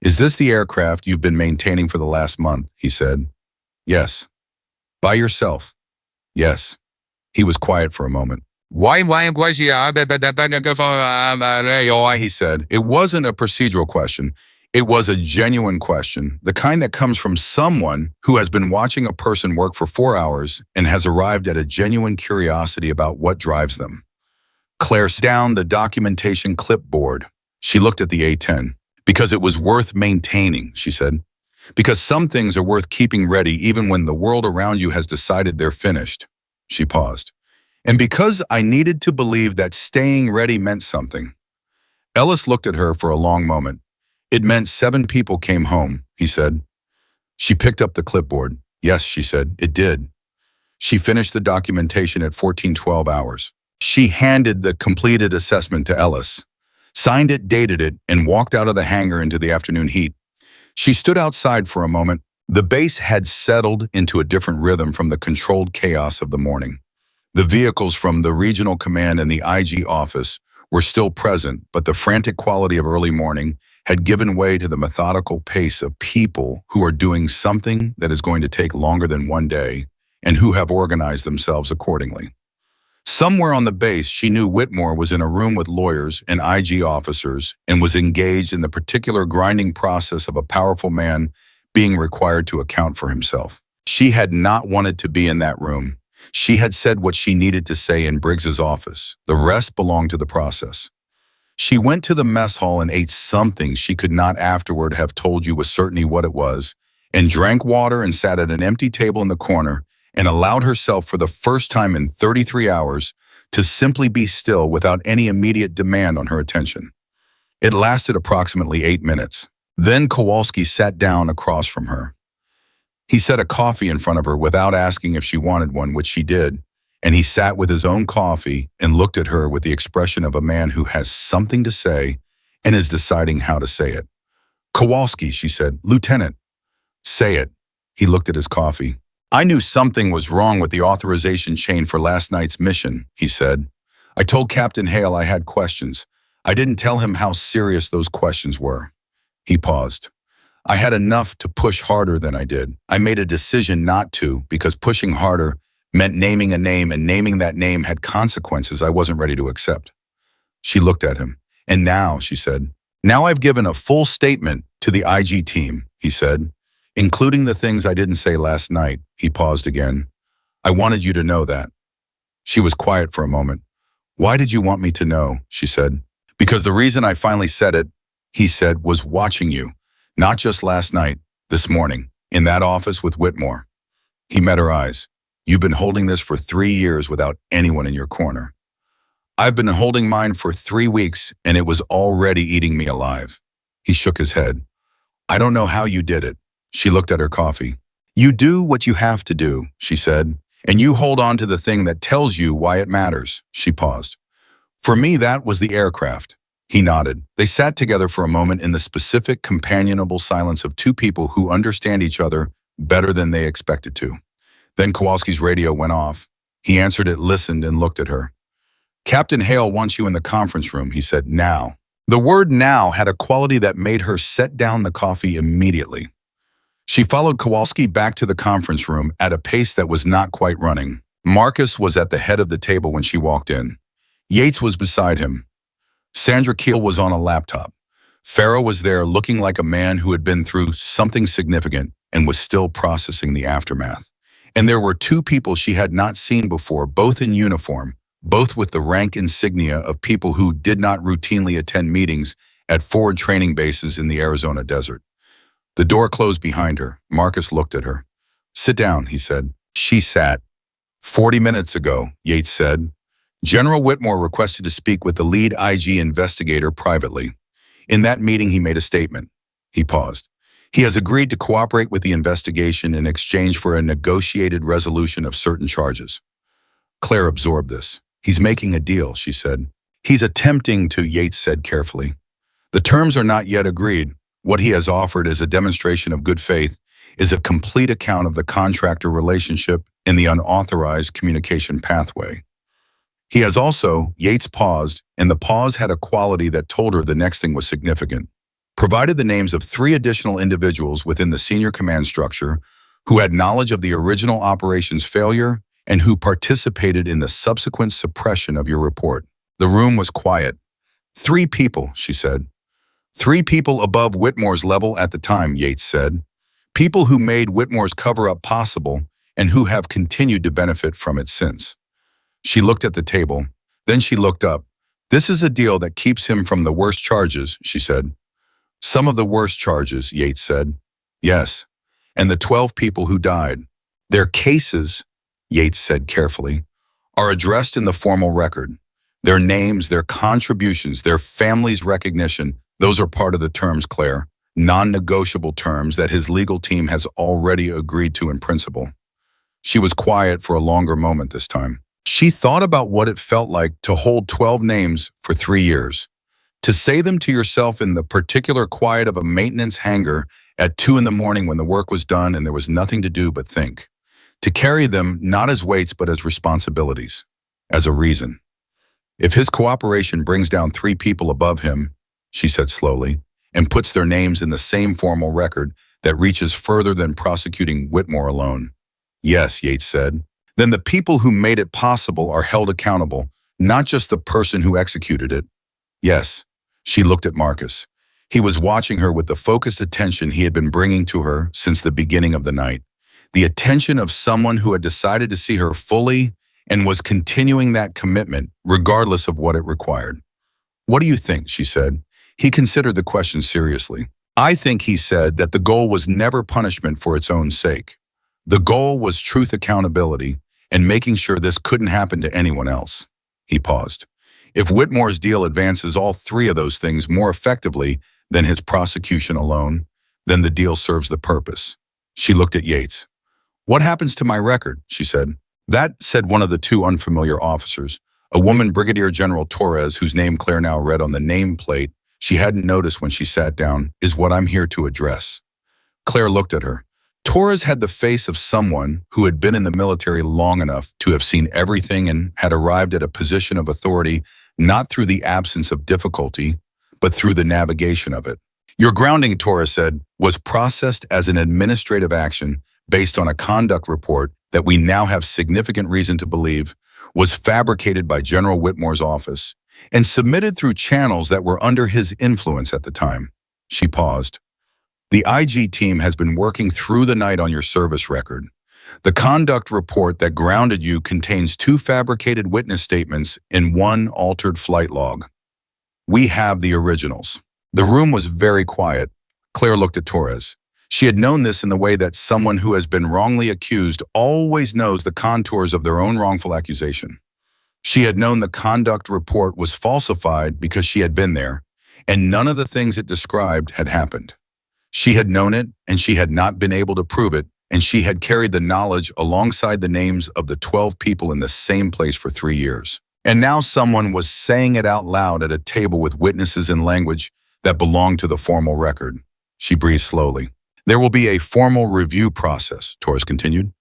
[SPEAKER 1] "Is this the aircraft you've been maintaining for the last month?" he said. "Yes." "By yourself?" "Yes." He was quiet for a moment. Why, he said. It wasn't a procedural question. It was a genuine question, the kind that comes from someone who has been watching a person work for 4 hours and has arrived at a genuine curiosity about what drives them. Claire set down the documentation clipboard. She looked at the A-10. "Because it was worth maintaining," she said. "Because some things are worth keeping ready even when the world around you has decided they're finished." She paused. "And because I needed to believe that staying ready meant something." Ellis looked at her for a long moment. "It meant 7 people came home," he said. She picked up the clipboard. "Yes," she said, "it did." She finished the documentation at 14:12 hours. She handed the completed assessment to Ellis, signed it, dated it, and walked out of the hangar into the afternoon heat. She stood outside for a moment. The base had settled into a different rhythm from the controlled chaos of the morning. The vehicles from the regional command and the IG office were still present, but the frantic quality of early morning had given way to the methodical pace of people who are doing something that is going to take longer than one day and who have organized themselves accordingly. Somewhere on the base, she knew Whitmore was in a room with lawyers and IG officers and was engaged in the particular grinding process of a powerful man being required to account for himself. She had not wanted to be in that room. She had said what she needed to say in Briggs's office. The rest belonged to the process. She went to the mess hall and ate something she could not afterward have told you with certainty what it was, and drank water and sat at an empty table in the corner and allowed herself for the first time in 33 hours to simply be still without any immediate demand on her attention. It lasted approximately 8 minutes. Then Kowalski sat down across from her. He set a coffee in front of her without asking if she wanted one, which she did, and he sat with his own coffee and looked at her with the expression of a man who has something to say and is deciding how to say it. "Kowalski," she said. "Lieutenant." "Say it." He looked at his coffee. "I knew something was wrong with the authorization chain for last night's mission," he said. "I told Captain Hale I had questions. I didn't tell him how serious those questions were." He paused. "I had enough to push harder than I did. I made a decision not to because pushing harder meant naming a name, and naming that name had consequences I wasn't ready to accept. She looked at him. And now, she said, now I've given a full statement to the IG team, he said, including the things I didn't say last night. He paused again. I wanted you to know that. She was quiet for a moment. Why did you want me to know? She said. Because the reason I finally said it, he said, was watching you. Not just last night, this morning, in that office with Whitmore. He met her eyes. You've been holding this for 3 years without anyone in your corner. I've been holding mine for 3 weeks, and it was already eating me alive. He shook his head. I don't know how you did it. She looked at her coffee. You do what you have to do, she said, and you hold on to the thing that tells you why it matters. She paused. For me, that was the aircraft. He nodded. They sat together for a moment in the specific, companionable silence of two people who understand each other better than they expected to. Then Kowalski's radio went off. He answered it, listened, and looked at her. Captain Hale wants you in the conference room, he said, now. The word now had a quality that made her set down the coffee immediately. She followed Kowalski back to the conference room at a pace that was not quite running. Marcus was at the head of the table when she walked in. Yates was beside him. Sandra Keel was on a laptop. Farrow was there looking like a man who had been through something significant and was still processing the aftermath. And there were two people she had not seen before, both in uniform, both with the rank insignia of people who did not routinely attend meetings at forward training bases in the Arizona desert. The door closed behind her. Marcus looked at her. Sit down, he said. She sat. 40 minutes ago, Yates said. General Whitmore requested to speak with the lead IG investigator privately. In that meeting, he made a statement. He paused. He has agreed to cooperate with the investigation in exchange for a negotiated resolution of certain charges. Claire absorbed this. He's making a deal, she said. He's attempting to, Yates said carefully. The terms are not yet agreed. What he has offered as a demonstration of good faith is a complete account of the contractor relationship and the unauthorized communication pathway. He has also, Yates paused, and the pause had a quality that told her the next thing was significant. Provided the names of 3 additional individuals within the senior command structure who had knowledge of the original operation's failure and who participated in the subsequent suppression of your report. The room was quiet. 3 people, she said. 3 people above Whitmore's level at the time, Yates said. People who made Whitmore's cover-up possible and who have continued to benefit from it since. She looked at the table. Then she looked up. This is a deal that keeps him from the worst charges, she said. Some of the worst charges, Yates said. Yes. And the 12 people who died. Their cases, Yates said carefully, are addressed in the formal record. Their names, their contributions, their families' recognition, those are part of the terms, Claire. Non-negotiable terms that his legal team has already agreed to in principle. She was quiet for a longer moment this time. She thought about what it felt like to hold 12 names for 3 years. To say them to yourself in the particular quiet of a maintenance hangar at 2 in the morning when the work was done and there was nothing to do but think. To carry them not as weights but as responsibilities, as a reason. If his cooperation brings down 3 people above him, she said slowly, and puts their names in the same formal record that reaches further than prosecuting Whitmore alone. Yes, Yates said. Then the people who made it possible are held accountable, not just the person who executed it. Yes. She looked at Marcus. He was watching her with the focused attention he had been bringing to her since the beginning of the night. The attention of someone who had decided to see her fully and was continuing that commitment regardless of what it required. What do you think? She said. He considered the question seriously. I think, he said, that the goal was never punishment for its own sake. The goal was truth, accountability, and making sure this couldn't happen to anyone else. He paused. If Whitmore's deal advances all 3 of those things more effectively than his prosecution alone, then the deal serves the purpose. She looked at Yates. What happens to my record? She said. That, said one of the 2 unfamiliar officers, a woman, Brigadier General Torres, whose name Claire now read on the nameplate she hadn't noticed when she sat down, is what I'm here to address. Claire looked at her. Torres had the face of someone who had been in the military long enough to have seen everything and had arrived at a position of authority not through the absence of difficulty, but through the navigation of it. Your grounding, Torres said, was processed as an administrative action based on a conduct report that we now have significant reason to believe was fabricated by General Whitmore's office and submitted through channels that were under his influence at the time. She paused. The IG team has been working through the night on your service record. The conduct report that grounded you contains 2 fabricated witness statements and 1 altered flight log. We have the originals. The room was very quiet. Claire looked at Torres. She had known this in the way that someone who has been wrongly accused always knows the contours of their own wrongful accusation. She had known the conduct report was falsified because she had been there, and none of the things it described had happened. She had known it, and she had not been able to prove it, and she had carried the knowledge alongside the names of the 12 people in the same place for 3 years. And now someone was saying it out loud at a table with witnesses in language that belonged to the formal record. She breathed slowly. There will be a formal review process, Torres continued,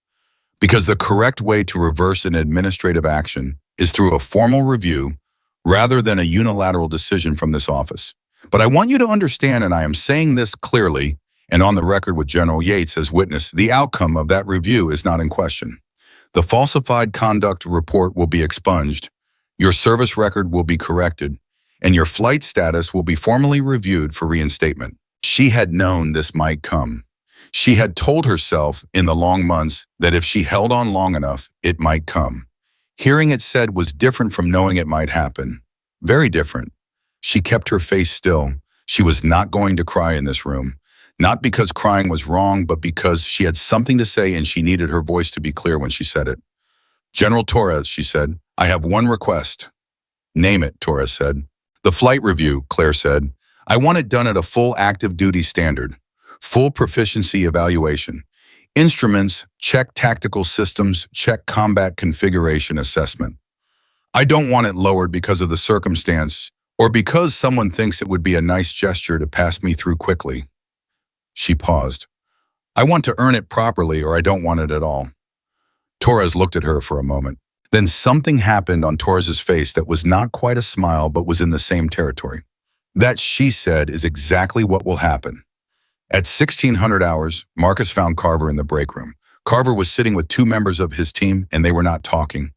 [SPEAKER 1] because the correct way to reverse an administrative action is through a formal review rather than a unilateral decision from this office. But I want you to understand, and I am saying this clearly and on the record with General Yates as witness, the outcome of that review is not in question. The falsified conduct report will be expunged, your service record will be corrected, and your flight status will be formally reviewed for reinstatement. She had known this might come. She had told herself in the long months that if she held on long enough, it might come. Hearing it said was different from knowing it might happen. Very different. She kept her face still. She was not going to cry in this room. Not because crying was wrong, but because she had something to say and she needed her voice to be clear when she said it. General Torres, she said, I have one request. Name it, Torres said. The flight review, Claire said. I want it done at a full active duty standard. Full proficiency evaluation. Instruments, check tactical systems, check combat configuration assessment. I don't want it lowered because of the circumstance or because someone thinks it would be a nice gesture to pass me through quickly. She paused. I want to earn it properly or I don't want it at all. Torres looked at her for a moment. Then something happened on Torres's face that was not quite a smile but was in the same territory. That, she said, is exactly what will happen. At 1600 hours, Marcus found Carver in the break room. Carver was sitting with 2 members of his team and they were not talking.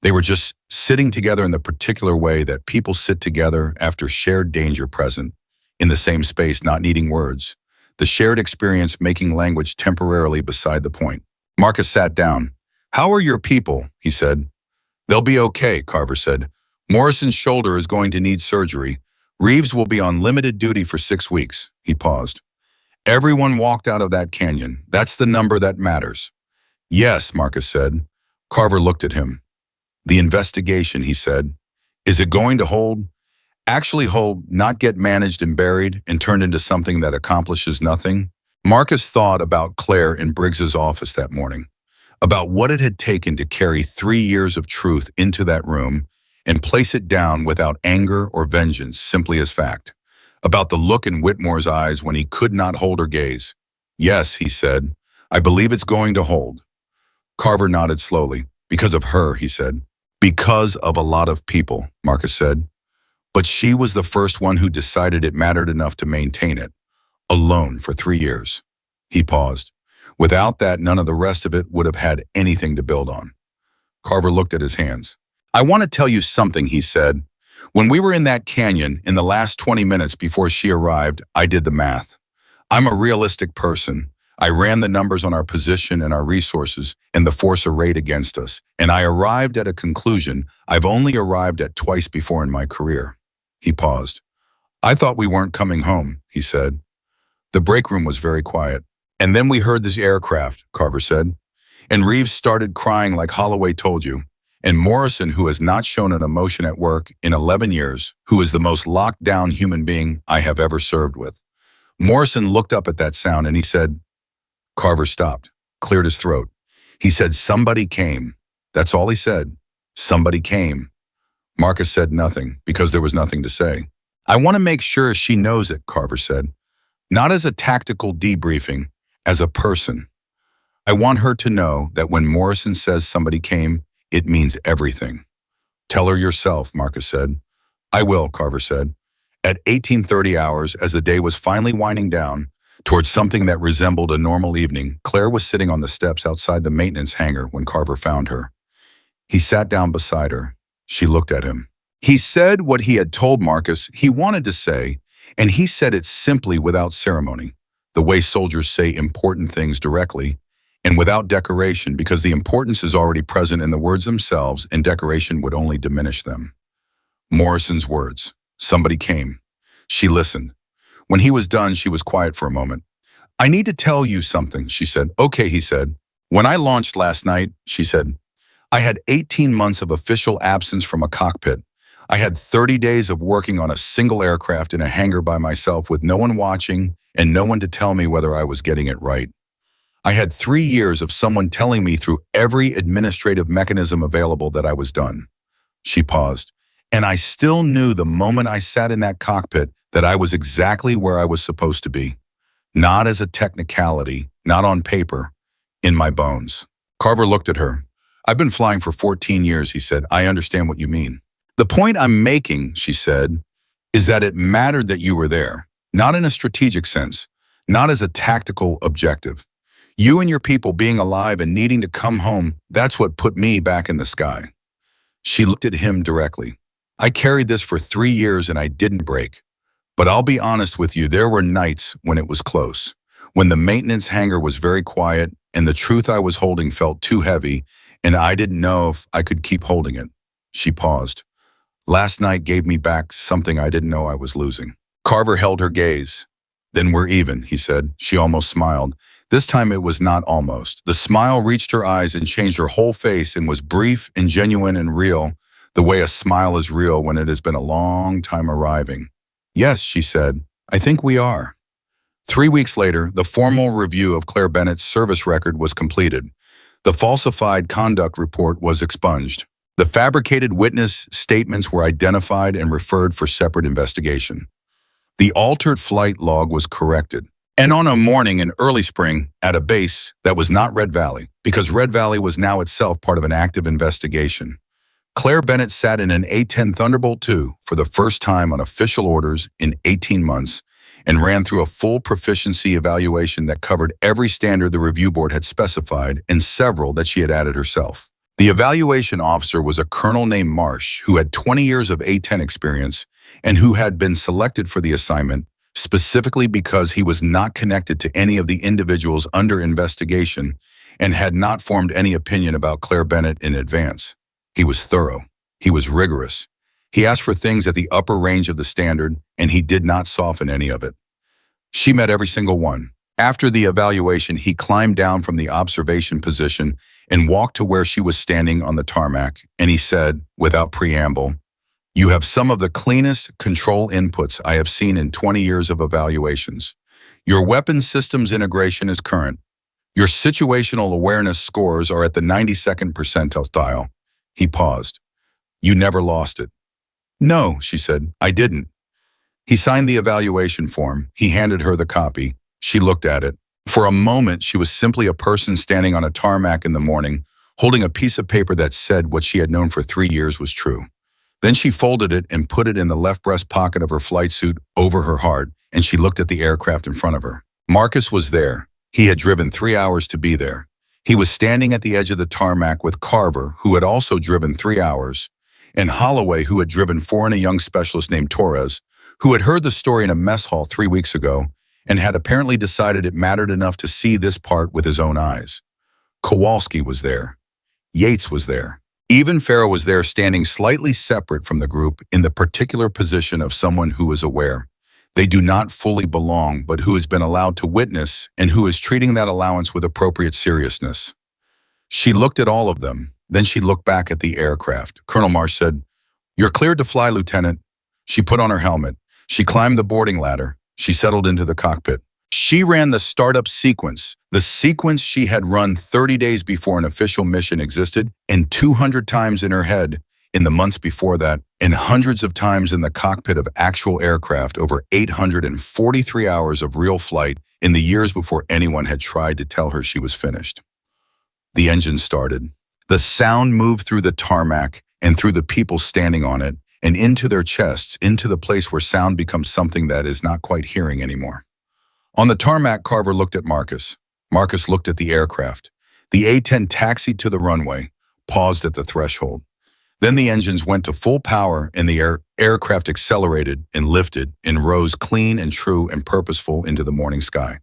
[SPEAKER 1] They were just sitting together in the particular way that people sit together after shared danger present, in the same space, not needing words. The shared experience making language temporarily beside the point. Marcus sat down. How are your people? He said. They'll be okay, Carver said. Morrison's shoulder is going to need surgery. Reeves will be on limited duty for 6 weeks. He paused. Everyone walked out of that canyon. That's the number that matters. Yes, Marcus said. Carver looked at him. The investigation, he said. Is it going to hold? Actually hold, not get managed and buried and turned into something that accomplishes nothing? Marcus thought about Claire in Briggs's office that morning, about what it had taken to carry 3 years of truth into that room and place it down without anger or vengeance, simply as fact. About the look in Whitmore's eyes when he could not hold her gaze. Yes, he said, I believe it's going to hold. Carver nodded slowly. Because of her, he said. Because of a lot of people, Marcus said. But she was the first one who decided it mattered enough to maintain it. Alone for 3 years. He paused. Without that, none of the rest of it would have had anything to build on. Carver looked at his hands. I want to tell you something, he said. When we were in that canyon, in the last 20 minutes before she arrived, I did the math. I'm a realistic person. I ran the numbers on our position and our resources and the force arrayed against us, and I arrived at a conclusion I've only arrived at twice before in my career. He paused. I thought we weren't coming home, he said. The break room was very quiet. And then we heard this aircraft, Carver said. And Reeves started crying like Holloway told you. And Morrison, who has not shown an emotion at work in 11 years, who is the most locked down human being I have ever served with. Morrison looked up at that sound and he said, Carver stopped, cleared his throat. He said, somebody came. That's all he said. Somebody came. Marcus said nothing because there was nothing to say. I want to make sure she knows it, Carver said. Not as a tactical debriefing, as a person. I want her to know that when Morrison says somebody came, it means everything. Tell her yourself, Marcus said. I will, Carver said. At 1830 hours, as the day was finally winding down, Towards something that resembled a normal evening, Claire was sitting on the steps outside the maintenance hangar when Carver found her. He sat down beside her. She looked at him. He said what he had told Marcus he wanted to say, and he said it simply without ceremony, the way soldiers say important things directly, and without decoration because the importance is already present in the words themselves and decoration would only diminish them. Morrison's words. Somebody came. She listened. When he was done, she was quiet for a moment. I need to tell you something, she said. Okay, he said. When I launched last night, she said, I had 18 months of official absence from a cockpit. I had 30 days of working on a single aircraft in a hangar by myself with no one watching and no one to tell me whether I was getting it right. I had 3 years of someone telling me through every administrative mechanism available that I was done. She paused. And I still knew the moment I sat in that cockpit that I was exactly where I was supposed to be. Not as a technicality, not on paper, in my bones. Carver looked at her. I've been flying for 14 years, he said. I understand what you mean. The point I'm making, she said, is that it mattered that you were there, not in a strategic sense, not as a tactical objective. You and your people being alive and needing to come home, that's what put me back in the sky. She looked at him directly. I carried this for 3 years and I didn't break. But I'll be honest with you, there were nights when it was close, when the maintenance hangar was very quiet and the truth I was holding felt too heavy and I didn't know if I could keep holding it. She paused. Last night gave me back something I didn't know I was losing. Carver held her gaze. Then we're even, he said. She almost smiled. This time it was not almost. The smile reached her eyes and changed her whole face and was brief and genuine and real, the way a smile is real when it has been a long time arriving. Yes, she said, I think we are. 3 weeks later, the formal review of Claire Bennett's service record was completed. The falsified conduct report was expunged. The fabricated witness statements were identified and referred for separate investigation. The altered flight log was corrected. And on a morning in early spring, at a base that was not Red Valley, because Red Valley was now itself part of an active investigation, Claire Bennett sat in an A-10 Thunderbolt II for the first time on official orders in 18 months and ran through a full proficiency evaluation that covered every standard the review board had specified and several that she had added herself. The evaluation officer was a colonel named Marsh who had 20 years of A-10 experience and who had been selected for the assignment specifically because he was not connected to any of the individuals under investigation and had not formed any opinion about Claire Bennett in advance. He was thorough. He was rigorous. He asked for things at the upper range of the standard, and he did not soften any of it. She met every single one. After the evaluation, he climbed down from the observation position and walked to where she was standing on the tarmac, and he said, without preamble, "You have some of the cleanest control inputs I have seen in 20 years of evaluations. Your weapons systems integration is current. Your situational awareness scores are at the 92nd percentile." He paused. "You never lost it." "No," she said, "I didn't." He signed the evaluation form. He handed her the copy. She looked at it. For a moment, she was simply a person standing on a tarmac in the morning, holding a piece of paper that said what she had known for 3 years was true. Then she folded it and put it in the left breast pocket of her flight suit over her heart, and she looked at the aircraft in front of her. Marcus was there. He had driven 3 hours to be there. He was standing at the edge of the tarmac with Carver, who had also driven 3 hours, and Holloway, who had driven 4, and a young specialist named Torres, who had heard the story in a mess hall 3 weeks ago and had apparently decided it mattered enough to see this part with his own eyes. Kowalski was there. Yates was there. Even Farrow was there, standing slightly separate from the group in the particular position of someone who is aware they do not fully belong, but who has been allowed to witness and who is treating that allowance with appropriate seriousness. She looked at all of them. Then she looked back at the aircraft. Colonel Marsh said, "You're cleared to fly, Lieutenant." She put on her helmet. She climbed the boarding ladder. She settled into the cockpit. She ran the startup sequence, the sequence she had run 30 days before an official mission existed, and 200 times in her head in the months before that, and hundreds of times in the cockpit of actual aircraft over 843 hours of real flight in the years before anyone had tried to tell her she was finished. The engine started. The sound moved through the tarmac and through the people standing on it and into their chests, into the place where sound becomes something that is not quite hearing anymore. On the tarmac, Carver looked at Marcus. Marcus looked at the aircraft. The A-10 taxied to the runway, paused at the threshold. Then the engines went to full power and the aircraft accelerated and lifted and rose clean and true and purposeful into the morning sky.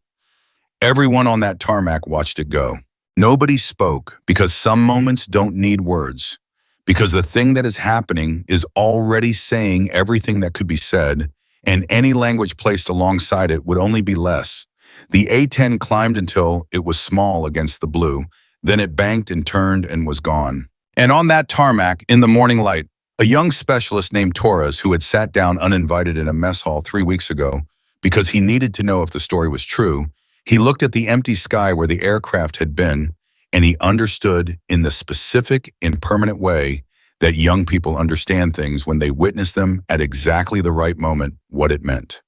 [SPEAKER 1] Everyone on that tarmac watched it go. Nobody spoke because some moments don't need words, because the thing that is happening is already saying everything that could be said, and any language placed alongside it would only be less. The A-10 climbed until it was small against the blue, then it banked and turned and was gone. And on that tarmac, in the morning light, a young specialist named Torres, who had sat down uninvited in a mess hall 3 weeks ago because he needed to know if the story was true, he looked at the empty sky where the aircraft had been, and he understood in the specific, impermanent way that young people understand things when they witness them at exactly the right moment, what it meant.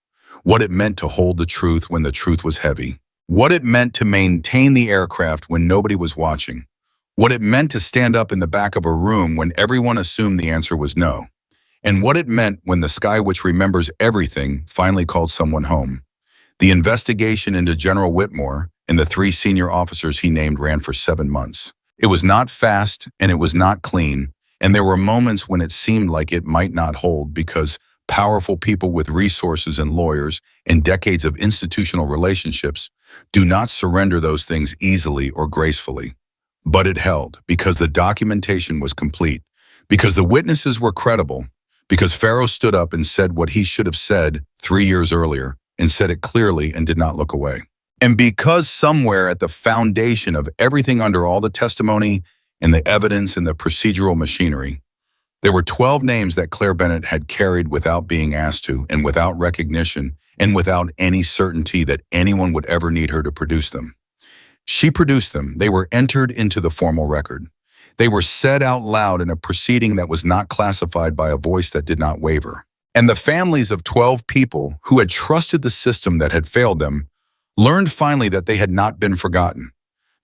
[SPEAKER 1] What it meant to hold the truth when the truth was heavy. What it meant to maintain the aircraft when nobody was watching. What it meant to stand up in the back of a room when everyone assumed the answer was no. And what it meant when the sky which remembers everything finally called someone home. The investigation into General Whitmore and the 3 senior officers he named ran for 7 months. It was not fast and it was not clean, and there were moments when it seemed like it might not hold because powerful people with resources and lawyers and decades of institutional relationships do not surrender those things easily or gracefully. But it held because the documentation was complete, because the witnesses were credible, because Pharaoh stood up and said what he should have said 3 years earlier and said it clearly and did not look away. And because somewhere at the foundation of everything under all the testimony and the evidence and the procedural machinery, there were 12 names that Claire Bennett had carried without being asked to and without recognition and without any certainty that anyone would ever need her to produce them. She produced them. They were entered into the formal record. They were said out loud in a proceeding that was not classified by a voice that did not waver. And the families of 12 people who had trusted the system that had failed them learned finally that they had not been forgotten,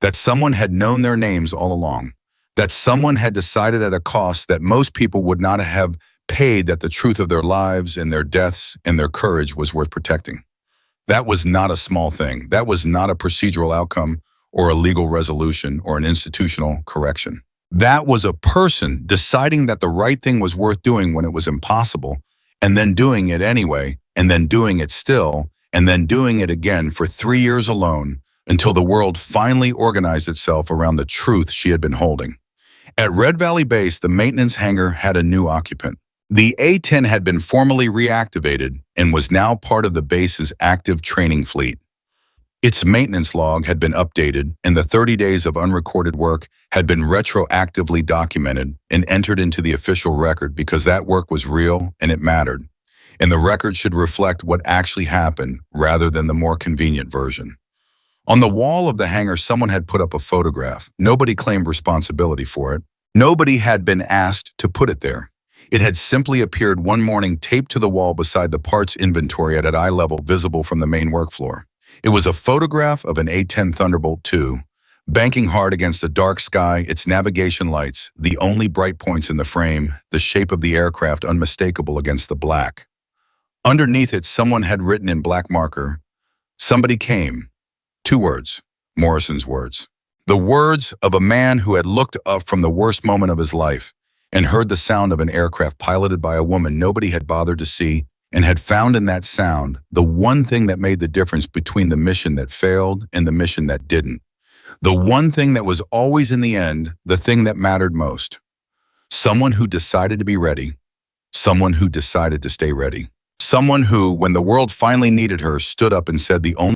[SPEAKER 1] that someone had known their names all along, that someone had decided at a cost that most people would not have paid that the truth of their lives and their deaths and their courage was worth protecting. That was not a small thing. That was not a procedural outcome or a legal resolution or an institutional correction. That was a person deciding that the right thing was worth doing when it was impossible, and then doing it anyway, and then doing it still, and then doing it again for 3 years alone until the world finally organized itself around the truth she had been holding. At Red Valley Base, the maintenance hangar had a new occupant. The A-10 had been formally reactivated and was now part of the base's active training fleet. Its maintenance log had been updated, and the 30 days of unrecorded work had been retroactively documented and entered into the official record because that work was real and it mattered. And the record should reflect what actually happened rather than the more convenient version. On the wall of the hangar, someone had put up a photograph. Nobody claimed responsibility for it. Nobody had been asked to put it there. It had simply appeared one morning taped to the wall beside the parts inventory at eye level visible from the main work floor. It was a photograph of an A-10 Thunderbolt II, banking hard against a dark sky, its navigation lights, the only bright points in the frame, the shape of the aircraft unmistakable against the black. Underneath it, someone had written in black marker, "Somebody came." 2 words, Morrison's words. The words of a man who had looked up from the worst moment of his life and heard the sound of an aircraft piloted by a woman nobody had bothered to see, and had found in that sound the one thing that made the difference between the mission that failed and the mission that didn't. The one thing that was always in the end, the thing that mattered most. Someone who decided to be ready. Someone who decided to stay ready. Someone who, when the world finally needed her, stood up and said the only